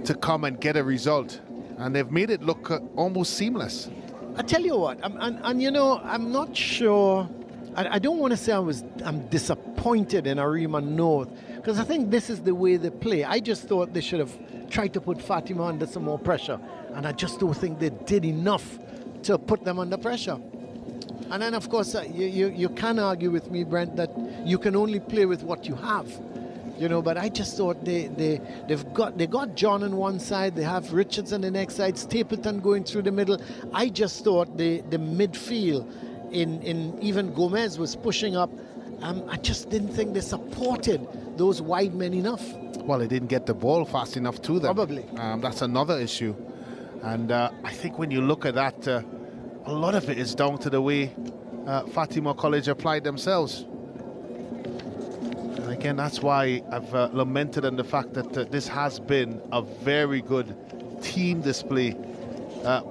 S3: to come and get a result. And they've made it look almost seamless.
S2: I tell you what, and you know, I'm not sure. I don't want to say I'm disappointed in Arima North, because I think this is the way they play. I just thought they should have tried to put Fatima under some more pressure, and I just don't think they did enough to put them under pressure. And then, of course, you can argue with me, Brent, that you can only play with what you have. You know, but I just thought they got John on one side, they have Richards on the next side, Stapleton going through the middle. I just thought the midfield in even Gomez was pushing up. I just didn't think they supported those wide men enough.
S3: Well, they didn't get the ball fast enough to them.
S2: Probably.
S3: That's another issue. And I think when you look at that, a lot of it is down to the way Fatima College applied themselves. And again, that's why I've lamented on the fact that this has been a very good team display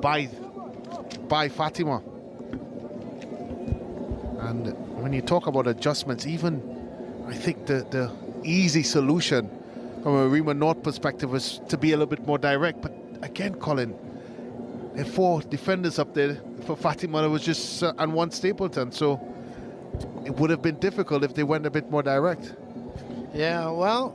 S3: by Fatima. And when you talk about adjustments, even I think the easy solution from a Arima North perspective was to be a little bit more direct. But again, Colin, there are 4 defenders up there for Fatima. It was just and 1 Stapleton, so it would have been difficult if they went a bit more direct.
S2: Yeah, well,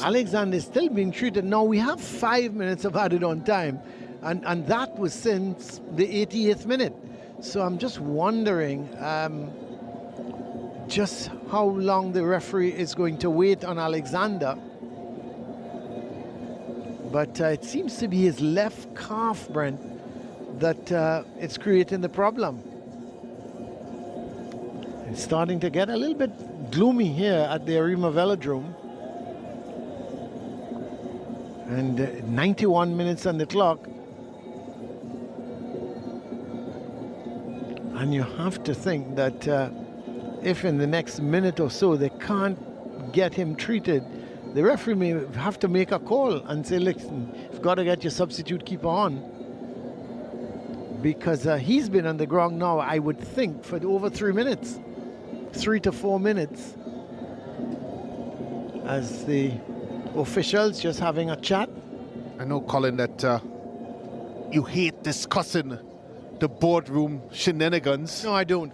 S2: Alexander is still being treated. Now we have 5 minutes of added on time, and that was since the 88th minute. So I'm just wondering just how long the referee is going to wait on Alexander. But it seems to be his left calf, Brent, that it's creating the problem. It's starting to get a little bit gloomy here at the Arima Velodrome. And 91 minutes on the clock. And you have to think that if in the next minute or so they can't get him treated, the referee may have to make a call and say, listen, you've got to get your substitute keeper on. Because he's been on the ground now, I would think, for over 3 minutes. 3 to 4 minutes. As the officials just having a chat.
S3: I know, Colin, that you hate discussing the boardroom shenanigans.
S2: No, I don't.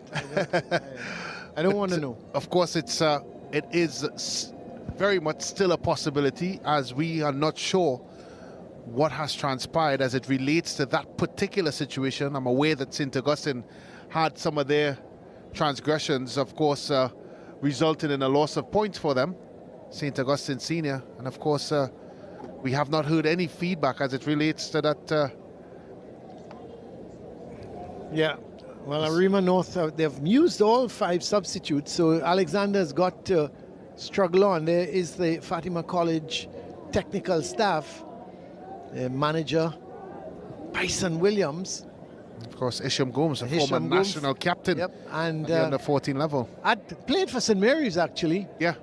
S2: I don't want to know.
S3: Of course, it is very much still a possibility, as we are not sure what has transpired as it relates to that particular situation. I'm aware that St. Augustine had some of their transgressions, of course, resulting in a loss of points for them, St. Augustine Senior. And of course, we have not heard any feedback as it relates to that.
S2: Yeah, well, Arima North, they've used all 5 substitutes, so Alexander's got to struggle on. There is the Fatima College technical staff, manager Bryson Williams.
S3: Of course, Isham Gomes, a former national captain,
S2: and
S3: at the under 14 level.
S2: I'd played for St. Mary's, actually.
S3: Yeah.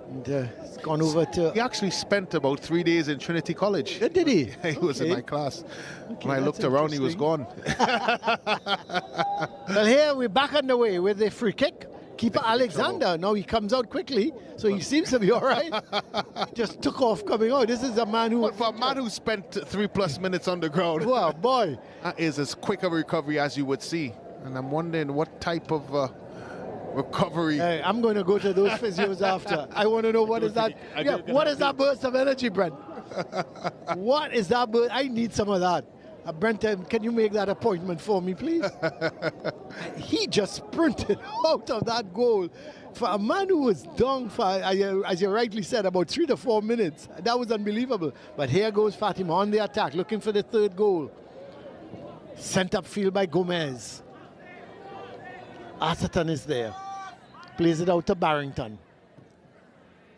S2: And it's gone over to...
S3: He actually spent about 3 days in Trinity College.
S2: Did he?
S3: He was in my class. When I looked around, he was gone.
S2: Well, here we're back on the way with the free kick. Keeper Alexander. Now he comes out quickly, so he seems to be all right. Just took off coming out. This is a man who...
S3: But for a man who spent 3+ minutes on the ground.
S2: Wow, boy.
S3: That is as quick a recovery as you would see. And I'm wondering what type of recovery.
S2: Hey, I'm going to go to those physios after. I want to know what is that. Yeah, what is that burst of energy, Brent? What is that burst? I need some of that. Brent, can you make that appointment for me, please? He just sprinted out of that goal. For a man who was down for, as you rightly said, about 3 to 4 minutes, that was unbelievable. But here goes Fatima on the attack, looking for the 3rd goal. Sent upfield by Gomez. Atherton is there. Plays it out to Barrington.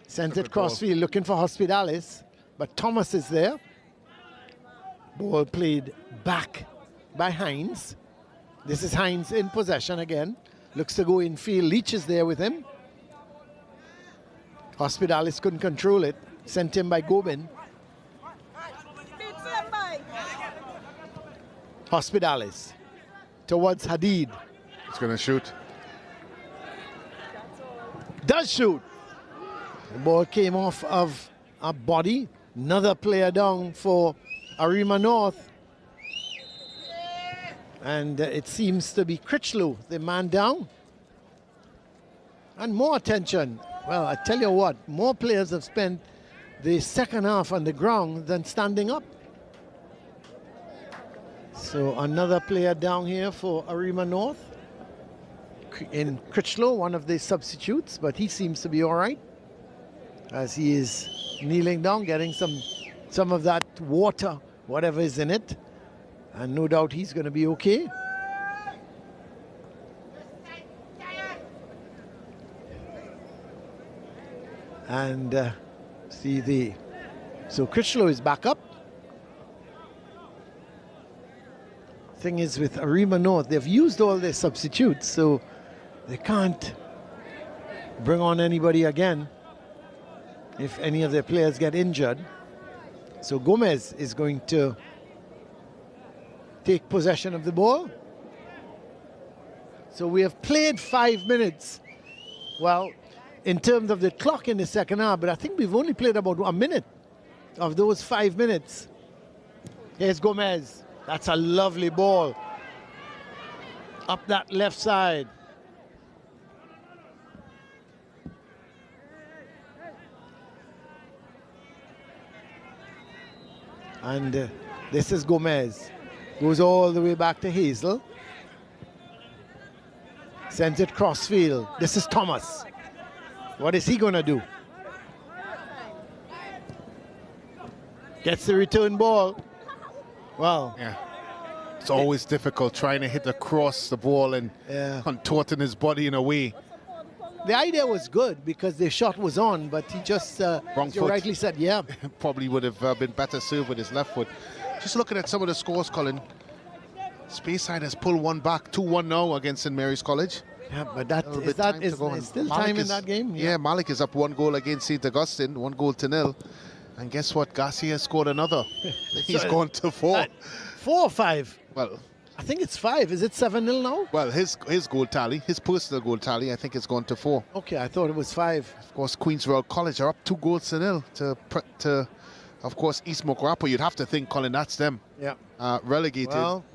S2: Sent it crossfield, looking for Hospitalis. But Thomas is there. Ball played back by Hines. This is Hines in possession again. Looks to go in field. Leach is there with him. Hospitalis couldn't control it. Sent in by Gobin. Hospitalis towards Hadid.
S3: He's going to shoot.
S2: Does shoot. The ball came off of a body. Another player down for Arima North. And it seems to be Critchlow, the man down. And more attention. Well, I tell you what, more players have spent the second half on the ground than standing up. So another player down here for Arima North. In Critchlow, one of the substitutes, but he seems to be all right as he is kneeling down, getting some of that water, whatever is in it. And no doubt he's going to be okay. And so Critchlow is back up. Thing is with Arima North, they've used all their substitutes, so they can't bring on anybody again if any of their players get injured. So Gomez is going to take possession of the ball. So we have played 5 minutes. Well, in terms of the clock in the second half, but I think we've only played about a minute of those 5 minutes. Here's Gomez. That's a lovely ball. Up that left side. And this is Gomez. Goes all the way back to Hazel. Sends it crossfield. This is Thomas. What is he going to do? Gets the return ball. Well,
S3: yeah, it's always difficult trying to hit across the ball and contorting his body in a way.
S2: The idea was good because the shot was on, but he just,
S3: wrong
S2: you
S3: foot.
S2: rightly said, yeah.
S3: Probably would have been better served with his left foot. Just looking at some of the scores, Colin. Speyside has pulled one back, 2-1 now against St. Mary's College.
S2: Yeah, but is still time in that game.
S3: Yeah, Malik is up 1 goal against St. Augustine, 1-0. And guess what? Garcia scored another. He's gone to 4.
S2: 4 or 5?
S3: Well,
S2: I think it's 5. Is it 7-0 now?
S3: Well, his goal tally, his personal goal tally, I think it's gone to 4.
S2: Okay, I thought it was 5.
S3: Of course, Queen's Royal College are up 2-0 to of course, East Mucurapo. You'd have to think, Colin, that's them.
S2: Yeah.
S3: Relegated.
S2: Well,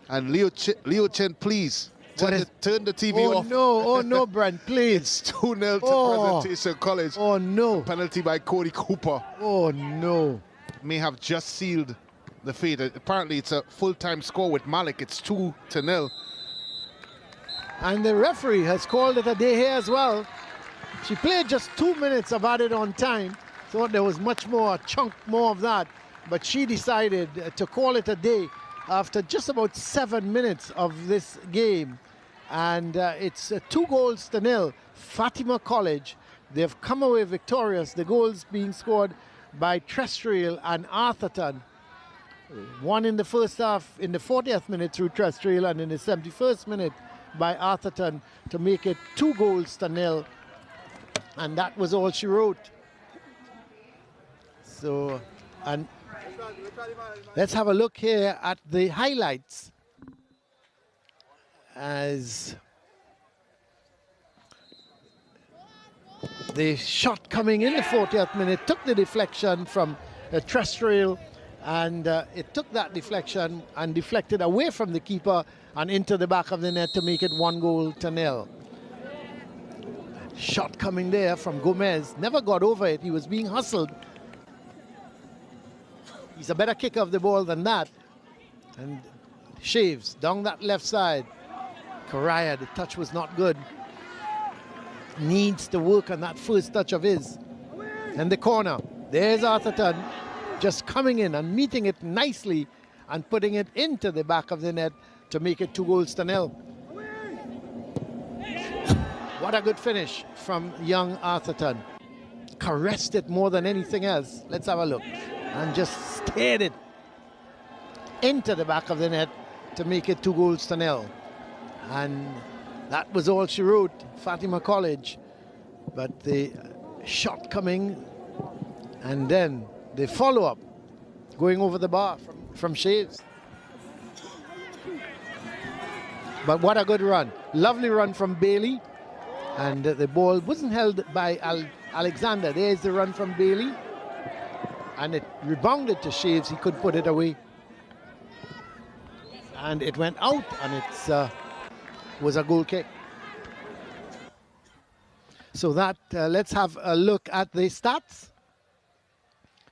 S3: and Leo Chen, please. Turn the TV off.
S2: Oh no, Brent, please.
S3: It's 2-0 to Presentation College.
S2: Oh no.
S3: Penalty by Cody Cooper.
S2: Oh no.
S3: May have just sealed the fate. Apparently it's a full-time score with Malik. It's 2-0.
S2: And the referee has called it a day here as well. She played just 2 minutes of added on time. Thought there was much more, a chunk more of that. But she decided to call it a day after just about 7 minutes of this game. And it's 2-0. Fatima College, they've come away victorious. The goals being scored by Trestriel and Arthurton. One in the first half, in the 40th minute through Trestriel, and in the 71st minute by Arthurton to make it 2-0. And that was all she wrote. So, and let's have a look here at the highlights. As the shot coming in the 40th minute took the deflection from Trestriel, and it took that deflection and deflected away from the keeper and into the back of the net to make it 1-0. Shot coming there from Gomez, never got over it. He was being hustled. He's a better kicker of the ball than that. And shaves down that left side. Correa, the touch was not good. Needs to work on that first touch of his. And the corner. There's Arthurton just coming in and meeting it nicely and putting it into the back of the net to make it 2-0. What a good finish from young Arthurton. Caressed it more than anything else. Let's have a look. And just steered it into the back of the net to make it 2-0. And that was all she wrote, Fatima College. But the shot coming, and then the follow-up going over the bar from Shaves. But what a good run. Lovely run from Bailey. And the ball wasn't held by Alexander. There's the run from Bailey. And it rebounded to Shaves. He couldn't put it away. and it went out, and it was a goal kick. So that, let's have a look at the stats.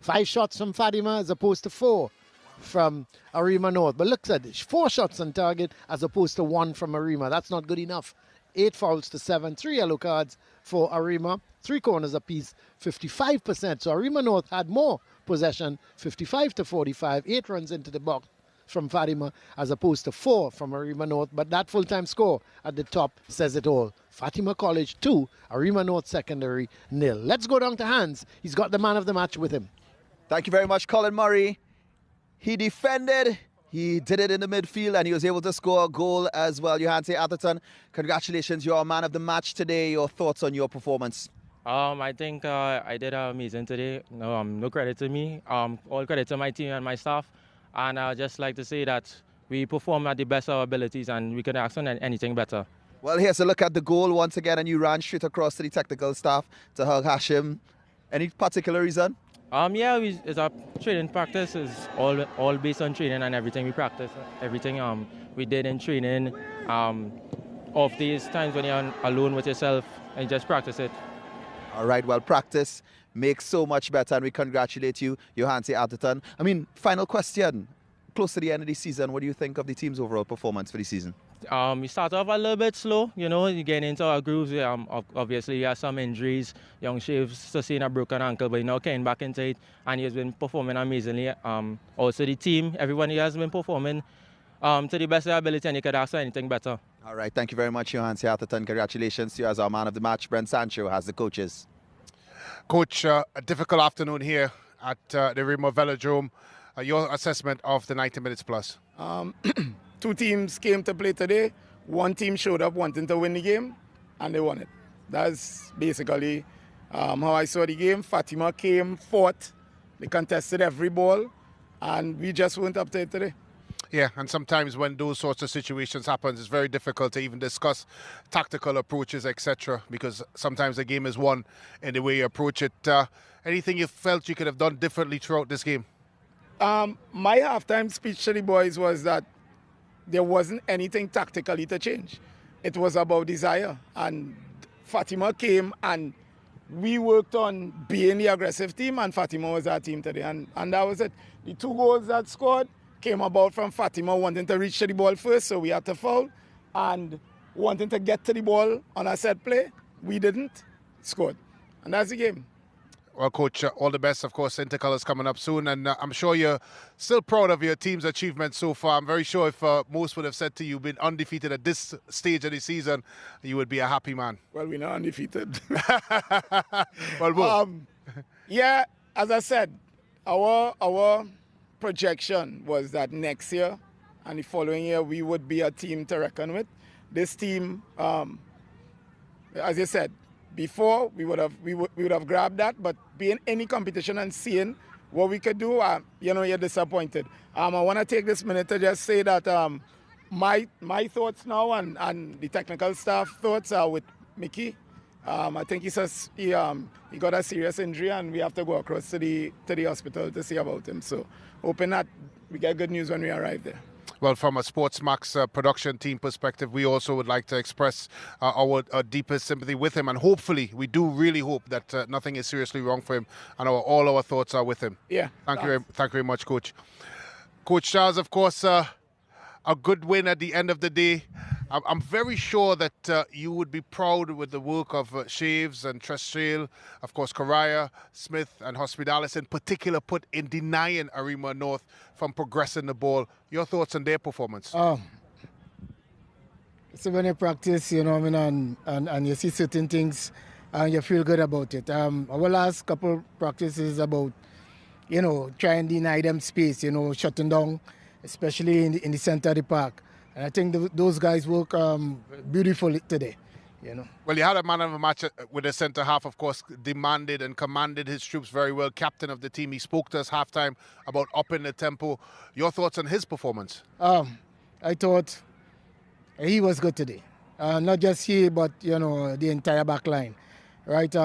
S2: 5 shots from Fatima as opposed to 4 from Arima North. But look at this, 4 shots on target as opposed to 1 from Arima. That's not good enough. 8 fouls to 7, 3 yellow cards for Arima, 3 corners apiece, 55%. So Arima North had more possession, 55 to 45, 8 runs into the box from Fatima as opposed to 4 from Arima North. But that full-time score at the top says it all. Fatima College 2, Arima North Secondary 0. Let's go down to Hans. He's got the man of the match with him.
S1: Thank you very much, Colin Murray. He defended, he did it in the midfield, and he was able to score a goal as well. Johanse Atherton, congratulations, you're a man of the match today. Your thoughts on your performance?
S9: I think I did amazing today. No credit to me. All credit to my team and my staff. And I'd just like to say that we performed at the best of our abilities and we couldn't ask for anything better.
S1: Well, here's a look at the goal once again, and you ran straight across to the technical staff to hug Hashim. Any particular reason?
S9: Yeah, it's our training practice is all based on training and everything we practice. Everything we did in training. Off days, times when you're alone with yourself and just practice it.
S1: All right, well, practice makes so much better, and we congratulate you, Johanse Atherton. I mean, final question. Close to the end of the season, what do you think of the team's overall performance for the season?
S9: We started off a little bit slow, you know, you get into our grooves. Obviously, he has some injuries. Young Shave sustained a broken ankle, but now came back into it, and he has been performing amazingly. Also, the team, everyone here has been performing to the best of their ability, and you could ask for anything better. All
S1: right, thank you very much, Johanse Atherton. Congratulations to you as our man of the match. Brent Sancho has the coaches.
S3: Coach, a difficult afternoon here at the Arima Velodrome. Your assessment of the 90 minutes plus?
S14: 2 teams came to play today. 1 team showed up wanting to win the game, and they won it. That's basically how I saw the game. Fatima came, fought, they contested every ball, and we just weren't up to it today.
S3: Yeah, and sometimes when those sorts of situations happen, it's very difficult to even discuss tactical approaches, etc., because sometimes the game is won in the way you approach it. Anything you felt you could have done differently throughout this game?
S14: My halftime speech to the boys was that there wasn't anything tactically to change. It was about desire. And Fatima came and we worked on being the aggressive team, and Fatima was our team today. And that was it. The 2 goals that scored came about from Fatima wanting to reach to the ball first, so we had to foul, and wanting to get to the ball on a set play. We didn't, scored. And that's the game.
S3: Well, Coach, all the best. Of course, Intercolors coming up soon, and I'm sure you're still proud of your team's achievements so far. I'm very sure if most would have said to you, been undefeated at this stage of the season, you would be a happy man.
S14: Well, we're not undefeated.
S3: Well,
S14: yeah, as I said, our projection was that next year and the following year we would be a team to reckon with. This team, as you said, before we would have grabbed that, but being any competition and seeing what we could do, you're disappointed. I want to take this minute to just say that my thoughts now and the technical staff thoughts are with Mickey. I think he got a serious injury, and we have to go across to the hospital to see about him. So hoping that we get good news when we arrive there.
S3: Well, from a SportsMax production team perspective, we also would like to express our deepest sympathy with him, and hopefully, we do really hope that nothing is seriously wrong for him, and all our thoughts are with him.
S14: Yeah.
S3: Thank you very much, Coach. Coach Charles, of course, a good win at the end of the day. I'm very sure that you would be proud with the work of Shaves and Trestrail, of course, Correa, Smith and Hospitalis in particular put in denying Arima North from progressing the ball. Your thoughts on their performance?
S15: So when you practice, and you see certain things and you feel good about it. Our last couple practices about, trying to deny them space, shutting down, especially in the center of the park. And I think those guys work beautifully today,
S3: Well, you had a man of the match with the centre half, of course, demanded and commanded his troops very well. Captain of the team, he spoke to us halftime about upping the tempo. Your thoughts on his performance?
S15: I thought he was good today. Not just he, but, the entire back line, right?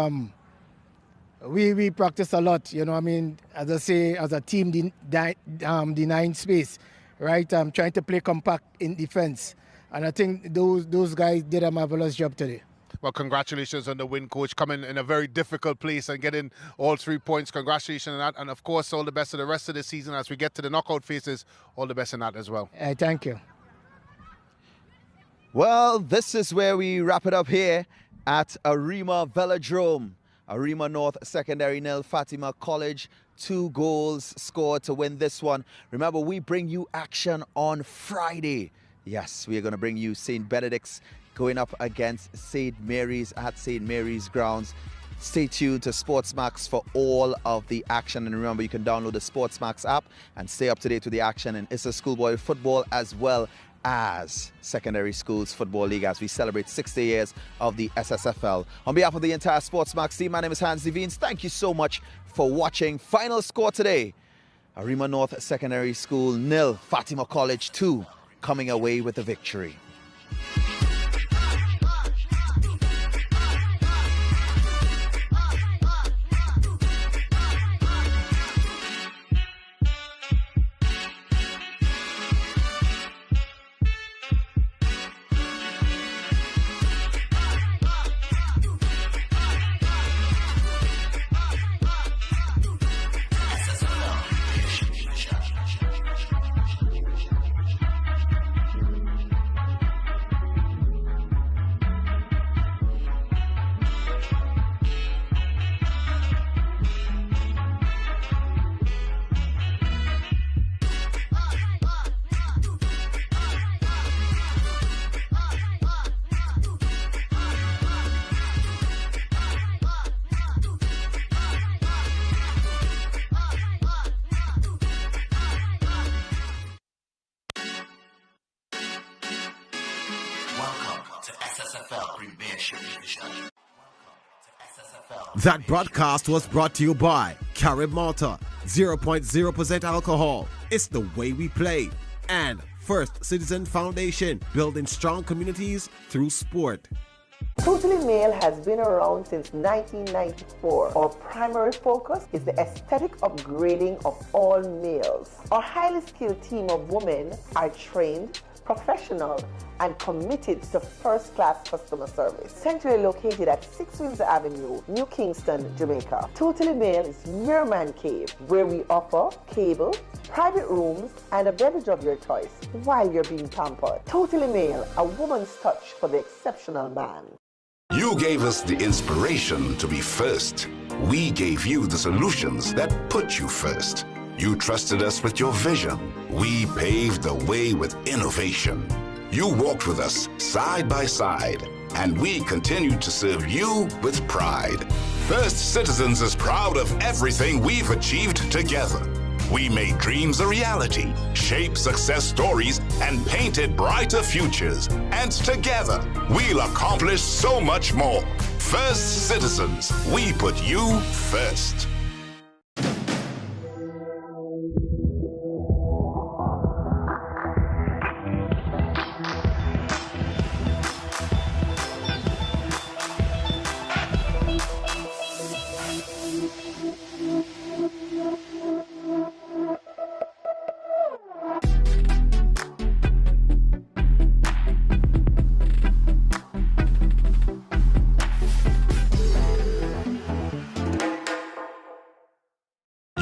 S15: We practice a lot, as I say, as a team denying space. right? Trying to play compact in defense. And I think those guys did a marvelous job today.
S3: Well, congratulations on the win, Coach. Coming in a very difficult place and getting all 3 points. Congratulations on that. And, of course, all the best of the rest of the season as we get to the knockout phases. All the best in that as well.
S15: Thank you.
S1: Well, this is where we wrap it up here at Arima Velodrome. Arima North Secondary 0, Fatima College 2 goals scored to win this one. Remember, we bring you action on Friday. Yes, we are going to bring you St. Benedict's going up against St. Mary's at St. Mary's grounds. Stay tuned to SportsMax for all of the action. And remember, you can download the SportsMax app and stay up to date with the action in ISA Schoolboy Football as well as Secondary Schools Football League as we celebrate 60 years of the SSFL. On behalf of the entire SportsMax team, my name is Hans Devines. Thank you so much for watching. Final score today, Arima North Secondary School 0, Fatima College 2, coming away with the victory.
S6: That broadcast was brought to you by Carib Malta, 0.0% alcohol. It's the way we play. And First Citizen Foundation, building strong communities through sport.
S13: Totally Male has been around since 1994. Our primary focus is the aesthetic upgrading of all males. Our highly skilled team of women are trained, professional, and committed to first-class customer service. Centrally located at 6 Windsor Avenue, New Kingston, Jamaica. Totally Male is your man cave, where we offer cable, private rooms, and a beverage of your choice while you're being pampered. Totally Male, a woman's touch for the exceptional man.
S7: You gave us the inspiration to be first. We gave you the solutions that put you first. You trusted us with your vision. We paved the way with innovation. You walked with us side by side, and we continued to serve you with pride. First Citizens is proud of everything we've achieved together. We made dreams a reality, shaped success stories, and painted brighter futures. And together, we'll accomplish so much more. First Citizens, we put you first.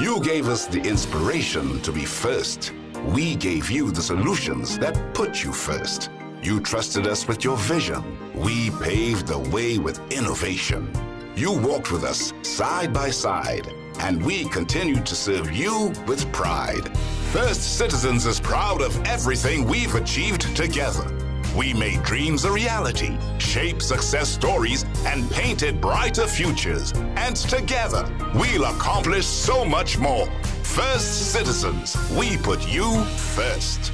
S7: You gave us the inspiration to be first. We gave you the solutions that put you first. You trusted us with your vision. We paved the way with innovation. You walked with us side by side, and we continued to serve you with pride. First Citizens is proud of everything we've achieved together. We made dreams a reality, shaped success stories, and painted brighter futures. And together, we'll accomplish so much more. First Citizens, we put you first.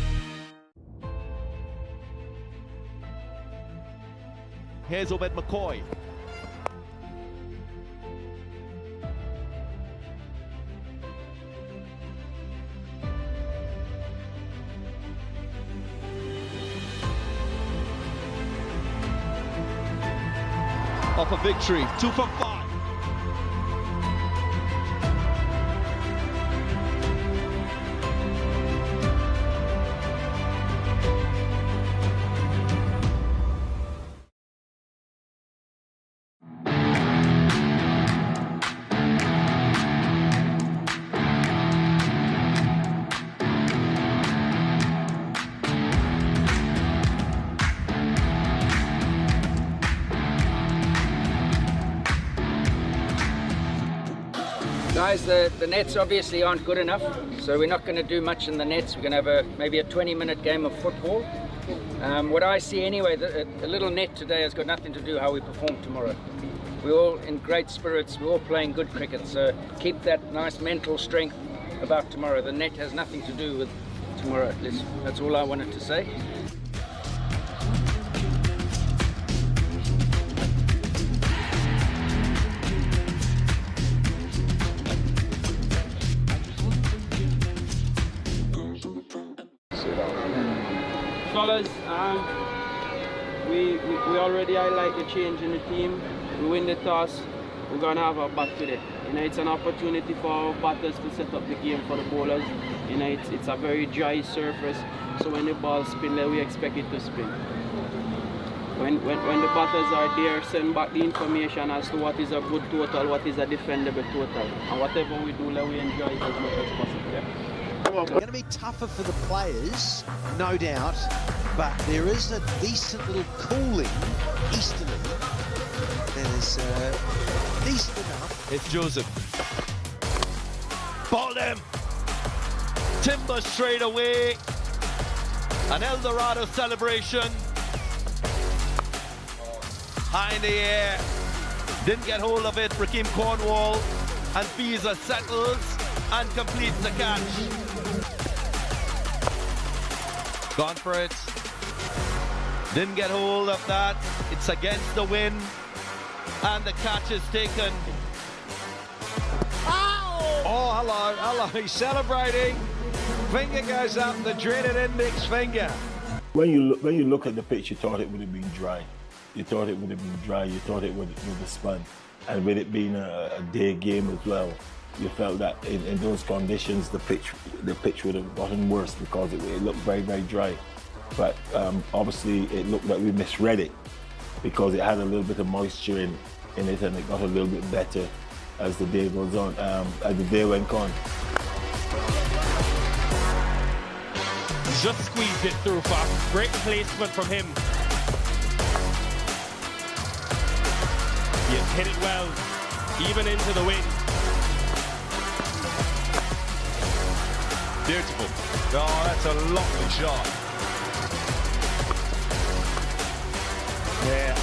S16: Here's Obed McCoy. Off a victory, 2 from 5.
S17: Guys, the nets obviously aren't good enough, so we're not going to do much in the nets. We're going to have maybe a 20-minute game of football. What I see anyway, a little net today has got nothing to do how we perform tomorrow. We're all in great spirits, we're all playing good cricket, so keep that nice mental strength about tomorrow. The net has nothing to do with tomorrow, at least. That's all I wanted to say.
S18: Fellas, we already highlight the change in the team. We win the toss, we're going to have a bat today. You know, it's an opportunity for our batters to set up the game for the bowlers. You know, it's a very dry surface, so when the ball spins, we expect it to spin. When the batters are there, send back the information as to what is a good total, what is a defendable total. And whatever we do, we enjoy it as much as possible. Yeah.
S19: It's going to be tougher for the players, no doubt, but there is a decent little cooling easterly that is decent enough.
S16: It's Joseph. Ball them. Timber straight away. An El Dorado celebration. High in the air. Didn't get hold of it. Rakeem Cornwall. And Fiza settles and completes the catch. Gone for it. Didn't get hold of that. It's against the wind. And the catch is taken.
S19: Ow!
S20: Oh, hello. He's celebrating. Finger goes up, the dreaded index finger.
S21: When you look at the pitch, you thought it would have been dry. You thought it would have been dry. You thought it would have spun. And with it being a day game as well, you felt that in those conditions the pitch would have gotten worse because it looked very, very dry. But obviously it looked like we misread it because it had a little bit of moisture in it, and it got a little bit better as the day goes on, as the day went on.
S22: Just squeezed it through fast. Great placement from him. He has hit it well, even into the wind.
S20: Beautiful. Oh, that's a lovely shot. Yeah,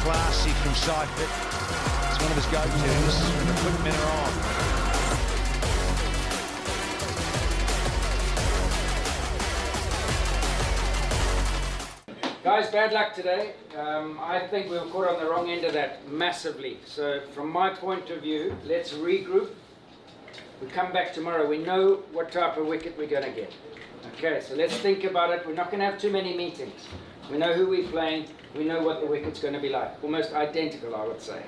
S20: classy from Seifert. It's one of his go-tos. The quick men are on.
S17: Guys, bad luck today. I think we were caught on the wrong end of that massively. So from my point of view, let's regroup. We come back tomorrow, we know what type of wicket we're going to get. Okay, so let's think about it. We're not going to have too many meetings. We know who we're playing, we know what the wicket's going to be like. Almost identical, I would say.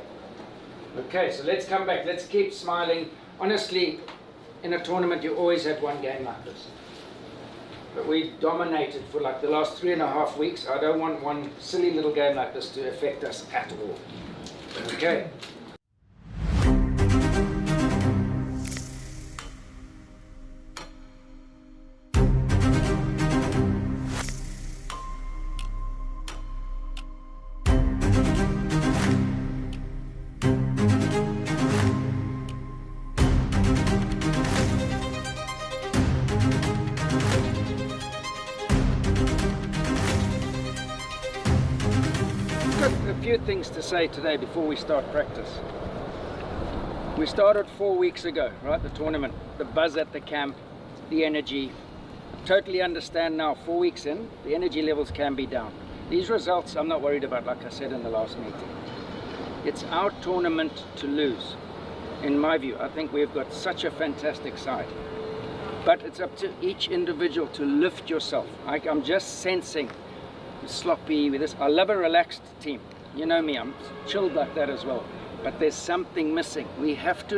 S17: Okay, so let's come back, let's keep smiling. Honestly, in a tournament you always have one game like this. But we dominated for like the last 3.5 weeks. I don't want one silly little game like this to affect us at all. Okay. Few things to say today before we start practice. We started 4 weeks ago, right? The tournament, the buzz at the camp, the energy. Totally understand now, 4 weeks in, the energy levels can be down. These results I'm not worried about, like I said in the last meeting. It's our tournament to lose, in my view. I think we've got such a fantastic side. But it's up to each individual to lift yourself. I'm just sensing sloppy with this. I love a relaxed team. You know me, I'm chilled like that as well. But there's something missing. We have to